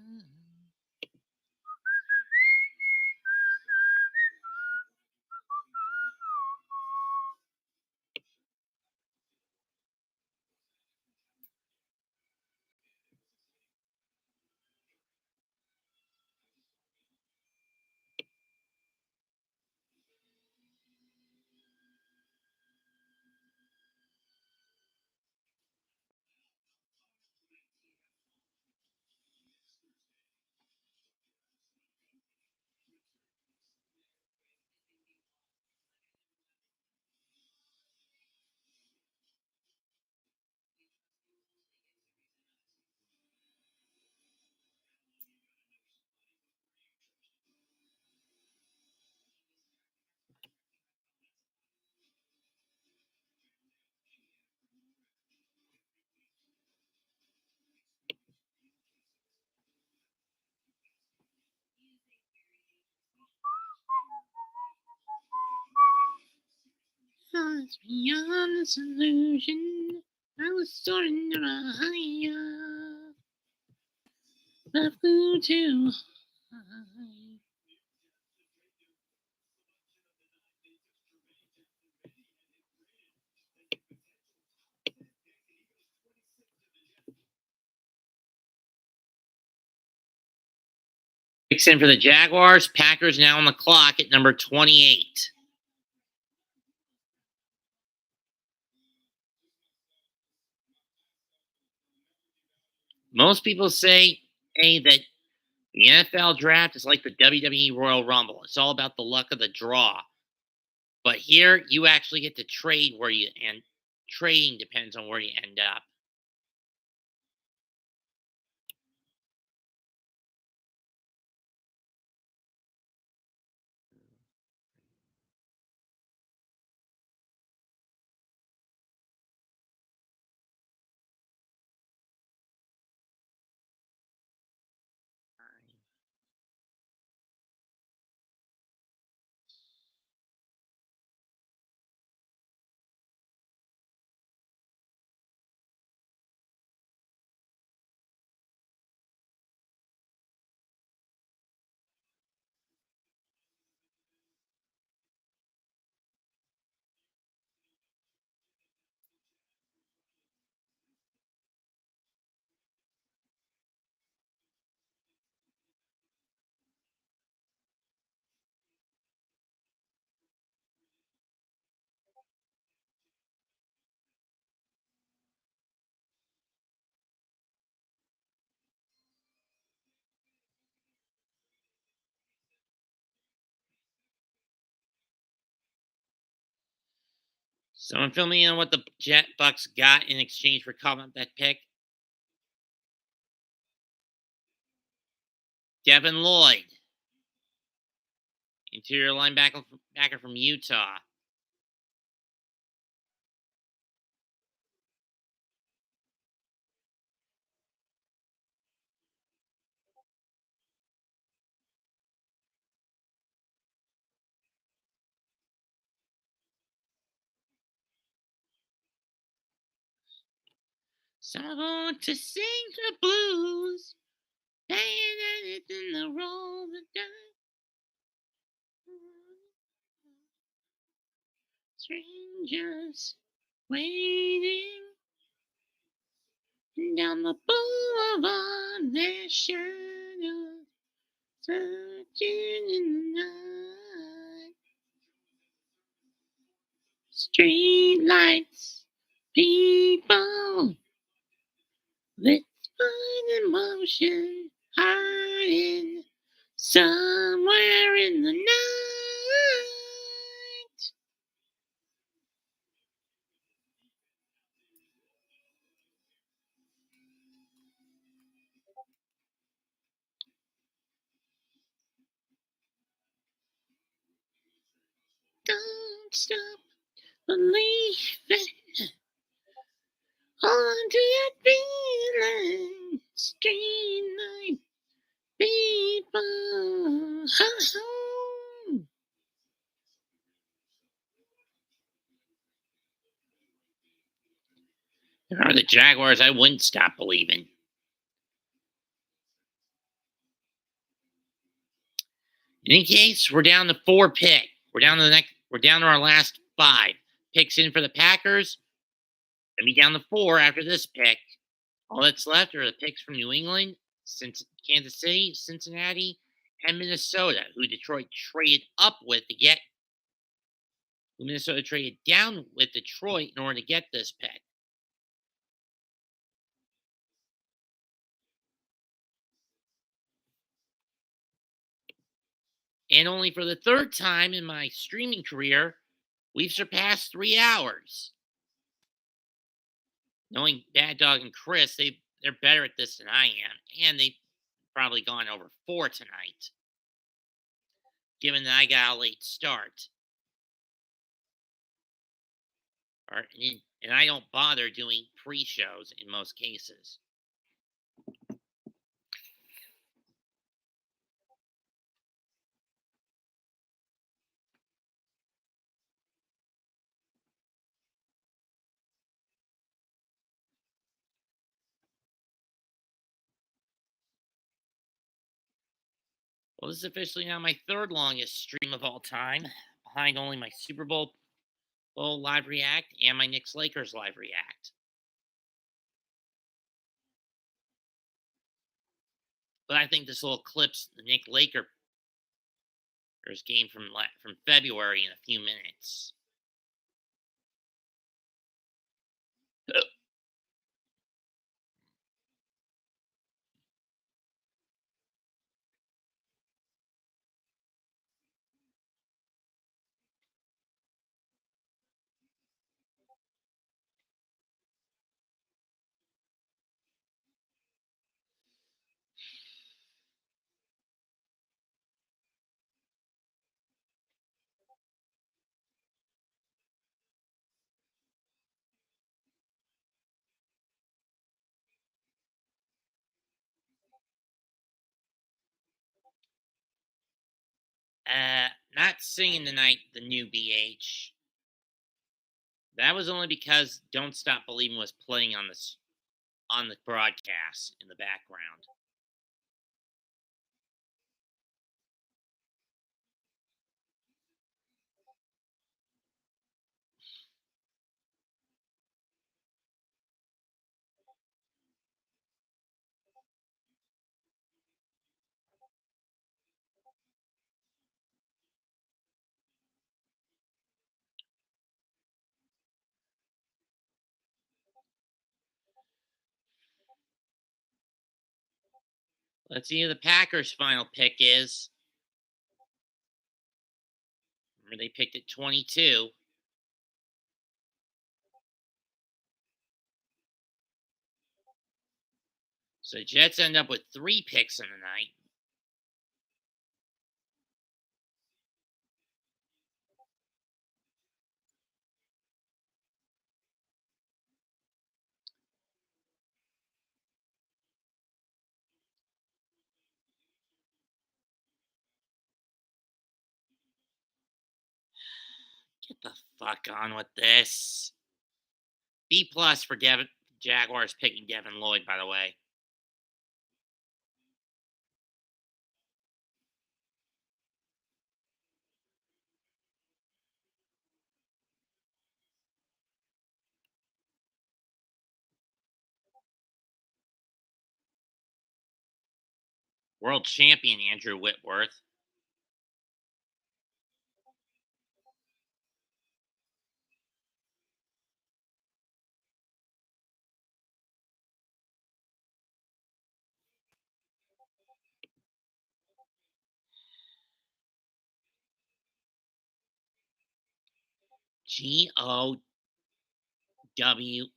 I was beyond the solution. I was soaring to a higher. But I flew too high. Picks in for the Jaguars. Packers now on the clock at number 28. Most people say that the NFL draft is like the WWE Royal Rumble. It's all about the luck of the draw. But here, you actually get to trade where you end. Trading depends on where you end up. Someone fill me in on what the Bucks got in exchange for calling that pick. Devin Lloyd, interior linebacker from Utah. Someone to sing the blues, paying anything to roll the dice. Strangers waiting down the boulevard, their shadows searching in the night. Street lights, people, let's find emotion hiding Somewhere in the night. Don't stop believing. Hold on to your feelings. Streamline people. If I were the Jaguars, I wouldn't stop believing. In any case, we're down to 4 picks. We're down to our last 5 picks in for the Packers. Gonna be down to 4 after this pick. All that's left are the picks from New England, Kansas City, Cincinnati, and Minnesota, who Detroit traded up with to get. Who Minnesota traded down with Detroit in order to get this pick. And only for the 3rd time in my streaming career, we've surpassed 3 hours. Knowing Bad Dog and Chris, they're better at this than I am, and they've probably gone over 4 tonight, given that I got a late start. And I don't bother doing pre-shows in most cases. Well, this is officially now my 3rd longest stream of all time, behind only my Super Bowl live react and my Knicks Lakers live react. But I think this will eclipse the Knicks Lakers game from February in a few minutes. Not singing tonight, the new BH. That was only because Don't Stop Believing was playing on the broadcast in the background. Let's see who the Packers' final pick is. Remember, they picked at 22. So the Jets end up with 3 picks in the night. Get the fuck on with this. B+ for Jaguars picking Devin Lloyd, by the way. World champion Andrew Whitworth. Gowwi,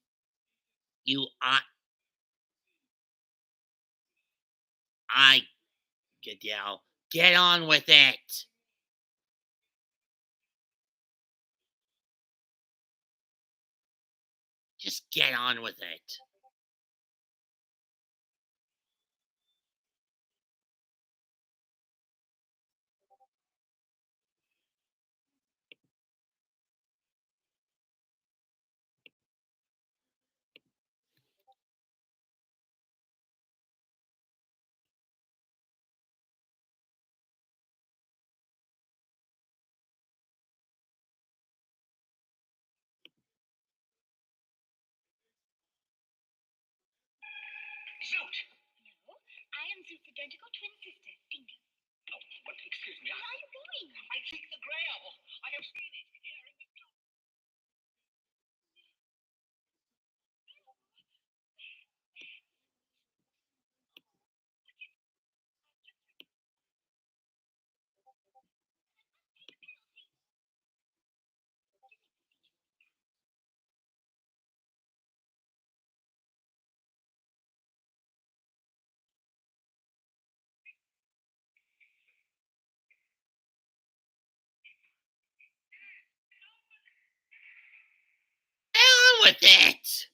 Goodell. Get on with it. Just get on with it. Zoot! No, I am Zoot's identical twin sister, Dingo. Oh, but excuse me. Where are you going? I seek the grail. I have seen it here in the Get on with it.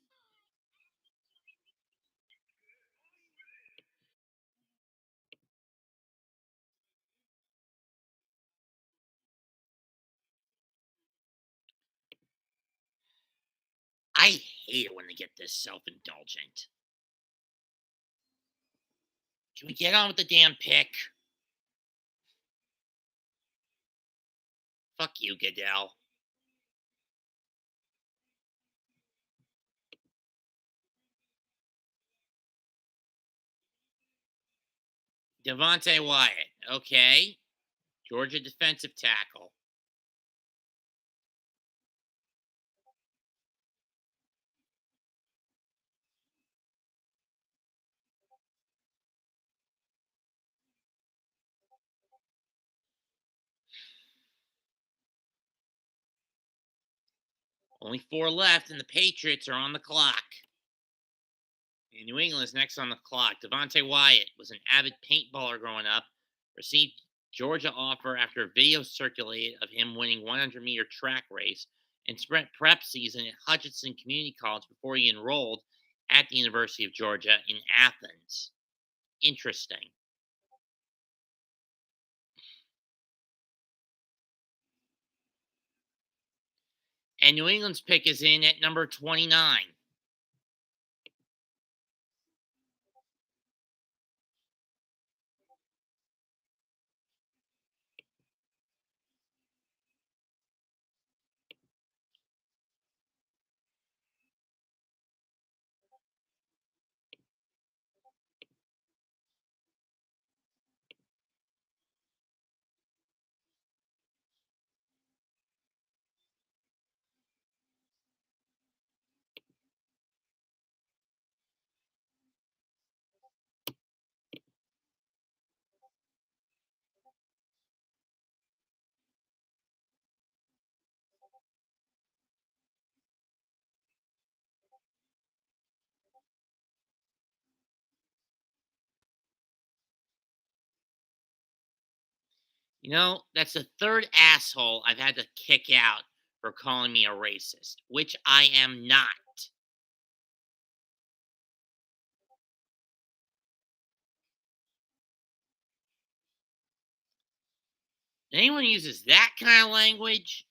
I hate it when they get this self-indulgent. Can we get on with the damn pick? Fuck you, Goodell. Devontae Wyatt. Okay. Georgia defensive tackle. Only 4 left, and the Patriots are on the clock. And New England is next on the clock. Devontae Wyatt was an avid paintballer growing up, received Georgia offer after a video circulated of him winning 100-meter track race, and spent prep season at Hutchinson Community College before he enrolled at the University of Georgia in Athens. Interesting. And New England's pick is in at number 29. You know, that's the third asshole I've had to kick out for calling me a racist, which I am not. Anyone who uses that kind of language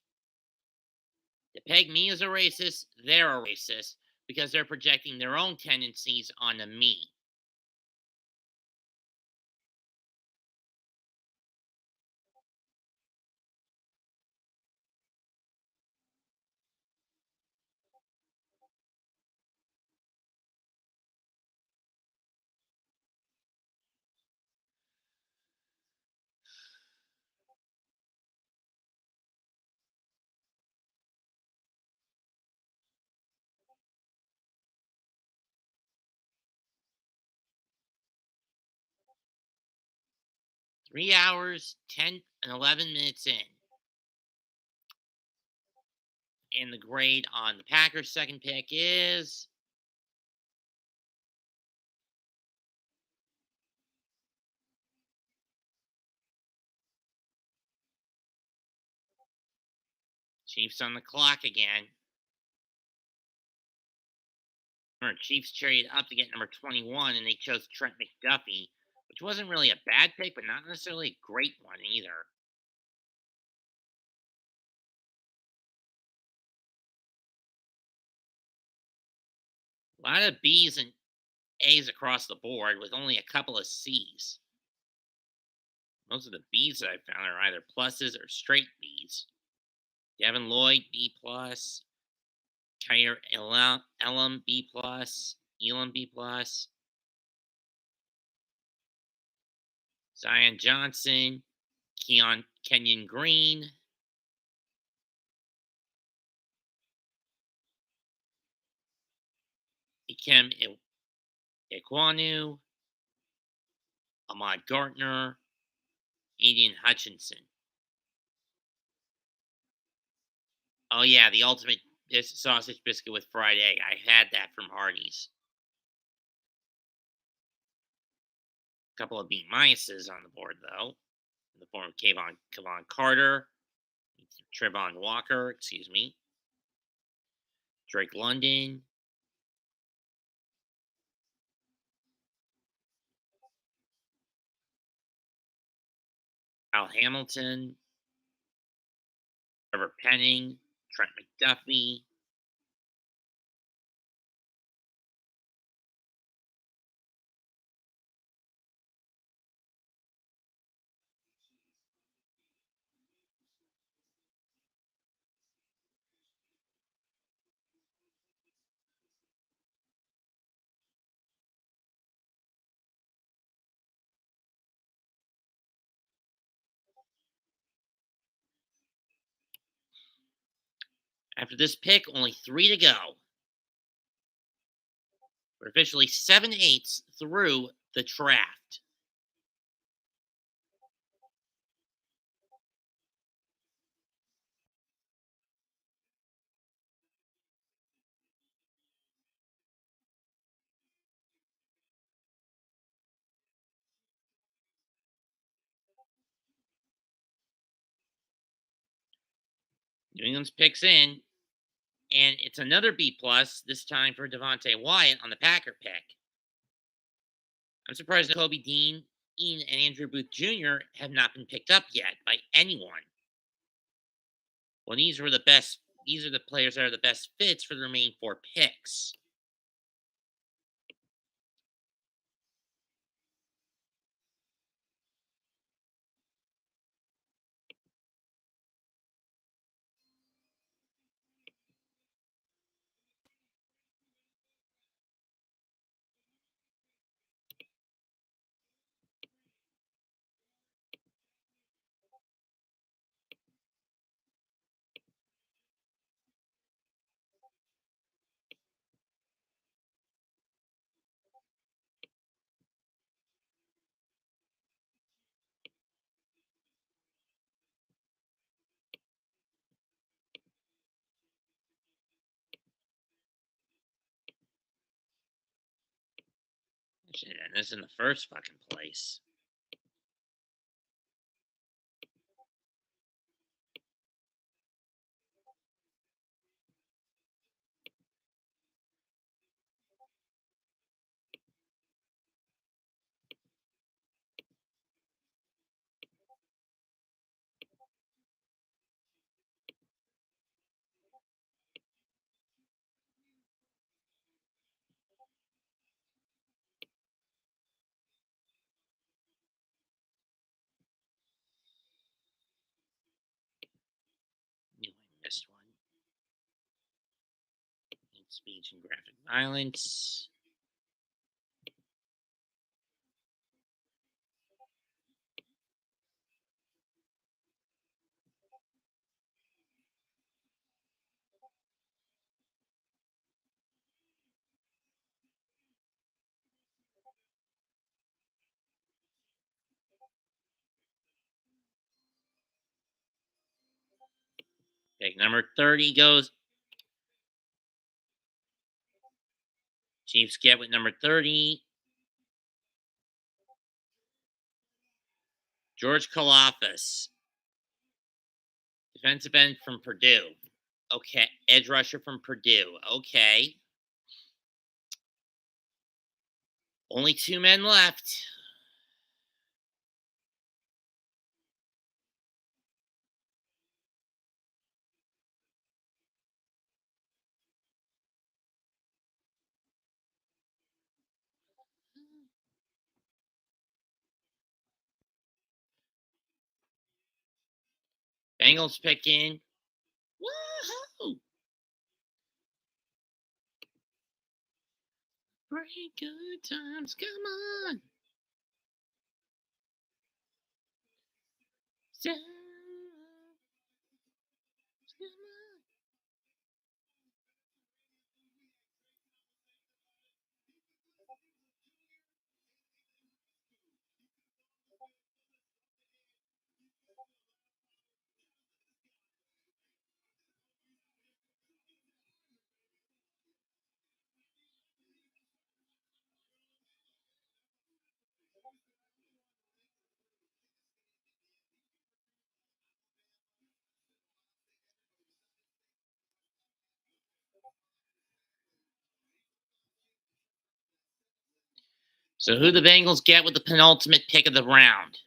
to peg me as a racist, they're a racist because they're projecting their own tendencies onto me. Three hours, 10 and 11 minutes in. And the grade on the Packers' second pick is Chiefs on the clock again. Remember, Chiefs traded up to get number 21, and they chose Trent McDuffie, which wasn't really a bad pick, but not necessarily a great one either. A lot of B's and A's across the board with only a couple of C's. Most of the B's that I found are either pluses or straight B's. Devin Lloyd, B plus. Tyre Elam, B plus. Elam, B plus. Zion Johnson, Kenyon Green. Ikem Ikwanu, Ahmad Gartner, Aiden Hutchinson. Oh yeah, the ultimate sausage biscuit with fried egg. I had that from Hardee's. A couple of B minuses on the board though, in the form of Kevon Carter, Trevon Walker, excuse me, Drake London, Al Hamilton, Trevor Penning, Trent McDuffie, After this pick, only 3 to go. We're officially 7/8 through the draft. New England's picks in, and it's another B plus, this time for Devontae Wyatt on the Packer pick. I'm surprised Kobe Dean, Ian, and Andrew Booth Jr. have not been picked up yet by anyone. Well, these are the players that are the best fits for the remaining 4 picks. Shit, and this is in the first fucking place. Knew I missed one. Hate speech and graphic violence. Pick number 30 goes Chiefs get with number 30. George Kalafis. Defensive end from Purdue. Okay. Edge rusher from Purdue. Okay. Only 2 men left. Bengals picking. Woohoo! Great good times. Come on. Come on. So who the Bengals get with the penultimate pick of the round?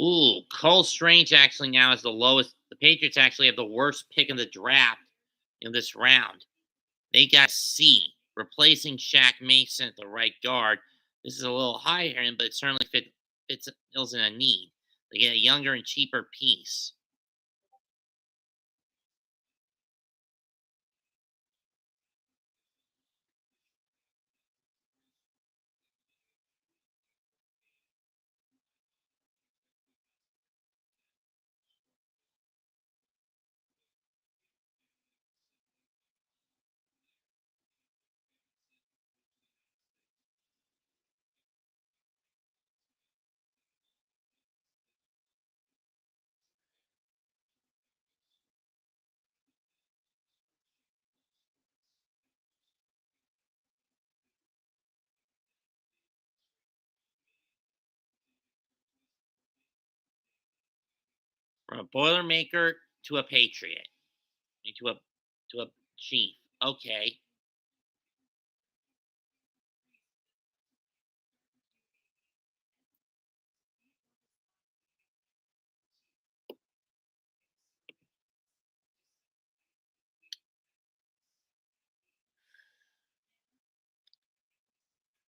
Ooh, Cole Strange actually now is the lowest. The Patriots actually have the worst pick in the draft in this round. They got C, replacing Shaq Mason at the right guard. This is a little higher end, but it certainly fills in a need. They get a younger and cheaper piece. From a Boilermaker to a Patriot. To a Chief. Okay.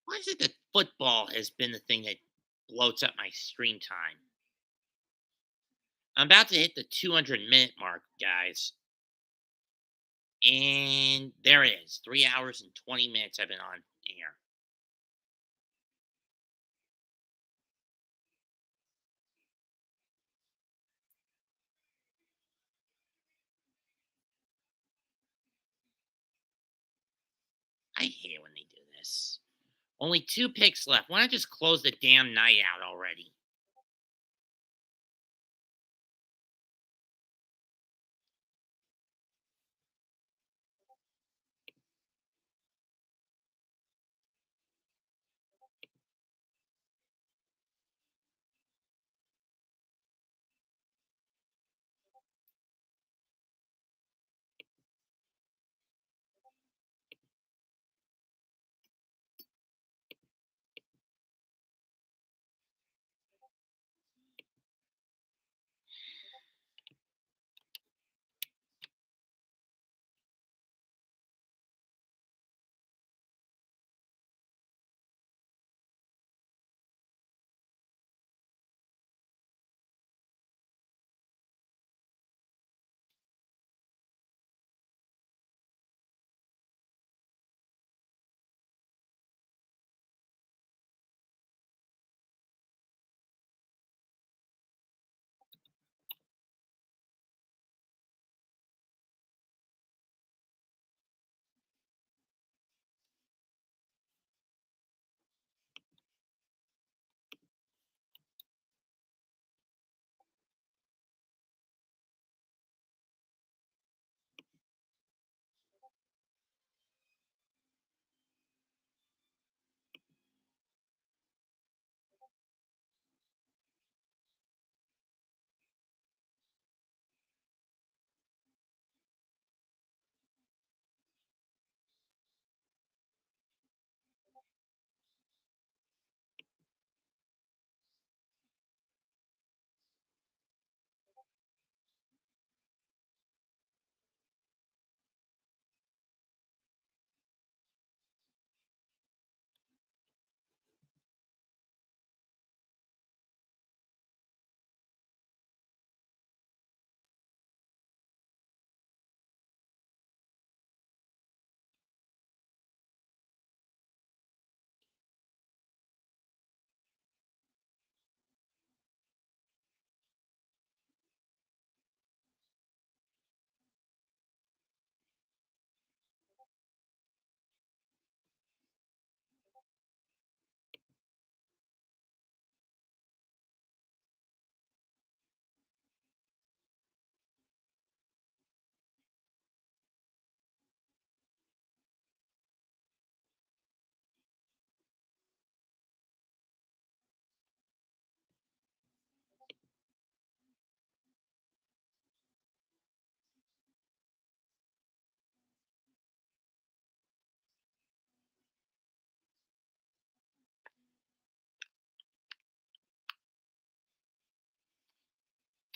Why is it that football has been the thing that bloats up my screen time? I'm about to hit the 200-minute mark, guys. And there it is. 3 hours and 20 minutes I've been on air. I hate when they do this. Only 2 picks left. Why not just close the damn night out already?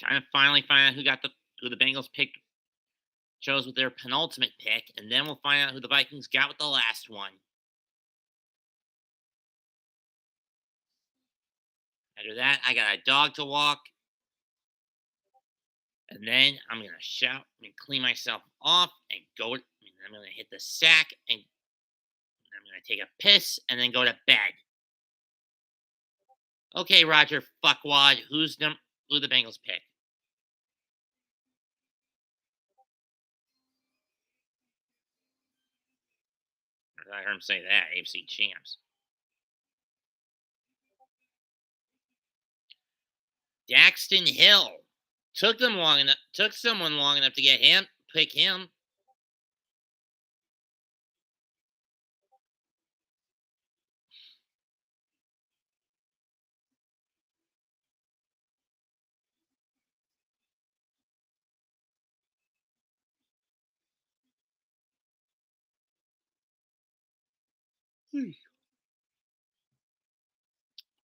kind of finally find out who the Bengals chose with their penultimate pick, and then we'll find out who the Vikings got with the last one. After that, I got a dog to walk. And then I'm going to shout and clean myself off and go. And I'm going to hit the sack and I'm going to take a piss and then go to bed. Okay, Roger Fuckwad, who the Bengals pick? I heard him say that, AFC champs. Daxton Hill. Took someone long enough to pick him.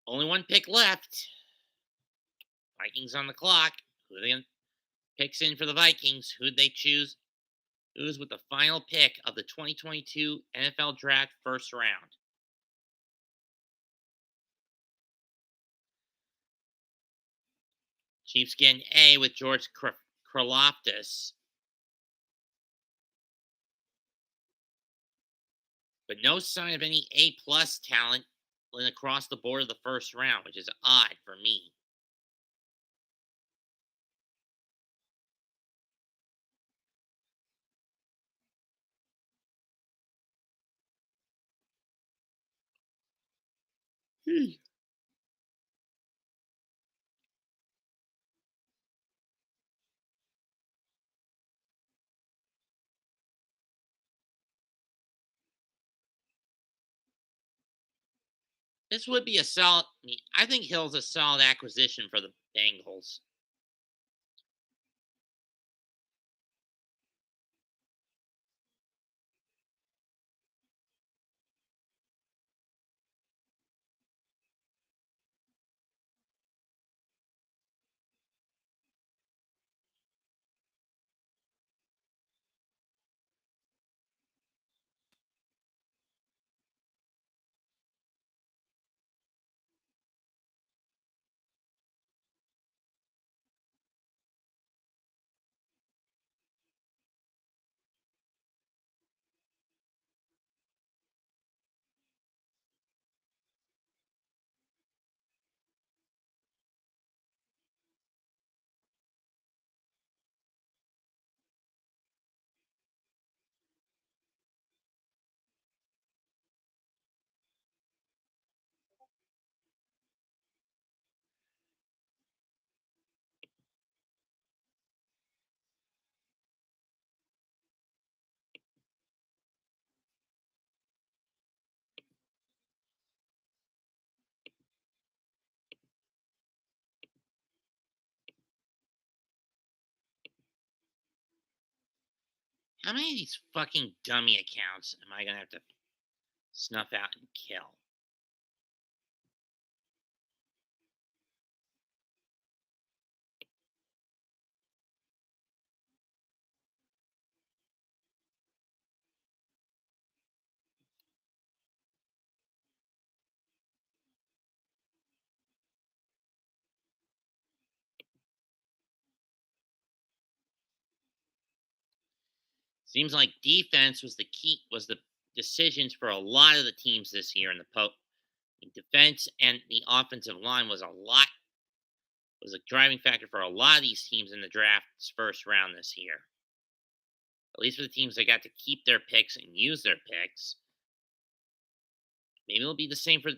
Only one pick left. Vikings on the clock. Who are they going to picks in for the Vikings? Who'd they choose? Who's with the final pick of the 2022 NFL Draft first round? Chiefs getting A with George Karlaftis. But no sign of any A-plus talent across the board of the first round, which is odd for me. This would be a solid. I think Hill's a solid acquisition for the Bengals. How many of these fucking dummy accounts am I going to have to snuff out and kill? Seems like defense was the decisions for a lot of the teams this year in the defense, and the offensive line was a driving factor for a lot of these teams in the draft's first round this year. At least for the teams that got to keep their picks and use their picks. Maybe it'll be the same for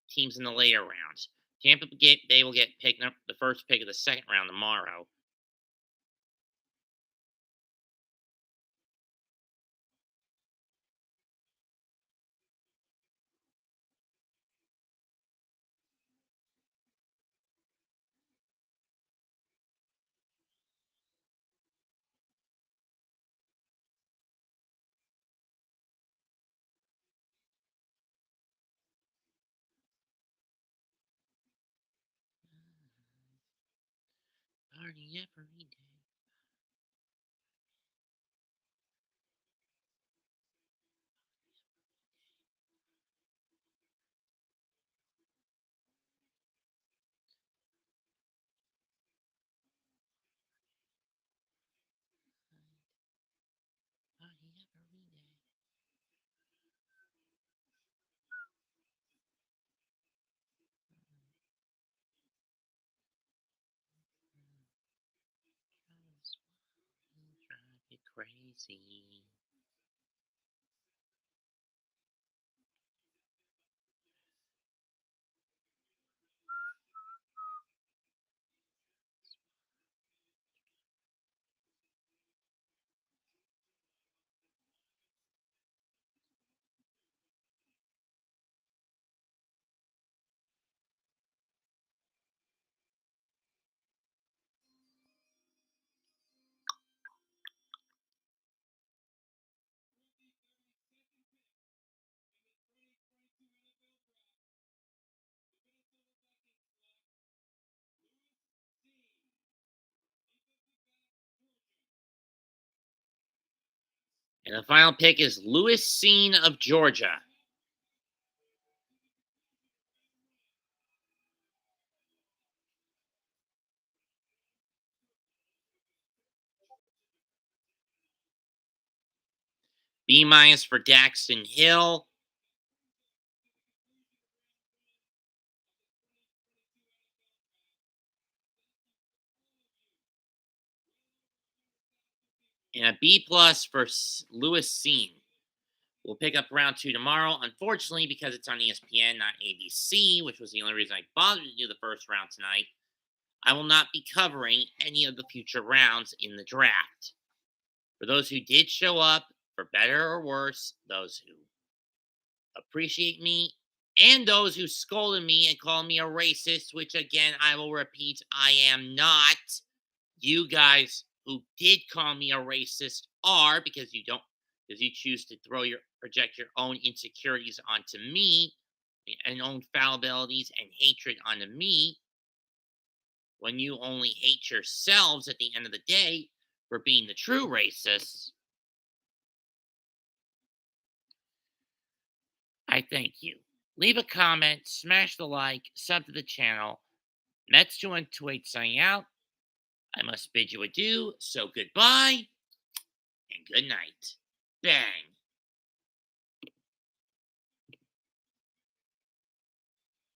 teams in the later rounds. Tampa Bay will get the first pick of the second round tomorrow. Party every day. Party every day. Drive you crazy. And the final pick is Lewis Cine of Georgia. B- for Daxton Hill. And a B+ for Lewis Cine. We'll pick up round 2 tomorrow. Unfortunately, because it's on ESPN, not ABC, which was the only reason I bothered to do the first round tonight, I will not be covering any of the future rounds in the draft. For those who did show up, for better or worse, those who appreciate me, and those who scolded me and called me a racist, which again, I will repeat, I am not. You guys who did call me a racist are, because you choose to project your own insecurities onto me and own fallibilities and hatred onto me, when you only hate yourselves at the end of the day for being the true racists. I thank you. Leave a comment, smash the like, sub to the channel. Mets2128 signing out. I must bid you adieu, so goodbye and good night. Bang.